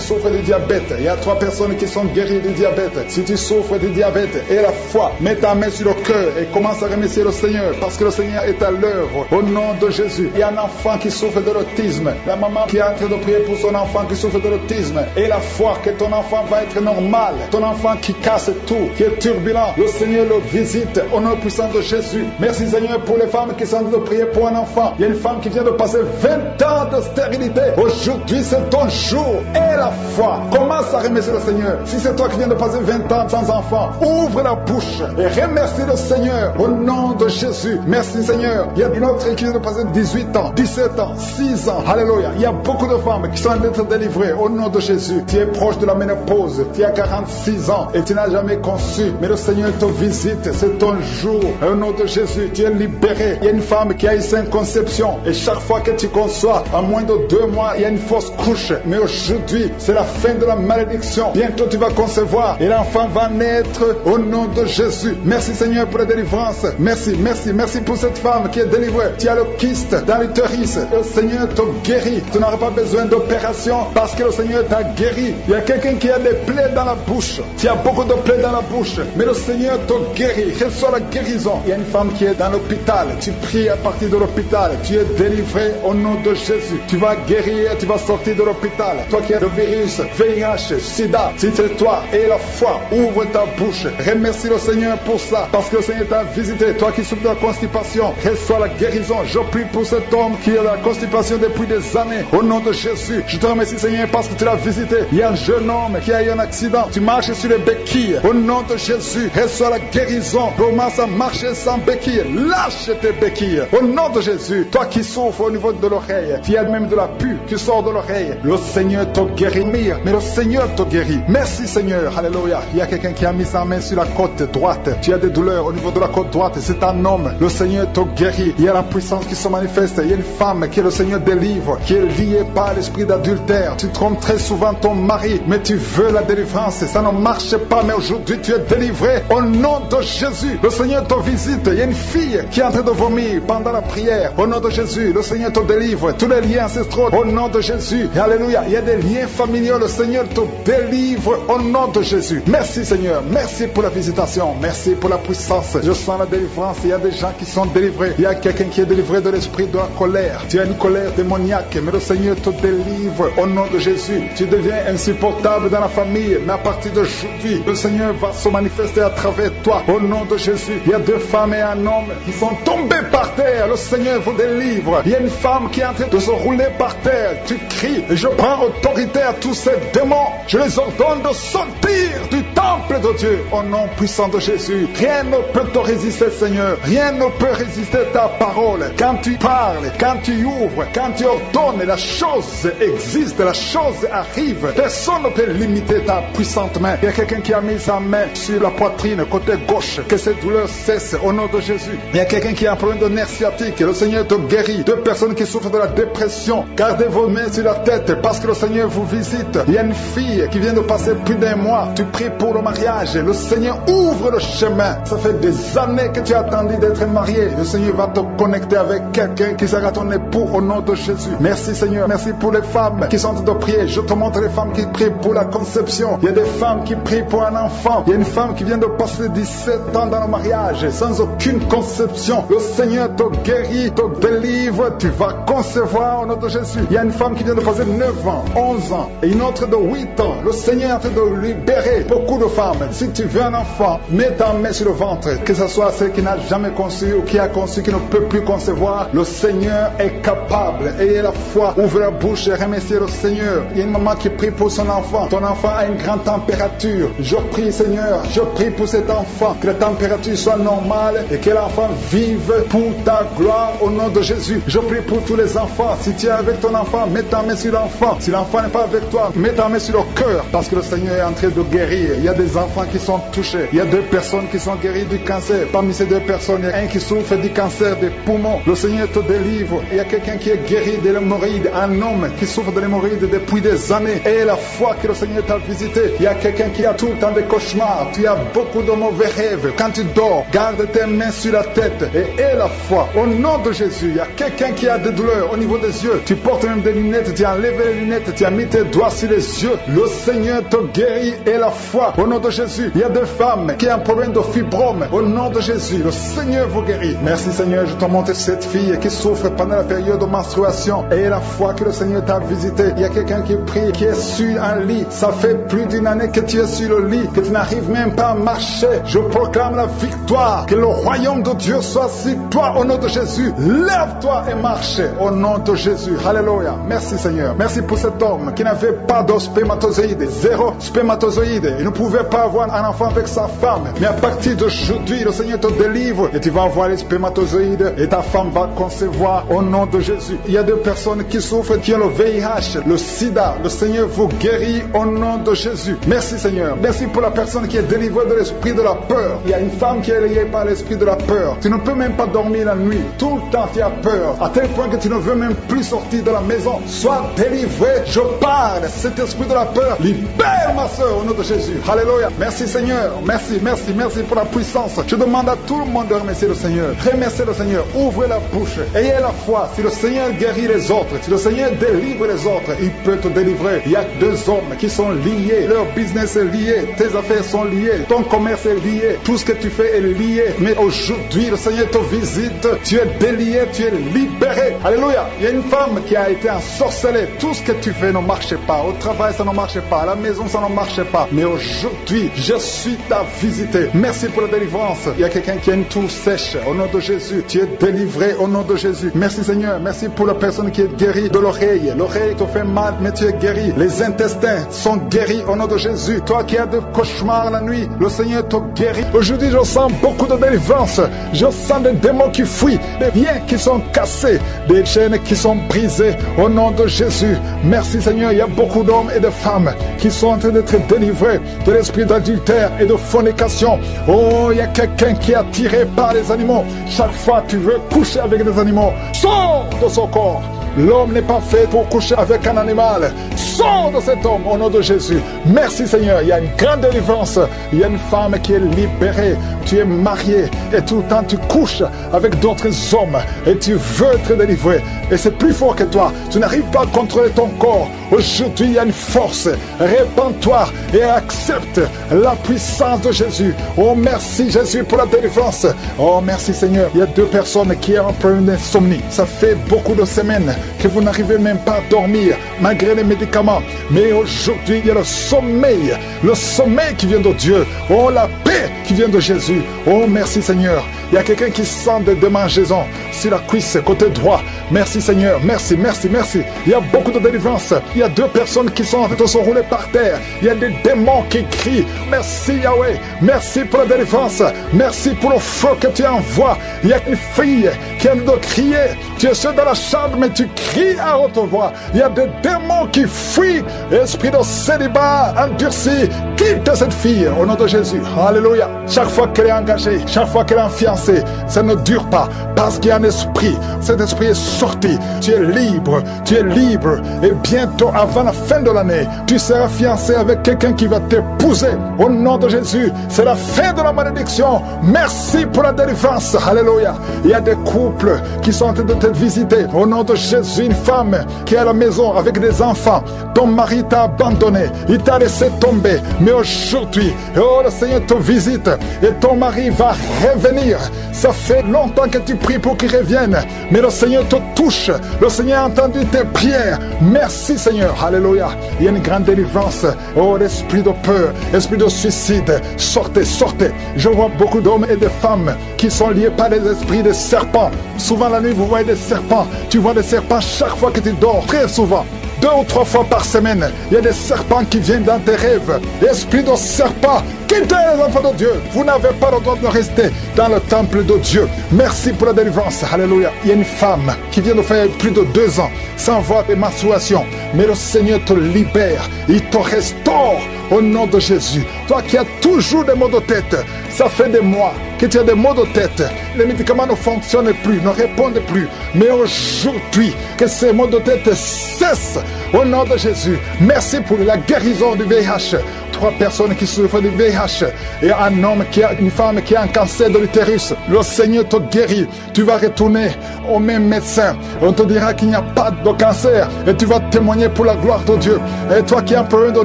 souffrent du diabète. Il y a 3 personnes qui sont guéries du diabète. Si tu souffres du diabète et la foi, mets ta main sur le cœur et commence à remercier le Seigneur parce que le Seigneur est à l'œuvre. Au nom de Jésus, il y a un enfant qui souffre de l'autisme. La maman qui est en train de prier pour son enfant qui souffre de l'autisme et la foi que ton enfant va être normal. Ton enfant qui casse tout, qui est turbulent, le Seigneur le visite au nom puissant de Jésus. Merci Seigneur pour les femmes qui sont en train de prier pour un enfant. Il y a une femme qui vient de passer 20 ans de stérilité. Aujourd'hui c'est ton jour et la foi. Commence à remercier le Seigneur. Si c'est toi qui viens de passer 20 ans sans enfant, ouvre la bouche et remercie le Seigneur au nom de Jésus. Merci Seigneur. Il y a une autre qui vient de passer 18 ans, 17 ans, 6 ans. Alléluia. Il y a beaucoup de femmes qui sont en train d'être délivrées au nom de Jésus. Tu es proche de la ménopause. Tu as 46 ans et tu n'as jamais conçu. Mais le Seigneur te visite. C'est ton jour. Au nom de Jésus, tu es libéré. Il y a une femme qui a eu 5 conceptions. Et chaque fois que tu conçois, en moins de 2 mois, il y a une fausse couche. Mais aujourd'hui, c'est la fin de la malédiction. Bientôt, tu vas concevoir. Et l'enfant va naître au nom de Jésus. Merci Seigneur pour la délivrance. Merci, merci, merci pour cette femme qui est délivrée. Tu as le kyste dans l'utérus. Le Seigneur te guérit. Tu n'auras pas besoin d'opération parce que le Seigneur t'a guéri. Il y a quelqu'un qui a des plaies dans la bouche. Tu as beaucoup de plaies dans la bouche. Mais le Seigneur te guérit. Reçois la guérison. Il y a une femme qui est dans l'hôpital. Tu pries à partir de l'hôpital. Tu es délivré au nom de Jésus. Tu vas guérir. Tu vas sortir de l'hôpital. Toi qui as le virus, VIH, SIDA, si c'est toi et la foi, ouvre ta bouche. Remercie le Seigneur pour ça. Parce que le Seigneur t'a visité. Toi qui souffres de la constipation, reçois la guérison. Je prie pour cet homme qui a la constipation depuis des années. Au nom de Jésus, je te remercie Seigneur parce que tu l'as visité. Il y a un jeune homme qui a eu un accident. Tu marches sur les béquilles. Au nom de Jésus, reçois la guérison. Commence à marcher sans béquilles. Lâche tes béquilles. Au nom de Jésus, toi qui souffres au niveau de l'oreille, tu as même de la pus qui sort de l'oreille. Le Seigneur te guérit. Mais le Seigneur te guérit. Merci Seigneur. Alléluia. Il y a quelqu'un qui a mis sa main sur la côte droite. Tu as des douleurs au niveau de la côte droite. C'est un homme. Le Seigneur te guérit. Il y a la puissance qui se manifeste. Il y a une femme que le Seigneur délivre, qui est liée par l'esprit d'adultère. Tu trompes très souvent ton mari, mais tu veux la délivrance. Ça ne marche pas, mais aujourd'hui tu es délivré au nom de Jésus. Le Seigneur te visite. Il y a une fille qui est en train de vomir pendant la prière. Au nom de Jésus, le Seigneur te délivre. Tous les liens ancestraux, au nom de Jésus. Et alléluia. Il y a des liens familiaux. Le Seigneur te délivre au nom de Jésus. Merci Seigneur. Merci pour la visitation. Merci pour la puissance. Je sens la délivrance. Il y a des gens qui sont délivrés. Il y a quelqu'un qui est délivré de l'esprit de la colère. Tu as une colère démoniaque, mais le Seigneur te délivre au nom de Jésus. Tu deviens insupportable dans la famille, mais à partir d'aujourd'hui, le Seigneur va se manifester à travers toi au nom de Jésus. Il y a 2 femmes et un homme qui sont tombés par terre. Le Seigneur vous délivre. Il y a une femme qui est en train de se rouler par terre. Tu cries et je prends autorité à tous ces démons. Je les ordonne de sortir du temple de Dieu au nom puissant de Jésus. Rien ne peut te résister, Seigneur. Rien ne peut résister ta parole. Quand tu parles, quand tu ouvres, quand tu ordonnes, la chose existe, la chose arrive. Personne ne peut limiter ta puissante main. Il y a quelqu'un qui a mis sa main sur la poitrine, côté gauche, que cette douleur cesse au nom de Jésus. Il y a quelqu'un qui a un problème de nerf sciatique. Le Seigneur te guérit. 2 personnes qui souffrent de la dépression. Gardez vos mains sur la tête parce que le Seigneur vous visite. Il y a une fille qui vient de passer plus d'1 mois. Tu pries pour le mariage. Le Seigneur ouvre le chemin. Ça fait des années que tu as attendu d'être marié. Le Seigneur va te connecter avec quelqu'un qui sera ton époux au nom de Jésus. Merci Seigneur. Merci pour les femmes qui sont en train de prier. Je te montre les femmes qui prient pour la conception. Il y a des femmes qui prient pour un enfant. Il y a une femme qui vient de passer 17 ans dans le mariage sans aucune conception. Le Seigneur te guérit, te délivre. Tu vas concevoir au nom de Jésus. Il y a une femme qui vient de passer 9 ans, 11 ans et une autre de 8 ans. Le Seigneur est en train de libérer beaucoup beaucoup de femmes. Si tu veux un enfant, mets ta main sur le ventre. Que ce soit celle qui n'a jamais conçu ou qui a conçu, qui ne peut plus concevoir, le Seigneur est capable. Ayez la foi, ouvre la bouche et remerciez le Seigneur. Il y a une maman qui prie pour son enfant. Ton enfant a une grande température. Je prie, Seigneur, je prie pour cet enfant, que la température soit normale et que l'enfant vive pour ta gloire au nom de Jésus. Je prie pour tous les enfants. Si tu es avec ton enfant, mets ta main sur l'enfant. Si l'enfant n'est pas avec toi, mets ta main sur le cœur, parce que le Seigneur est en train de guérir. Il y a des enfants qui sont touchés. Il y a 2 personnes qui sont guéries du cancer. Parmi ces 2 personnes, il y a un qui souffre du cancer des poumons. Le Seigneur te délivre. Il y a quelqu'un qui est guéri de l'hémorroïde, un homme qui souffre de l'hémorroïde depuis des années. Et la foi que le Seigneur t'a visité. Il y a quelqu'un qui a tout le temps des cauchemars. Tu as beaucoup de mauvais rêves. Quand tu dors, garde tes mains sur la tête et aie la foi. Au nom de Jésus, il y a quelqu'un qui a des douleurs au niveau des yeux. Tu portes même des lunettes, tu as enlevé les lunettes, tu as mis tes doigts sur les yeux. Le Seigneur te guérit et la foi. Au nom de Jésus, il y a des femmes qui ont un problème de fibrome. Au nom de Jésus, le Seigneur vous guérit. Merci Seigneur, je te montre cette fille qui souffre pendant la période de menstruation. Et la foi que le Seigneur t'a visité. Il y a quelqu'un qui prie, qui est sur un lit. Ça fait plus d'une année que tu es sur le lit, que tu n'arrives même pas à marcher. Je proclame la victoire. Que le royaume de Dieu soit sur toi au nom de Jésus. Lève-toi et marche au nom de Jésus. Alléluia. Merci Seigneur. Merci pour cet homme qui n'avait pas de spermatozoïdes. 0 spermatozoïdes. Il ne pouvait pas avoir un enfant avec sa femme. Mais à partir d'aujourd'hui, le Seigneur te délivre et tu vas avoir les spermatozoïdes et ta femme va concevoir au nom de Jésus. Il y a 2 personnes qui souffrent, qui ont le VIH, le sida. Le Seigneur vous guérit au nom de Jésus. Merci Seigneur. Merci pour la personne qui est délivrée de l'esprit de la peur. Il y a une femme qui est liée par l'esprit de la peur. Tu ne peux même pas dormir la nuit. Tout le temps tu as peur. À tel point que tu ne veux même plus sortir de la maison. Sois délivré. Je parle. Cet esprit de la peur, libère ma soeur au nom de Jésus. Alléluia. Merci Seigneur. Merci, merci, merci pour la puissance. Je demande à tout le monde de remercier le Seigneur. Remerciez le Seigneur. Ouvrez la bouche. Ayez la foi. Si le Seigneur guérit les autres, si le Seigneur délivre les autres, il peut te délivrer. Il y a 2 hommes qui sont liés. Leur business est lié. Tes affaires sont liées. Ton commerce est lié. Tout ce que tu fais est lié. Mais aujourd'hui, le Seigneur te visite. Tu es délié. Tu es libéré. Alléluia. Il y a une femme qui a été ensorcelée. Tout ce que tu fais ne marche pas. Au travail, ça ne marche pas. À la maison, ça ne marche pas. Mais aujourd'hui, je suis ta visité. Merci pour la délivrance. Il y a quelqu'un qui a une toux sèche. Au nom de Jésus, tu es délivré au nom de Jésus. Merci Seigneur. Merci pour la personne qui est guérie de l'oreille. L'oreille te fait mal, mais tu es guéri. Les intestins sont guéris au nom de Jésus. Toi qui as des cauchemars la nuit, le Seigneur te guérit. Aujourd'hui, je sens beaucoup de délivrance. Je sens des démons qui fuient, des liens qui sont cassés, des chaînes qui sont brisées au nom de Jésus. Merci Seigneur. Il y a beaucoup d'hommes et de femmes qui sont en train d'être délivrés de l'esprit d'adultère et de fornication. Oh, il y a quelqu'un qui est attiré par les animaux. Chaque fois tu veux coucher avec des animaux, sors de son corps. L'homme n'est pas fait pour coucher avec un animal. Sors de cet homme au nom de Jésus. Merci Seigneur. Il y a une grande délivrance. Il y a une femme qui est libérée. Tu es marié et tout le temps tu couches avec d'autres hommes et tu veux être délivré. Et c'est plus fort que toi. Tu n'arrives pas à contrôler ton corps. Aujourd'hui, il y a une force. Répands-toi et accepte la puissance de Jésus. Oh, merci Jésus pour la délivrance. Oh, merci Seigneur. Il y a 2 personnes qui ont un problème d'insomnie. Ça fait beaucoup de semaines que vous n'arrivez même pas à dormir malgré les médicaments. Mais aujourd'hui, il y a le sommeil qui vient de Dieu. Oh, la paix qui vient de Jésus. Oh, merci Seigneur. Il y a quelqu'un qui sent des démangeaisons sur la cuisse, côté droit. Merci Seigneur. Merci, merci, merci. Il y a beaucoup de délivrance. Il y a 2 personnes qui sont en train de se rouler par terre. Il y a des démons qui crient. Merci Yahweh. Merci pour la délivrance. Merci pour le feu que tu envoies. Il y a une fille qui a envie de crier. Tu es seul dans la chambre, mais tu cries à haute voix. Il y a des démons qui fuient. Esprit de célibat endurci, quitte cette fille au nom de Jésus. Alléluia. Chaque fois qu'elle est engagée, chaque fois qu'elle est fiancée, ça ne dure pas parce qu'il y a un esprit. Cet esprit est sorti. Tu es libre. Tu es libre. Et bientôt, avant la fin de l'année, tu seras fiancé avec quelqu'un qui va t'épouser. Au nom de Jésus, c'est la fin de la malédiction. Merci pour la délivrance. Alléluia. Il y a des couples qui sont en train de te visiter. Au nom de Jésus, une femme qui est à la maison avec des enfants. Ton mari t'a abandonné. Il t'a laissé tomber. Mais aujourd'hui, oh, le Seigneur te visite. et ton mari va revenir. Ça fait longtemps que tu pries pour qu'il revienne, mais le Seigneur te touche. Le Seigneur a entendu tes prières. Merci Seigneur. Alléluia. Il y a une grande délivrance. Oh, l'esprit de peur, esprit de suicide, sortez, sortez. Je vois beaucoup d'hommes et de femmes qui sont liés par des esprits de serpents. Souvent la nuit, vous voyez des serpents. Tu vois des serpents chaque fois que tu dors, très souvent. 2 ou 3 fois par semaine, il y a des serpents qui viennent dans tes rêves. Esprit de serpent, quittez les enfants de Dieu. Vous n'avez pas le droit de rester dans le temple de Dieu. Merci pour la délivrance. Alléluia. Il y a une femme qui vient de faire plus de 2 ans sans voir des menstruations. Mais le Seigneur te libère. Il te restaure au nom de Jésus. Toi qui as toujours des maux de tête, ça fait des mois que tu as des maux de tête. Les médicaments ne fonctionnent plus, ne répondent plus. Mais aujourd'hui, que ces maux de tête cessent au nom de Jésus. Merci pour la guérison du VIH. 3 personnes qui souffrent du VIH et un homme une femme qui a un cancer de l'utérus. Le Seigneur te guérit. Tu vas retourner au même médecin. On te dira qu'il n'y a pas de cancer et tu vas témoigner pour la gloire de Dieu. Et toi qui as un problème de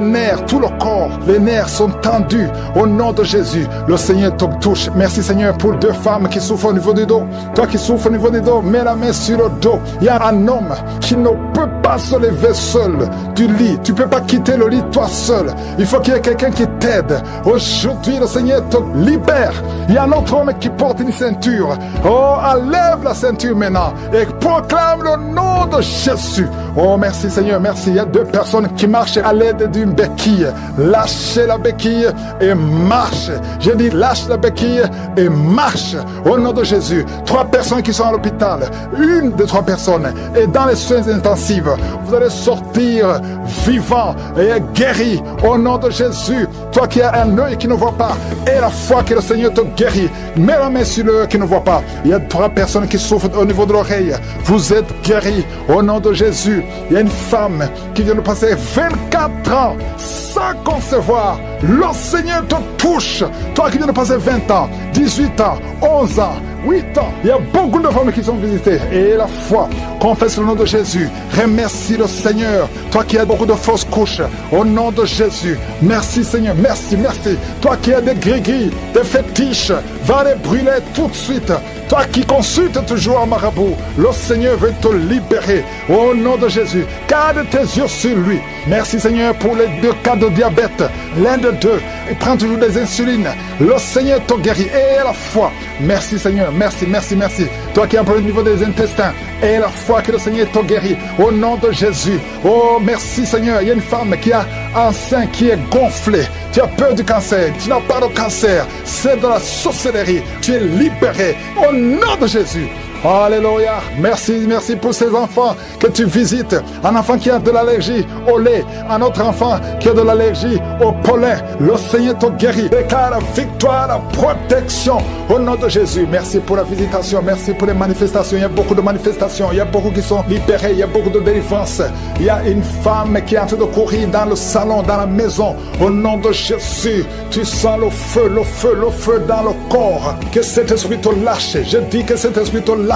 nerfs, tout le corps, les nerfs sont tendus au nom de Jésus. Le Seigneur te touche. Merci Seigneur pour 2 femmes qui souffrent au niveau du dos. Toi qui souffres au niveau du dos, mets la main sur le dos. Il y a un homme qui ne peut pas se lever seul du lit. Tu ne peux pas quitter le lit toi seul. Il faut qu'il y ait quelqu'un qui t'aide. Aujourd'hui, le Seigneur te libère. Il y a un autre homme qui porte une ceinture. Oh, enlève la ceinture maintenant et proclame le nom de Jésus. Oh, merci Seigneur, merci. Il y a 2 personnes qui marchent à l'aide d'une béquille. Lâchez la béquille et marche. J'ai dit lâche la béquille et marche au nom de Jésus. 3 personnes qui sont à l'hôpital. Une des 3 personnes est dans les soins intensifs. Vous allez sortir vivant et guéri au nom de Jésus. Toi qui as un œil qui ne voit pas et la foi que le Seigneur te guérit, mets la main sur l'œil qui ne voit pas. Il y a 3 personnes qui souffrent au niveau de l'oreille. Vous êtes guéris au nom de Jésus. Il y a une femme qui vient de passer 24 ans sans concevoir. Le Seigneur te touche. Toi qui viens de passer 20 ans, 18 ans, 11 ans, 8 ans. Il y a beaucoup de femmes qui sont visitées. Et la foi, confesse le nom de Jésus. Remercie le Seigneur. Toi qui as beaucoup de fausses couches, au nom de Jésus. Merci Seigneur, merci, merci. Toi qui as des gris-gris, des fétiches, va les brûler tout de suite. Toi qui consultes toujours un marabout, le Seigneur veut te libérer au nom de Jésus. Garde tes yeux sur lui. Merci Seigneur pour les 2 cas de diabète. L'un de 2, il prend toujours des insulines. Le Seigneur te guérit et la foi. Merci Seigneur, merci, merci, merci. Toi qui as un problème au niveau des intestins, et la foi que le Seigneur te guérit au nom de Jésus. Oh, merci Seigneur. Il y a une femme qui a un sein qui est gonflé. Tu as peur du cancer. Tu n'as pas de cancer. C'est de la sorcellerie. Tu es libéré au nom de Jésus. Alléluia. Merci, merci pour ces enfants que tu visites. Un enfant qui a de l'allergie au lait. Un autre enfant qui a de l'allergie au pollen. Le Seigneur te guérit. Déclare la victoire, la protection au nom de Jésus. Merci pour la visitation. Merci pour les manifestations. Il y a beaucoup de manifestations. Il y a beaucoup qui sont libérés. Il y a beaucoup de délivrance. Il y a une femme qui est en train de courir dans le salon, dans la maison. Au nom de Jésus, tu sens le feu, le feu, le feu dans le corps. Que cet esprit te lâche. Je dis que cet esprit te lâche.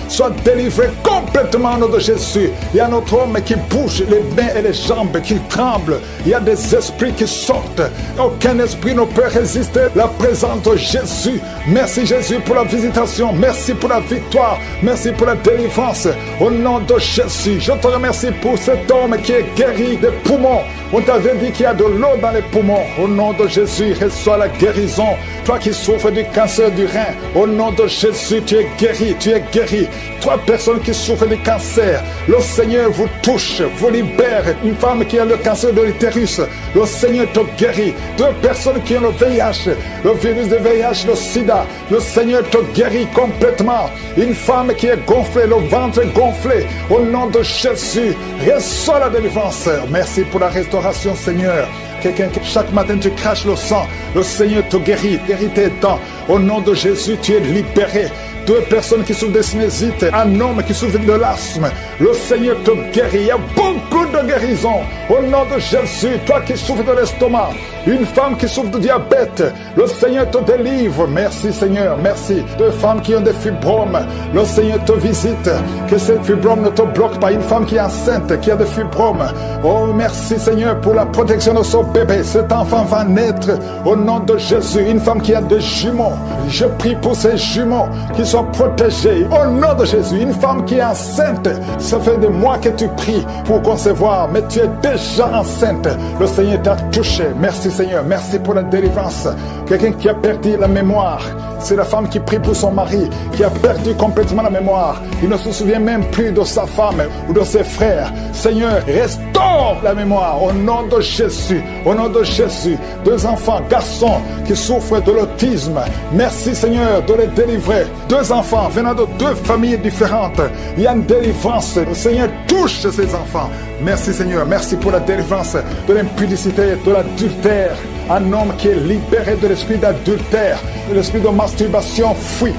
Soit délivré complètement au nom de Jésus. Il y a notre homme qui bouge les mains et les jambes, qui tremblent. Il y a des esprits qui sortent. Aucun esprit ne peut résister à la présence de Jésus. Merci Jésus pour la visitation. Merci pour la victoire. Merci pour la délivrance. Au nom de Jésus, je te remercie pour cet homme qui est guéri des poumons. On t'avait dit qu'il y a de l'eau dans les poumons. Au nom de Jésus, reçois la guérison. Toi qui souffres du cancer du rein, au nom de Jésus, tu es guéri, tu es guéri. 3 personnes qui souffrent du cancer, le Seigneur vous touche, vous libère. Une femme qui a le cancer de l'utérus, le Seigneur te guérit. 2 personnes qui ont le VIH, le virus de VIH, le sida, le Seigneur te guérit complètement. Une femme qui est gonflée, le ventre gonflé, au nom de Jésus, reçois la délivrance. Merci pour la restauration, Seigneur. Quelqu'un qui chaque matin tu craches le sang, le Seigneur te guérit, guérit tes dents. Au nom de Jésus, tu es libéré. 2 personnes qui souffrent de sinusite, un homme qui souffre de l'asthme. Le Seigneur te guérit. Il y a beaucoup de guérisons. Au nom de Jésus, toi qui souffres de l'estomac, une femme qui souffre de diabète, le Seigneur te délivre. Merci Seigneur, merci. 2 femmes qui ont des fibromes, le Seigneur te visite. Que ces fibromes ne te bloquent pas. Une femme qui est enceinte, qui a des fibromes. Oh, merci Seigneur pour la protection de son bébé. Cet enfant va naître au nom de Jésus. Une femme qui a des jumeaux, je prie pour ces jumeaux qui soient protégés au nom de Jésus. Une femme qui est enceinte, ça fait des mois que tu pries pour concevoir, mais tu es déjà enceinte. Le Seigneur t'a touché. Merci Seigneur, merci pour la délivrance. Quelqu'un qui a perdu la mémoire, c'est la femme qui prie pour son mari, qui a perdu complètement la mémoire. Il ne se souvient même plus de sa femme ou de ses frères. Seigneur, restaure la mémoire au nom de Jésus. Au nom de Jésus, 2 enfants, garçons qui souffrent de l'autisme. Merci Seigneur de les délivrer. 2 enfants venant de 2 familles différentes. Il y a une délivrance. Le Seigneur touche ces enfants. Merci Seigneur, merci pour la délivrance de l'impudicité, de l'adultère. Un homme qui est libéré de l'esprit d'adultère, de l'esprit de masturbation, fuit.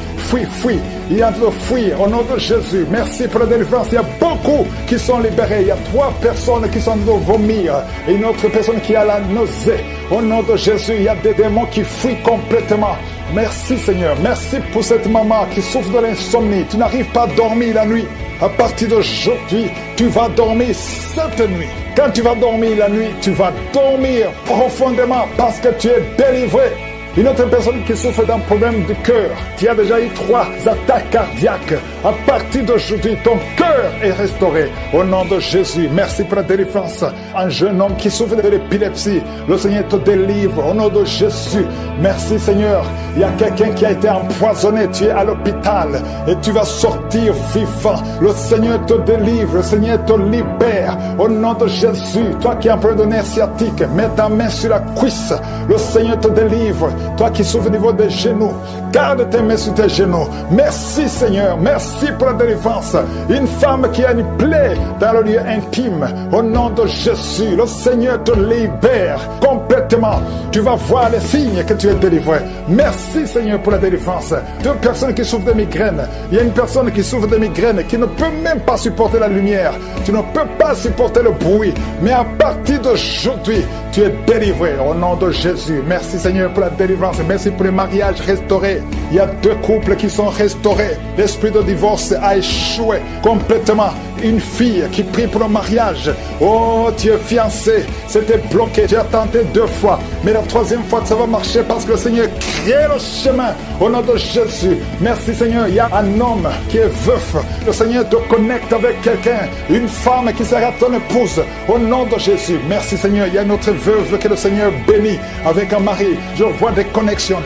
Il est en train de fuir au nom de Jésus. Merci pour la délivrance. Il y a beaucoup qui sont libérés. Il y a 3 personnes qui sont en train de vomir et une autre personne qui a la nausée. Au nom de Jésus, il y a des démons qui fuient complètement. Merci Seigneur. Merci pour cette maman qui souffre de l'insomnie. Tu n'arrives pas à dormir la nuit. À partir d'aujourd'hui, tu vas dormir cette nuit. Quand tu vas dormir la nuit, tu vas dormir profondément parce que tu es délivré. Une autre personne qui souffre d'un problème de cœur, qui a déjà eu 3 attaques cardiaques. À partir d'aujourd'hui, ton cœur est restauré. Au nom de Jésus, merci pour la délivrance. Un jeune homme qui souffre de l'épilepsie, le Seigneur te délivre. Au nom de Jésus, merci Seigneur. Il y a quelqu'un qui a été empoisonné, tu es à l'hôpital et tu vas sortir vivant. Le Seigneur te délivre, le Seigneur te libère. Au nom de Jésus, toi qui es un problème de nerf sciatique, mets ta main sur la cuisse. Le Seigneur te délivre. Toi qui souffres au niveau des genoux, garde tes mains sur tes genoux. Merci Seigneur, merci pour la délivrance. Une femme qui a une plaie dans le lieu intime, au nom de Jésus, le Seigneur te libère complètement. Tu vas voir les signes que tu es délivré. Merci Seigneur pour la délivrance. 2 personnes qui souffrent de migraines. Il y a une personne qui souffre de migraines qui ne peut même pas supporter la lumière. Tu ne peux pas supporter le bruit. Mais à partir d'aujourd'hui, tu es délivré au nom de Jésus. Merci Seigneur pour la délivrance. Merci pour les mariages restaurés. Il y a 2 couples qui sont restaurés. L'esprit de divorce a échoué complètement. Une fille qui prie pour le mariage. Oh, tu es fiancé. C'était bloqué. Tu as tenté 2 fois. Mais la 3e fois, ça va marcher parce que le Seigneur crée le chemin. Au nom de Jésus. Merci Seigneur. Il y a un homme qui est veuf. Le Seigneur te connecte avec quelqu'un. Une femme qui sera ton épouse. Au nom de Jésus. Merci Seigneur. Il y a une autre veuve que le Seigneur bénit avec un mari. Je vois des connexions.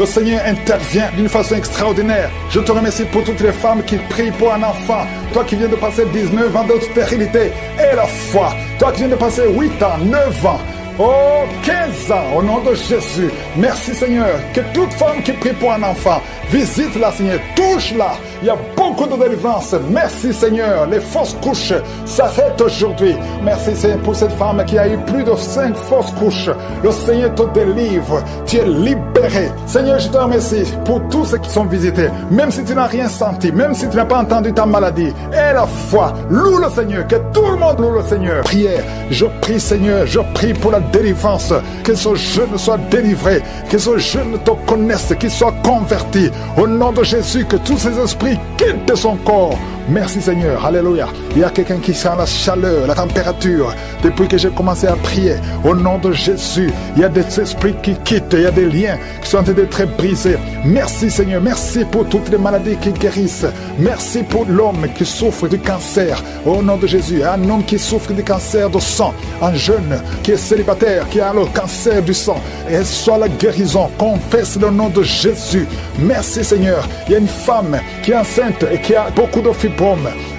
Le Seigneur intervient d'une façon extraordinaire. Je te remercie pour toutes les femmes qui prient pour un enfant. Toi qui viens de passer 19 ans de stérilité et la foi. Toi qui viens de passer 8 ans, 9 ans. Oh, 15 ans, au nom de Jésus. Merci Seigneur, que toute femme qui prie pour un enfant, visite-la Seigneur, touche-la. Il y a beaucoup de délivrance. Merci Seigneur, les fausses couches s'arrêtent aujourd'hui. Merci Seigneur pour cette femme qui a eu plus de 5 fausses couches. Le Seigneur te délivre, tu es libéré. Seigneur, je te remercie pour tous ceux qui sont visités. Même si tu n'as rien senti, même si tu n'as pas entendu ta maladie. Et la foi, loue le Seigneur, que tout le monde loue le Seigneur. Prière, je prie Seigneur, je prie pour la délivrance, que ce jeune soit délivré, que ce jeune te connaisse, qu'il soit converti. Au nom de Jésus, que tous ces esprits quittent son corps. Merci Seigneur, alléluia. Il y a quelqu'un qui sent la chaleur, la température, depuis que j'ai commencé à prier. Au nom de Jésus, il y a des esprits qui quittent, il y a des liens qui sont en train d'être brisés. Merci Seigneur, merci pour toutes les maladies qui guérissent. Merci pour l'homme qui souffre du cancer. Au nom de Jésus, un homme qui souffre du cancer du sang, un jeune qui est célibataire, qui a le cancer du sang. Et soit la guérison, confesse le nom de Jésus. Merci Seigneur. Il y a une femme qui est enceinte et qui a beaucoup de fibromes.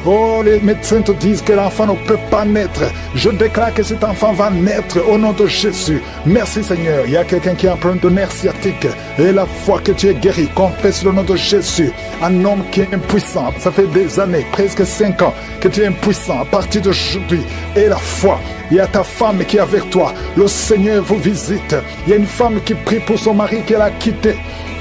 Oh, les médecins te disent que l'enfant ne peut pas naître. Je déclare que cet enfant va naître au nom de Jésus. Merci Seigneur. Il y a quelqu'un qui a un problème de nerf sciatique. Et la foi que tu es guéri, confesse le nom de Jésus. Un homme qui est impuissant. Ça fait des années, presque 5 ans, que tu es impuissant. À partir d'aujourd'hui, et la foi. Il y a ta femme qui est avec toi. Le Seigneur vous visite. Il y a une femme qui prie pour son mari qu'elle a quitté.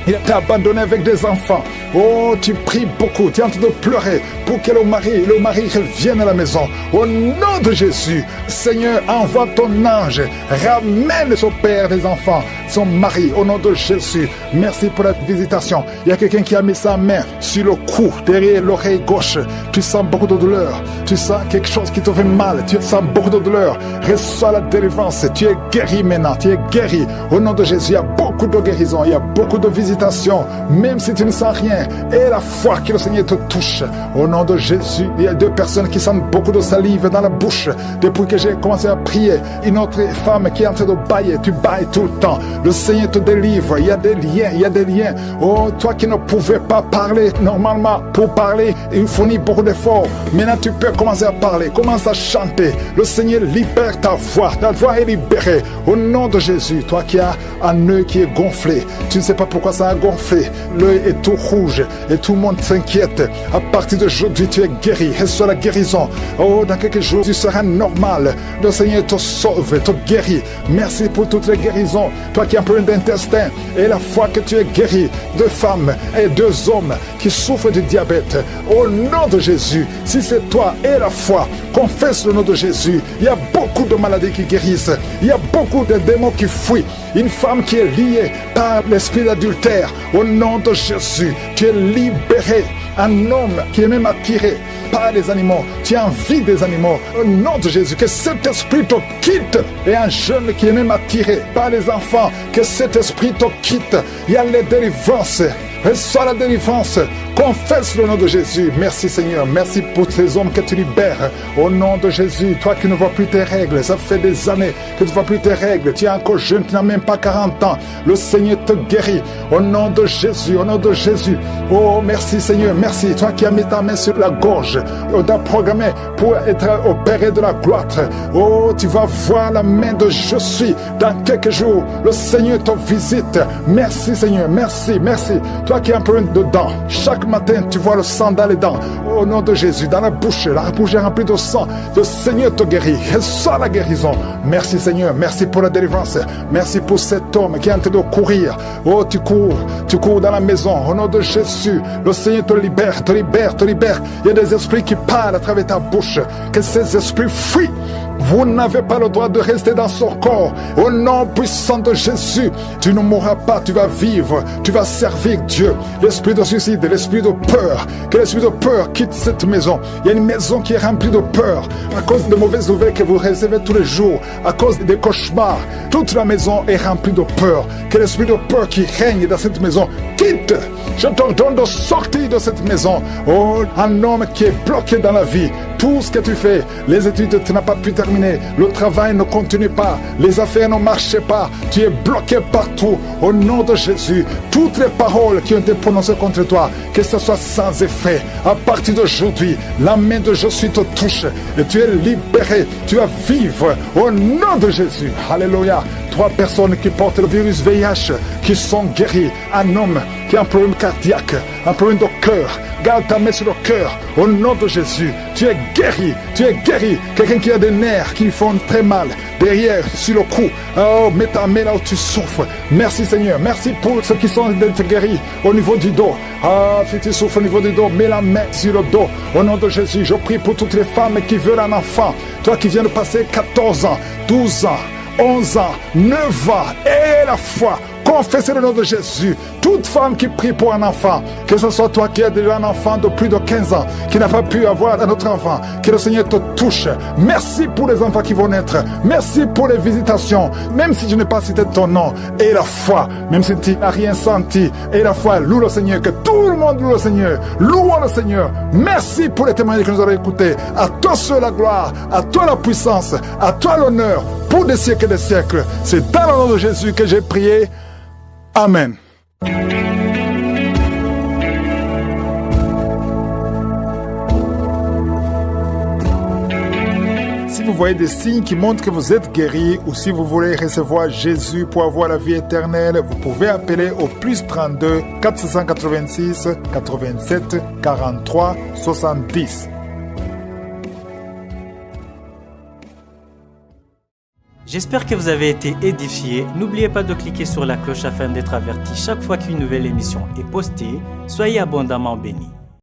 Il a été abandonné avec des enfants. Oh, tu pries beaucoup, tu es en train de pleurer pour que le mari revienne à la maison. Au nom de Jésus, Seigneur, envoie ton ange, ramène son père des enfants, son mari, au nom de Jésus. Merci pour la visitation. Il y a quelqu'un qui a mis sa main sur le cou, derrière l'oreille gauche. Tu sens beaucoup de douleur. Tu sens quelque chose qui te fait mal. Tu sens beaucoup de douleur. Reçois la délivrance. Tu es guéri maintenant. Tu es guéri. Au nom de Jésus, il y a beaucoup de guérison. Il y a beaucoup de visitations. Même si tu ne sens rien. Et la foi que le Seigneur te touche. Au nom de Jésus, il y a 2 personnes qui sentent beaucoup de salive dans la bouche. Depuis que j'ai commencé à prier, une autre femme qui est en train de bailler. Tu bailles tout le temps. Le Seigneur te délivre. Il y a des liens. Il y a des liens. Oh, toi qui ne pouvais pas parler normalement, pour parler, il fournit beaucoup d'efforts. Maintenant, tu peux commencer à parler. Commence à chanter. Le Seigneur libère ta voix. Ta voix est libérée. Au nom de Jésus, toi qui as un œil qui est gonflé, tu ne sais pas pourquoi ça a gonflé. L'œil est tout rouge et tout le monde s'inquiète. À partir d'aujourd'hui, tu es guéri. Reçois la guérison. Oh, dans quelques jours, tu seras normal. Le Seigneur te sauve, te guérit. Merci pour toutes les guérisons. Toi qui as un problème d'intestin et la foi que tu es guéri. 2 femmes et 2 hommes qui souffrent du diabète. Au nom de Jésus, si c'est toi et la foi, confesse le nom de Jésus. Il y a beaucoup de maladies qui guérissent. Il y a beaucoup de démons qui fuient. Une femme qui est liée par l'esprit d'adultère. Au nom de Jésus, tu es libéré. Un homme qui est même attiré par les animaux. Tu as envie des animaux. Au nom de Jésus, que cet esprit te quitte. Et un jeune qui est même attiré par les enfants, que cet esprit te quitte. Il y a les délivrances. Reçois la délivrance. Confesse le nom de Jésus. Merci Seigneur. Merci pour ces hommes que tu libères. Au nom de Jésus, toi qui ne vois plus tes règles, ça fait des années que tu ne vois plus tes règles. Tu es encore jeune, tu n'as même pas 40 ans. Le Seigneur te guérit. Au nom de Jésus, au nom de Jésus. Oh, merci Seigneur, merci. Toi qui as mis ta main sur la gorge, on t'a programmé pour être opéré de la gloire. Oh, tu vas voir la main de je suis. Dans quelques jours, le Seigneur te visite. Merci Seigneur, merci, merci. Toi qui as un problème de dents, chaque matin tu vois le sang dans les dents. Au nom de Jésus, dans la bouche est remplie de sang. Le Seigneur te guérit. Reçois la guérison. Merci Seigneur, merci pour la délivrance. Merci pour cet homme qui est en train de courir. Oh, tu cours dans la maison. Au nom de Jésus, le Seigneur te libère, te libère, te libère. Il y a des esprits qui parlent à travers ta bouche. Que ces esprits fuient. Vous n'avez pas le droit de rester dans son corps. Au nom puissant de Jésus, tu ne mourras pas, tu vas vivre, tu vas servir Dieu. L'esprit de suicide, l'esprit de peur, que l'esprit de peur quitte cette maison. Il y a une maison qui est remplie de peur à cause de mauvaises nouvelles que vous recevez tous les jours, à cause des cauchemars. Toute la maison est remplie de peur. Que l'esprit de peur qui règne dans cette maison quitte. Je t'ordonne de sortir de cette maison. Oh, un homme qui est bloqué dans la vie. Tout ce que tu fais, les études, tu n'as pas pu terminer. Le travail ne continue pas. Les affaires ne marchent pas. Tu es bloqué partout. Au nom de Jésus, toutes les paroles qui ont été prononcées contre toi, que ce soit sans effet. À partir d'aujourd'hui, la main de Jésus te touche et tu es libéré. Tu vas vivre au nom de Jésus. Alléluia. 3 personnes qui portent le virus VIH, qui sont guéries. Un homme qui a un problème cardiaque, un problème de cœur. Garde ta main sur le cœur. Au nom de Jésus, tu es guéri. Tu es guéri. Quelqu'un qui a des nerfs qui font très mal. Derrière, sur le cou. Oh, mets ta main là où tu souffres. Merci Seigneur. Merci pour ceux qui sont d'être guéris au niveau du dos. Ah, si tu souffres au niveau du dos, mets la main sur le dos. Au nom de Jésus, je prie pour toutes les femmes qui veulent un enfant. Toi qui viens de passer 14 ans, 12 ans, 11 ans, 9 ans, et la foi. Confessez le nom de Jésus. Toute femme qui prie pour un enfant, que ce soit toi qui as déjà un enfant de plus de 15 ans, qui n'a pas pu avoir un autre enfant, que le Seigneur te touche. Merci pour les enfants qui vont naître. Merci pour les visitations. Même si je n'ai pas cité ton nom, et la foi, même si tu n'as rien senti, et la foi, loue le Seigneur, que tout le monde loue le Seigneur. Louons le Seigneur. Merci pour les témoignages que nous avons écoutés. À toi seul la gloire, à toi la puissance, à toi l'honneur, pour des siècles et des siècles. C'est dans le nom de Jésus que j'ai prié. Amen. Si vous voyez des signes qui montrent que vous êtes guéri ou si vous voulez recevoir Jésus pour avoir la vie éternelle, vous pouvez appeler au plus 32 486 87 43 70. J'espère que vous avez été édifiés. N'oubliez pas de cliquer sur la cloche afin d'être averti chaque fois qu'une nouvelle émission est postée. Soyez abondamment bénis.